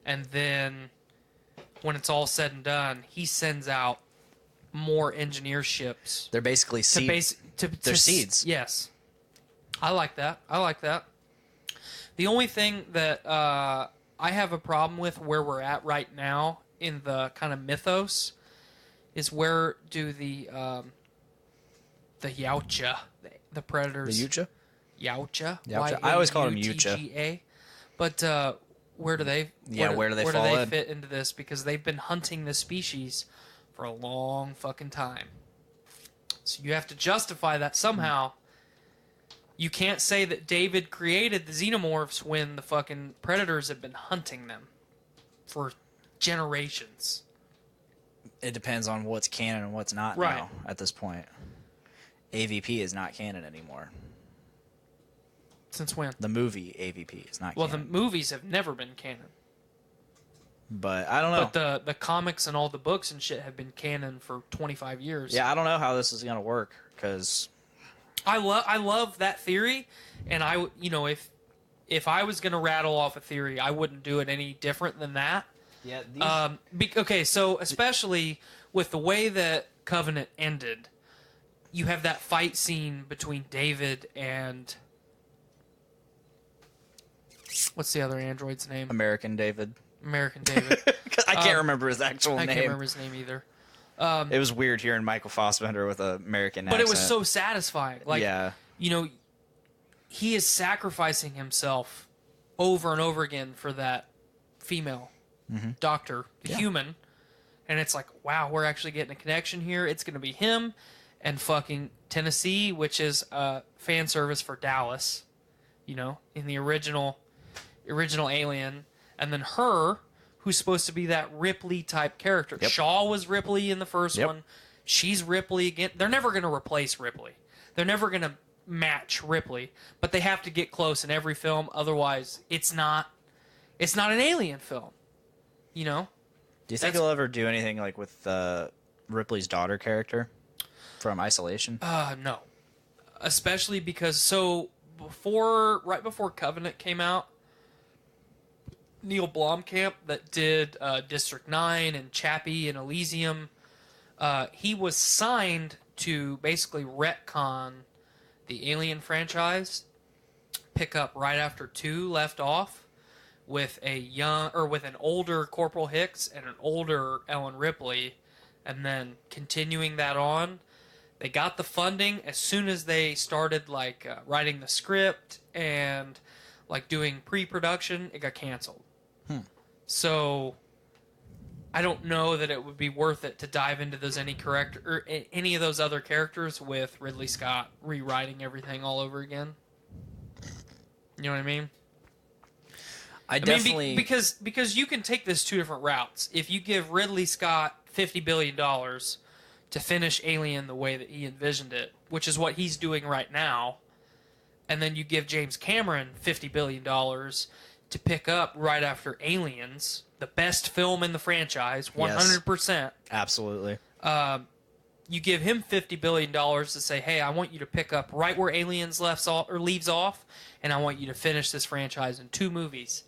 and then when it's all said and done, he sends out more engineer ships. They're basically seeds. They're seeds. Yes. I like that. The only thing that I have a problem with where we're at right now in the kind of mythos is where do the Yautja, the predators, The Yucha? Yautja. Yautja. I always call them Yucha. Yautja. But where do they? Where do they where fall do they in? fit into this? Because they've been hunting this species for a long fucking time. So you have to justify that somehow. You can't say that David created the xenomorphs when the fucking predators have been hunting them for generations. It depends on what's canon and what's not Right. now at this point. AVP is not canon anymore. Since when? The movie AVP is not Well, canon. the movies have never been canon. But I don't know. But the comics and all the books and shit have been canon for 25 years. Yeah, I don't know how this is going to work because I love that theory, and if I was going to rattle off a theory, I wouldn't do it any different than that. yeah, Okay, so especially with the way that Covenant ended, you have that fight scene between David and what's the other android's name? American David. American David. I can't remember his actual I name. can't remember his name either. It was weird hearing Michael Fassbender with an American But accent. it was so satisfying. Like, yeah. He is sacrificing himself over and over again for that female doctor, the human. And it's like, wow, we're actually getting a connection here. It's going to be him and fucking Tennessee, which is fan service for Dallas, in the original Alien. And then her, who's supposed to be that Ripley type character. Yep. Shaw was Ripley in the first Yep. one. She's Ripley again. They're never going to replace Ripley. They're never going to match Ripley, but they have to get close in every film. Otherwise, it's not an Alien film. Do you think That's- he'll ever do anything like with Ripley's daughter character from Isolation? No. Especially because right before Covenant came out, Neil Blomkamp that did District 9 and Chappie and Elysium, he was signed to basically retcon the Alien franchise, pick up right after 2 left off with an older Corporal Hicks and an older Ellen Ripley, and then continuing that on. They got the funding as soon as they started writing the script and doing pre-production. It got canceled. So I don't know that it would be worth it to dive into any of those other characters with Ridley Scott rewriting everything all over again. You know what I mean? I definitely because you can take this 2 different routes. If you give Ridley Scott $50 billion to finish Alien the way that he envisioned it, which is what he's doing right now, and then you give James Cameron $50 billion to pick up right after Aliens, the best film in the franchise, 100%. absolutely. You give him $50 billion to say, hey, I want you to pick up right where Aliens leaves off, and I want you to finish this franchise in 2 movies.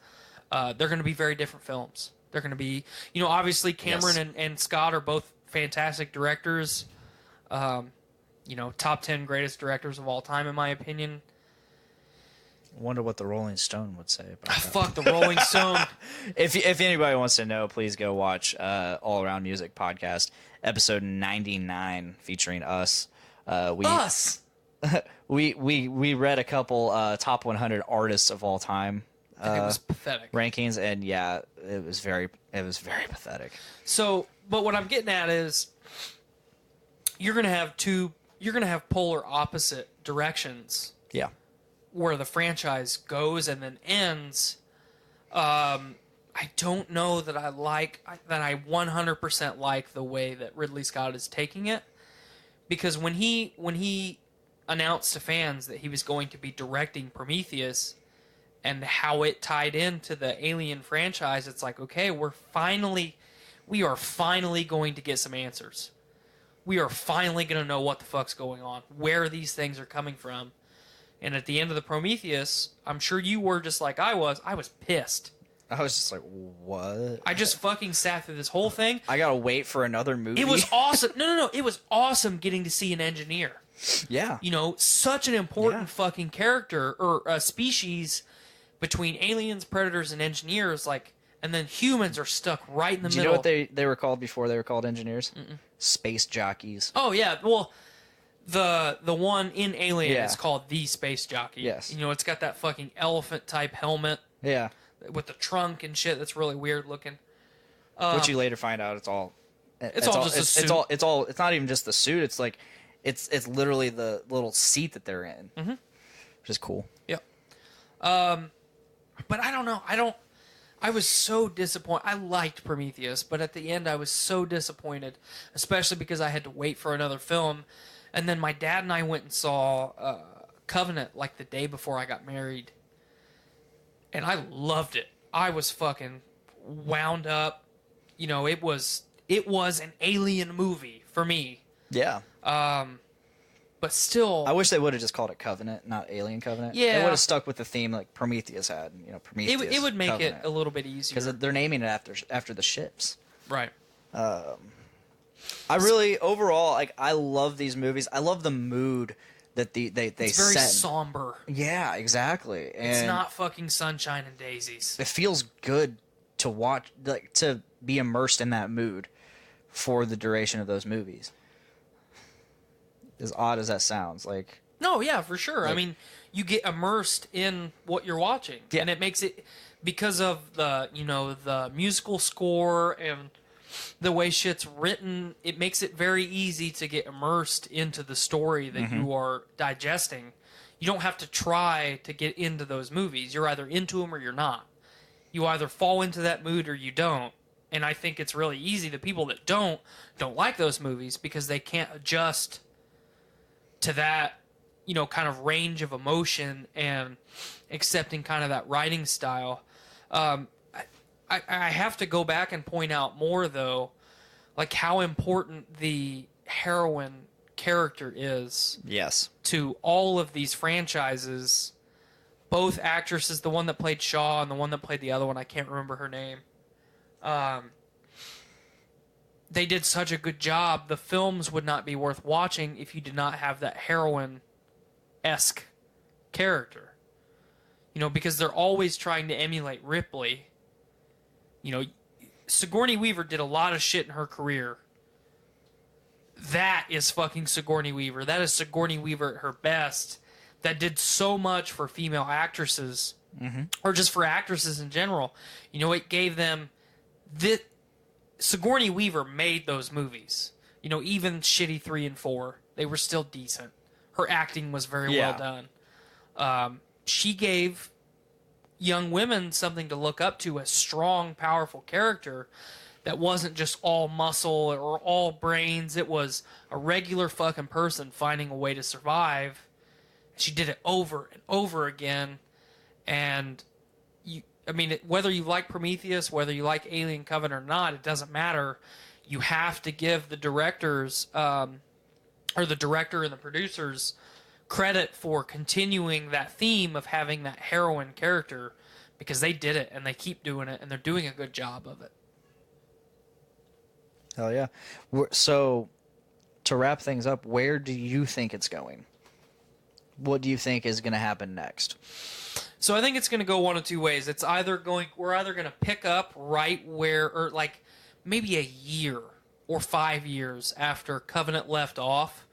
They're going to be very different films. They're going to be, obviously Cameron and Scott are both fantastic directors. Top 10 greatest directors of all time, in my opinion. Wonder what the Rolling Stone would say about that. Fuck the Rolling Stone. If anybody wants to know, please go watch All Around Music podcast, episode 99, featuring us. Us. We read a couple top 100 artists of all time. It was pathetic. Rankings, and yeah, it was very pathetic. So, but what I'm getting at is, you're gonna have polar opposite directions. Yeah. Where the franchise goes and then ends. I don't know that I 100% like the way that Ridley Scott is taking it, because when he announced to fans that he was going to be directing Prometheus and how it tied into the Alien franchise, it's like, okay, we are finally going to get some answers. We are finally going to know what the fuck's going on, where these things are coming from. And at the end of the Prometheus, I'm sure you were just like I was pissed. I was just like, what? I just fucking sat through this whole thing. I gotta wait for another movie. It was awesome. No. It was awesome getting to see an engineer. Yeah. Such an important fucking character or a species between aliens, predators, and engineers, like, and then humans are stuck right in the Do middle. you know what they were called before they were called engineers? Space jockeys. Oh yeah, well, the one in Alien Yeah. is called the Space Jockey. Yes. You know, it's got that fucking elephant type helmet Yeah. with the trunk and shit. That's really weird looking. Which you later find out it's all just a suit. It's not even just the suit. It's like it's literally the little seat that they're in, which is cool. Yep. But I don't know. I was so disappointed. I liked Prometheus, but at the end I was so disappointed, especially because I had to wait for another film. And then my dad and I went and saw Covenant like the day before I got married. And I loved it. I was fucking wound up. You know, it was an alien movie for me. Yeah. But still, I wish they would have just called it Covenant, not Alien Covenant. Yeah. They would have stuck with the theme like Prometheus had. You know, Prometheus. it would make Covenant. it a little bit easier. Because they're naming it after the ships. Right. I really overall like I love these movies. I love the mood that they It's very set. somber. Yeah, exactly. And It's not fucking sunshine and daisies. it feels good to watch, like to be immersed in that mood for the duration of those movies. As odd as that sounds, like No, yeah, for sure. I Like- mean, you get immersed in what you're watching, Yeah. and it makes it because of the musical score and the way shit's written. It makes it very easy to get immersed into the story that you are digesting. You don't have to try to get into those movies. You're either into them or you're not. You either fall into that mood or you don't. And I think it's really easy. The people that don't like those movies because they can't adjust to that, kind of range of emotion and accepting kind of that writing style. I have to go back and point out more, though, like how important the heroine character is yes, to all of these franchises. Both actresses, the one that played Shaw and the one that played the other one, I can't remember her name. They did such a good job. The films would not be worth watching if you did not have that heroine-esque character. Because they're always trying to emulate Ripley. Sigourney Weaver did a lot of shit in her career. That is fucking Sigourney Weaver. That is Sigourney Weaver at her best. That did so much for female actresses. Or just for actresses in general. It gave them... Sigourney Weaver made those movies. Even shitty 3 and 4, they were still decent. Her acting was very well done. She gave young women something to look up to, a strong, powerful character that wasn't just all muscle or all brains. It was a regular fucking person finding a way to survive. She did it over and over again. And whether you like Prometheus, whether you like Alien Covenant or not, it doesn't matter. You have to give the directors, or the director and the producers, credit for continuing that theme of having that heroine character, because they did it and they keep doing it and they're doing a good job of it. hell yeah. So, to wrap things up, where do you think it's going? What do you think is going to happen next? So I think it's going to go one of two ways. We're either going to pick up right where, or like maybe a year or 5 years after Covenant left off,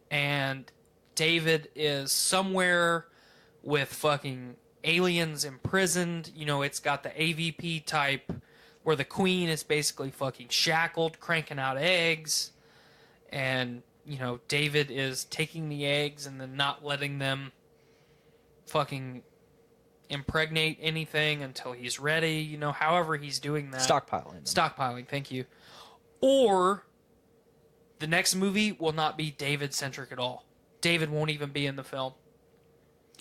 and David is somewhere with fucking aliens imprisoned. It's got the AVP type where the queen is basically fucking shackled, cranking out eggs, and David is taking the eggs and then not letting them fucking impregnate anything until he's ready, however he's doing that. Stockpiling, thank you. Or the next movie will not be David-centric at all. David won't even be in the film.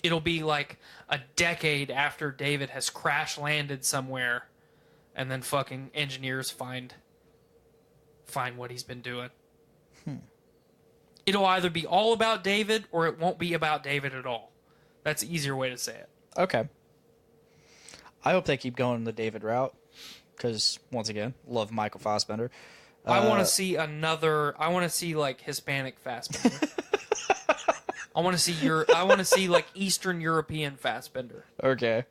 It'll be like a decade after David has crash-landed somewhere, and then fucking engineers find what he's been doing. It'll either be all about David, or it won't be about David at all. That's the easier way to say it. Okay. I hope they keep going the David route, because, once again, love Michael Fassbender. I want to see like Hispanic Fassbender. I want to see like Eastern European Fassbender. Okay.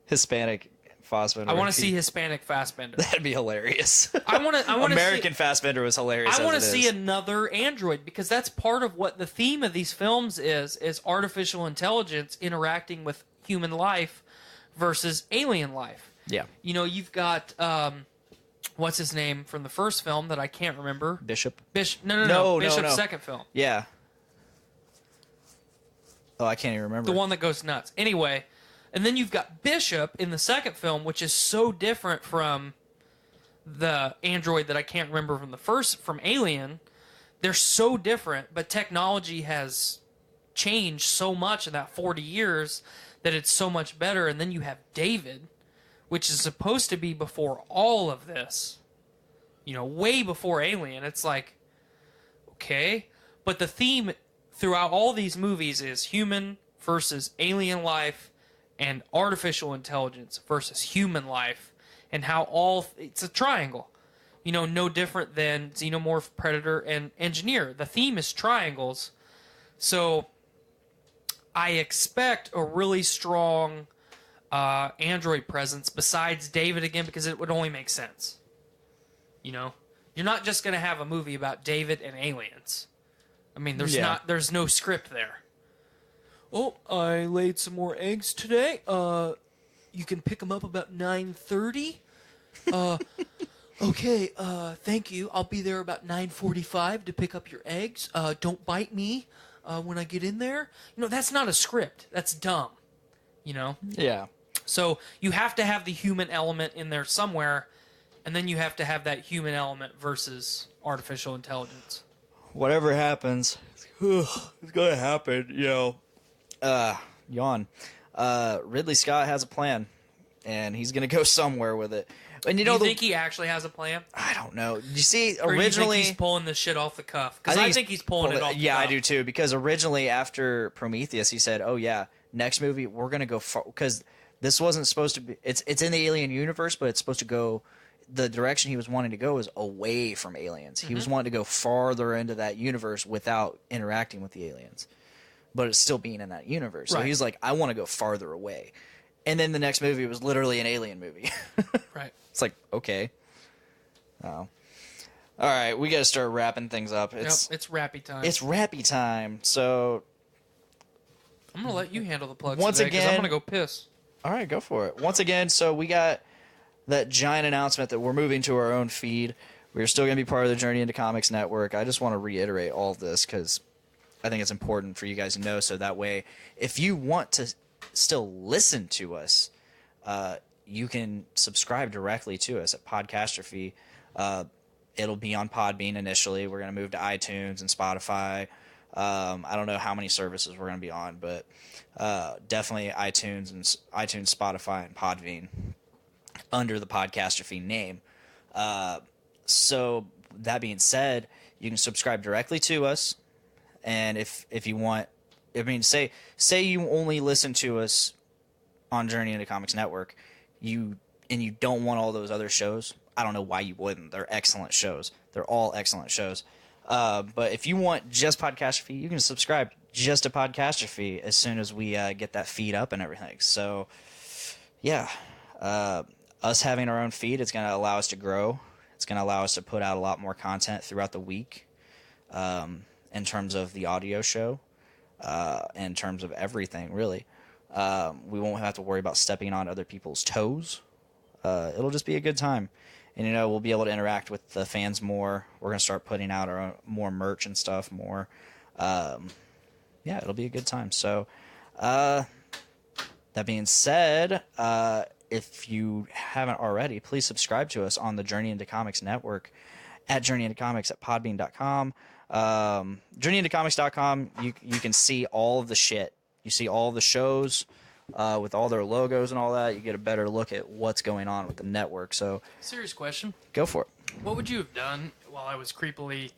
Hispanic Fassbender. I want to see Hispanic Fassbender. That'd be hilarious. I want to. American Fassbender was hilarious. I want to see another android because that's part of what the theme of these films is artificial intelligence interacting with human life versus alien life. Yeah. You know, you've got what's his name from the first film that I can't remember. Bishop. No. Bishop's no. second film. Yeah. Oh, I can't even remember. The one that goes nuts. Anyway, and then you've got Bishop in the second film, which is so different from the android that I can't remember from Alien. They're so different, but technology has changed so much in that 40 years that it's so much better. And then you have David, which is supposed to be before all of this. You know, way before Alien. It's like, okay. But the theme throughout all these movies is human versus alien life and artificial intelligence versus human life, and how it's a triangle. You know, no different than Xenomorph, Predator, and Engineer. The theme is triangles. So I expect a really strong android presence besides David again, because it would only make sense. You know? You're not just going to have a movie about David and aliens. I mean, there's no script there. Oh, I laid some more eggs today. You can pick them up about 9:30. Okay, thank you. I'll be there about 9:45 to pick up your eggs. Don't bite me when I get in there. You know, that's not a script. That's dumb. You know? Yeah. So you have to have the human element in there somewhere, and then you have to have that human element versus artificial intelligence. Whatever happens, it's going to happen, you know. Yawn. Ridley Scott has a plan, and he's going to go somewhere with it. And you know, think he actually has a plan? I don't know. You see, Or originally, do you think he's pulling this shit off the cuff? Because I think he's pulling it off the cuff. Yeah, I do too. Because originally, after Prometheus, he said, "Oh yeah, next movie we're going to go far." Because this wasn't supposed to be. It's in the Alien universe, but it's supposed to go. The direction he was wanting to go is away from aliens. He was wanting to go farther into that universe without interacting with the aliens, but it's still being in that universe. So he's like, I want to go farther away. And then the next movie was literally an alien movie. Right. It's like, okay. Oh. All right, we got to start wrapping things up. It's rappy time. It's rappy time. So I'm going to let you handle the plugs once today, because I'm again, going to go piss. All right, go for it. Once again, so we got that giant announcement that we're moving to our own feed. We're still going to be part of the Journey into Comics Network. I just want to reiterate all of this because I think it's important for you guys to know, so that way, if you want to still listen to us, you can subscribe directly to us at Podcastrophe. It'll be on Podbean initially. We're going to move to iTunes and Spotify. I don't know how many services we're going to be on, but definitely iTunes, Spotify, and Podbean under the Podcastrophe name. So that being said, you can subscribe directly to us, and if you want, I mean, say you only listen to us on Journey into Comics Network, you don't want all those other shows. I don't know why you wouldn't. They're excellent shows. They're all excellent shows. But if you want just Podcastrophe, you can subscribe just to Podcastrophe as soon as we get that feed up and everything. So, yeah, us having our own feed, it's going to allow us to grow. It's going to allow us to put out a lot more content throughout the week in terms of the audio show, in terms of everything, really. We won't have to worry about stepping on other people's toes. It'll just be a good time. And, we'll be able to interact with the fans more. We're going to start putting out our own, more merch and stuff more. Yeah, it'll be a good time. So, that being said, if you haven't already, please subscribe to us on the Journey into Comics Network at Journey into Comics at podbean.com. JourneyIntoComics.com, you can see all of the shit. You see all the shows with all their logos and all that. You get a better look at what's going on with the network. So, serious question. Go for it. What would you have done while I was creepily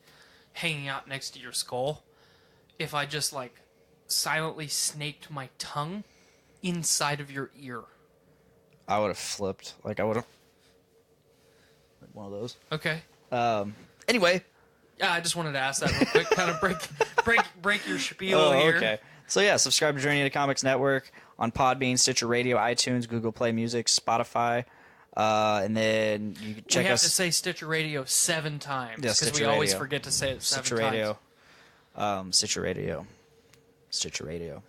hanging out next to your skull if I just, silently snaked my tongue inside of your ear? I would have flipped. I would have... one of those. Okay. Anyway. Yeah, I just wanted to ask that real quick. Kind of break your spiel here. Okay. So yeah, subscribe to Journey into Comics Network on Podbean, Stitcher Radio, iTunes, Google Play Music, Spotify, and then you can check we have us. to say Stitcher Radio 7 times Yeah, because we Stitcher always Radio. forget to say it 7 Stitcher times. Radio, Stitcher Radio, Stitcher Radio.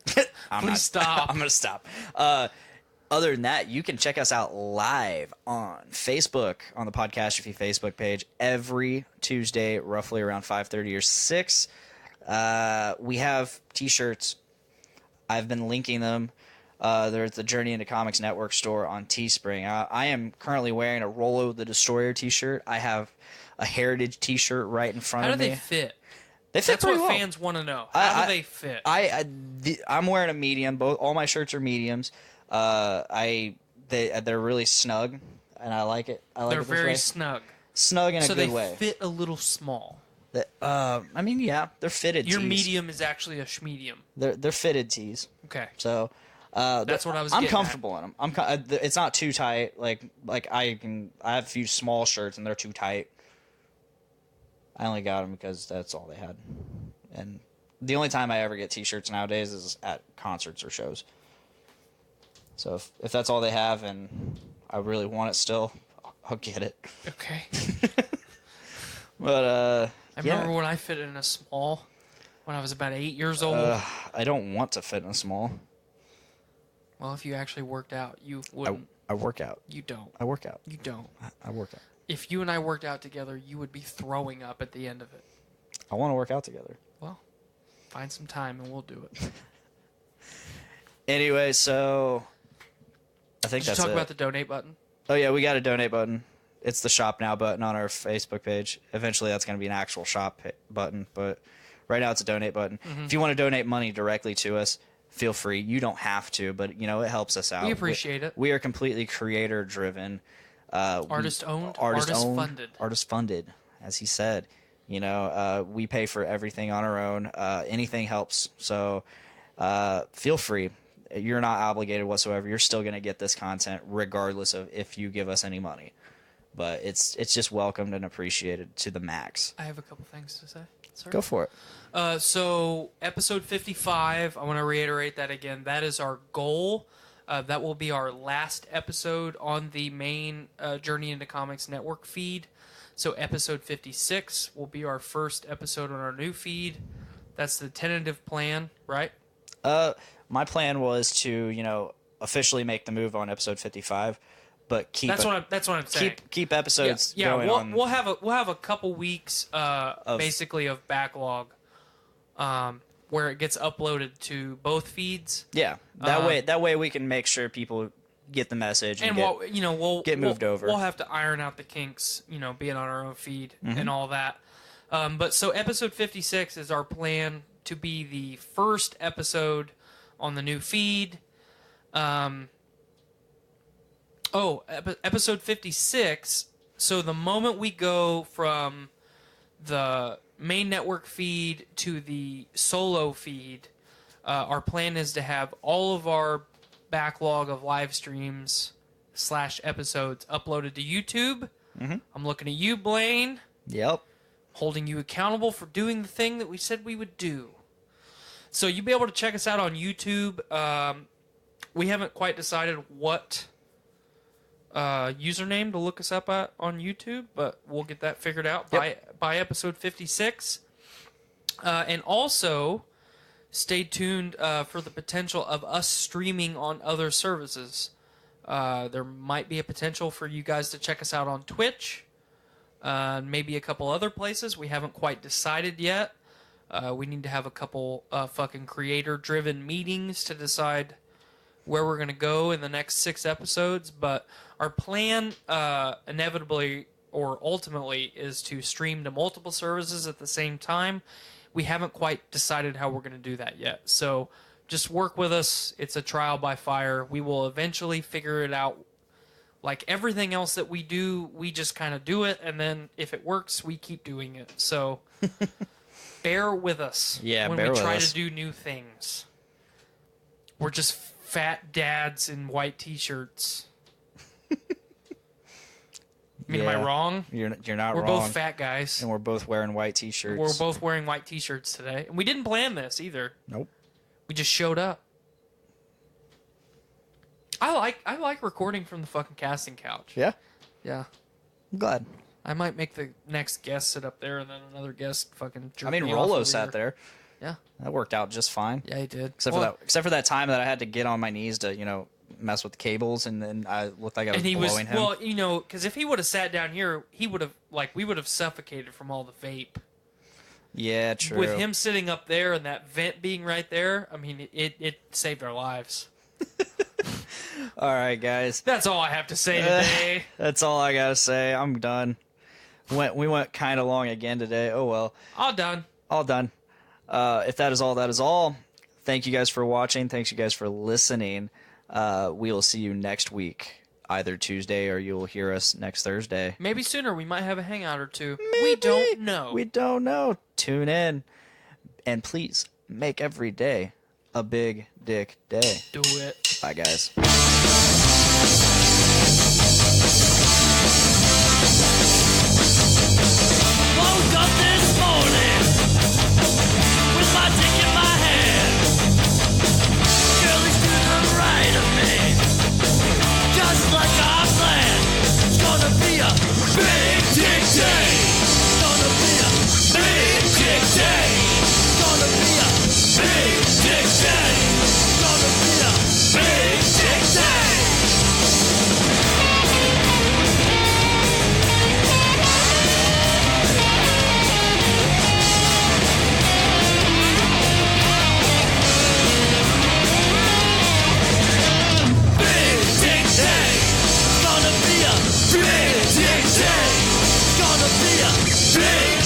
Please stop. I'm gonna stop. Other than that, you can check us out live on Facebook on the Podcastrophe Facebook page every Tuesday, roughly around 5:30 or 6. We have T-shirts. I've been linking them. They're at the Journey into Comics Network store on Teespring. I am currently wearing a Rolo the Destroyer T-shirt. I have a Heritage T-shirt right in front How of do me. they fit? They fit That's pretty what well. fans want to know. How do they fit? I'm wearing a medium. All my shirts are mediums. They're really snug, and I like it. They're it this very way. snug. Snug in a So good they way. fit a little small. I mean, yeah, they're fitted. Your tees. medium is actually a schmedium. They're fitted tees. Okay. So That's what I was I'm getting comfortable in them. It's not too tight. Like I have a few small shirts and they're too tight. I only got them because that's all they had. And the only time I ever get T-shirts nowadays is at concerts or shows. So if that's all they have and I really want it still, I'll get it. Okay. But I remember when I fit in a small when I was about 8 years old. I don't want to fit in a small. Well, if you actually worked out, you wouldn't. I work out. You don't. I work out. You don't. I work out. If you and I worked out together, you would be throwing up at the end of it. I want to work out together. Well, find some time and we'll do it. Anyway, so I think Did you that's talk it. about the donate button? Oh yeah, we got a donate button. It's the shop now button on our Facebook page. Eventually, that's going to be an actual shop button, but right now it's a donate button. Mm-hmm. If you want to donate money directly to us, feel free. You don't have to, but it helps us out. We appreciate it. We are completely creator driven. Artist owned, artist funded. Artist funded, as he said. We pay for everything on our own. Anything helps. So feel free. You're not obligated whatsoever. You're still going to get this content regardless of if you give us any money. But it's just welcomed and appreciated to the max. I have a couple things to say. Sorry. Go for it. So, episode 55, I want to reiterate that again. That is our goal. That will be our last episode on the main Journey into Comics Network feed. So, episode 56 will be our first episode on our new feed. That's the tentative plan, right? My plan was to, officially make the move on episode 55, but keep That's what I'm saying. keep episodes Yeah, going on. we'll have a couple weeks basically of backlog where it gets uploaded to both feeds. Yeah, that way we can make sure people get the message and we'll get moved over. We'll have to iron out the kinks, being on our own feed Mm-hmm. and all that. But so episode 56 is our plan to be the first episode on the new feed. Episode 56. So the moment we go from the main network feed to the solo feed, our plan is to have all of our backlog of live streams / episodes uploaded to YouTube. Mm-hmm. I'm looking at you, Blaine, Yep. holding you accountable for doing the thing that we said we would do. So you'll be able to check us out on YouTube. We haven't quite decided what username to look us up at on YouTube, but we'll get that figured out by episode 56. And also, stay tuned for the potential of us streaming on other services. There might be a potential for you guys to check us out on Twitch, maybe a couple other places. We haven't quite decided yet. We need to have a couple fucking creator-driven meetings to decide where we're going to go in the next 6 episodes, but our plan inevitably or ultimately is to stream to multiple services at the same time. We haven't quite decided how we're going to do that yet, so just work with us. It's a trial by fire. We will eventually figure it out. Like everything else that we do, we just kind of do it, and then if it works, we keep doing it. So bear with us when we try to do new things. We're just fat dads in white T-shirts. Am I wrong? You're not We're wrong. both fat guys. And we're both wearing white T-shirts. We're both wearing white T-shirts today. And we didn't plan this either. Nope. We just showed up. I like recording from the fucking casting couch. Yeah, Yeah. I'm glad. I might make the next guest sit up there and then another guest fucking jerk I mean, me off Rolo over sat here. there. Yeah. That worked out just fine. Yeah, he did. Except for that time that I had to get on my knees to, mess with the cables, and then I looked like I was And he blowing him. well, because if he would have sat down here, he would have, we would have suffocated from all the vape. Yeah, true. With him sitting up there and that vent being right there, I mean, it saved our lives. All right, guys. That's all I have to say today. That's all I gotta say. I'm done. We went kind of long again today. Oh well. All done. All done. If that is all, that is all. Thank you guys for watching. Thanks you guys for listening. We will see you next week, either Tuesday or you will hear us next Thursday. Maybe sooner. We might have a hangout or two. We don't know. We don't know. Tune in. And please make every day a big dick day. Do it. Bye, guys. Woke up this morning with my dick in my hand. Girlie's to the right of me, just like I planned. It's gonna be a big dick day. It's gonna be a big dick day. It's gonna be a big dick day. It's gonna be a big dick day. Big dick day. It's gonna be a big dick day. It's gonna be a big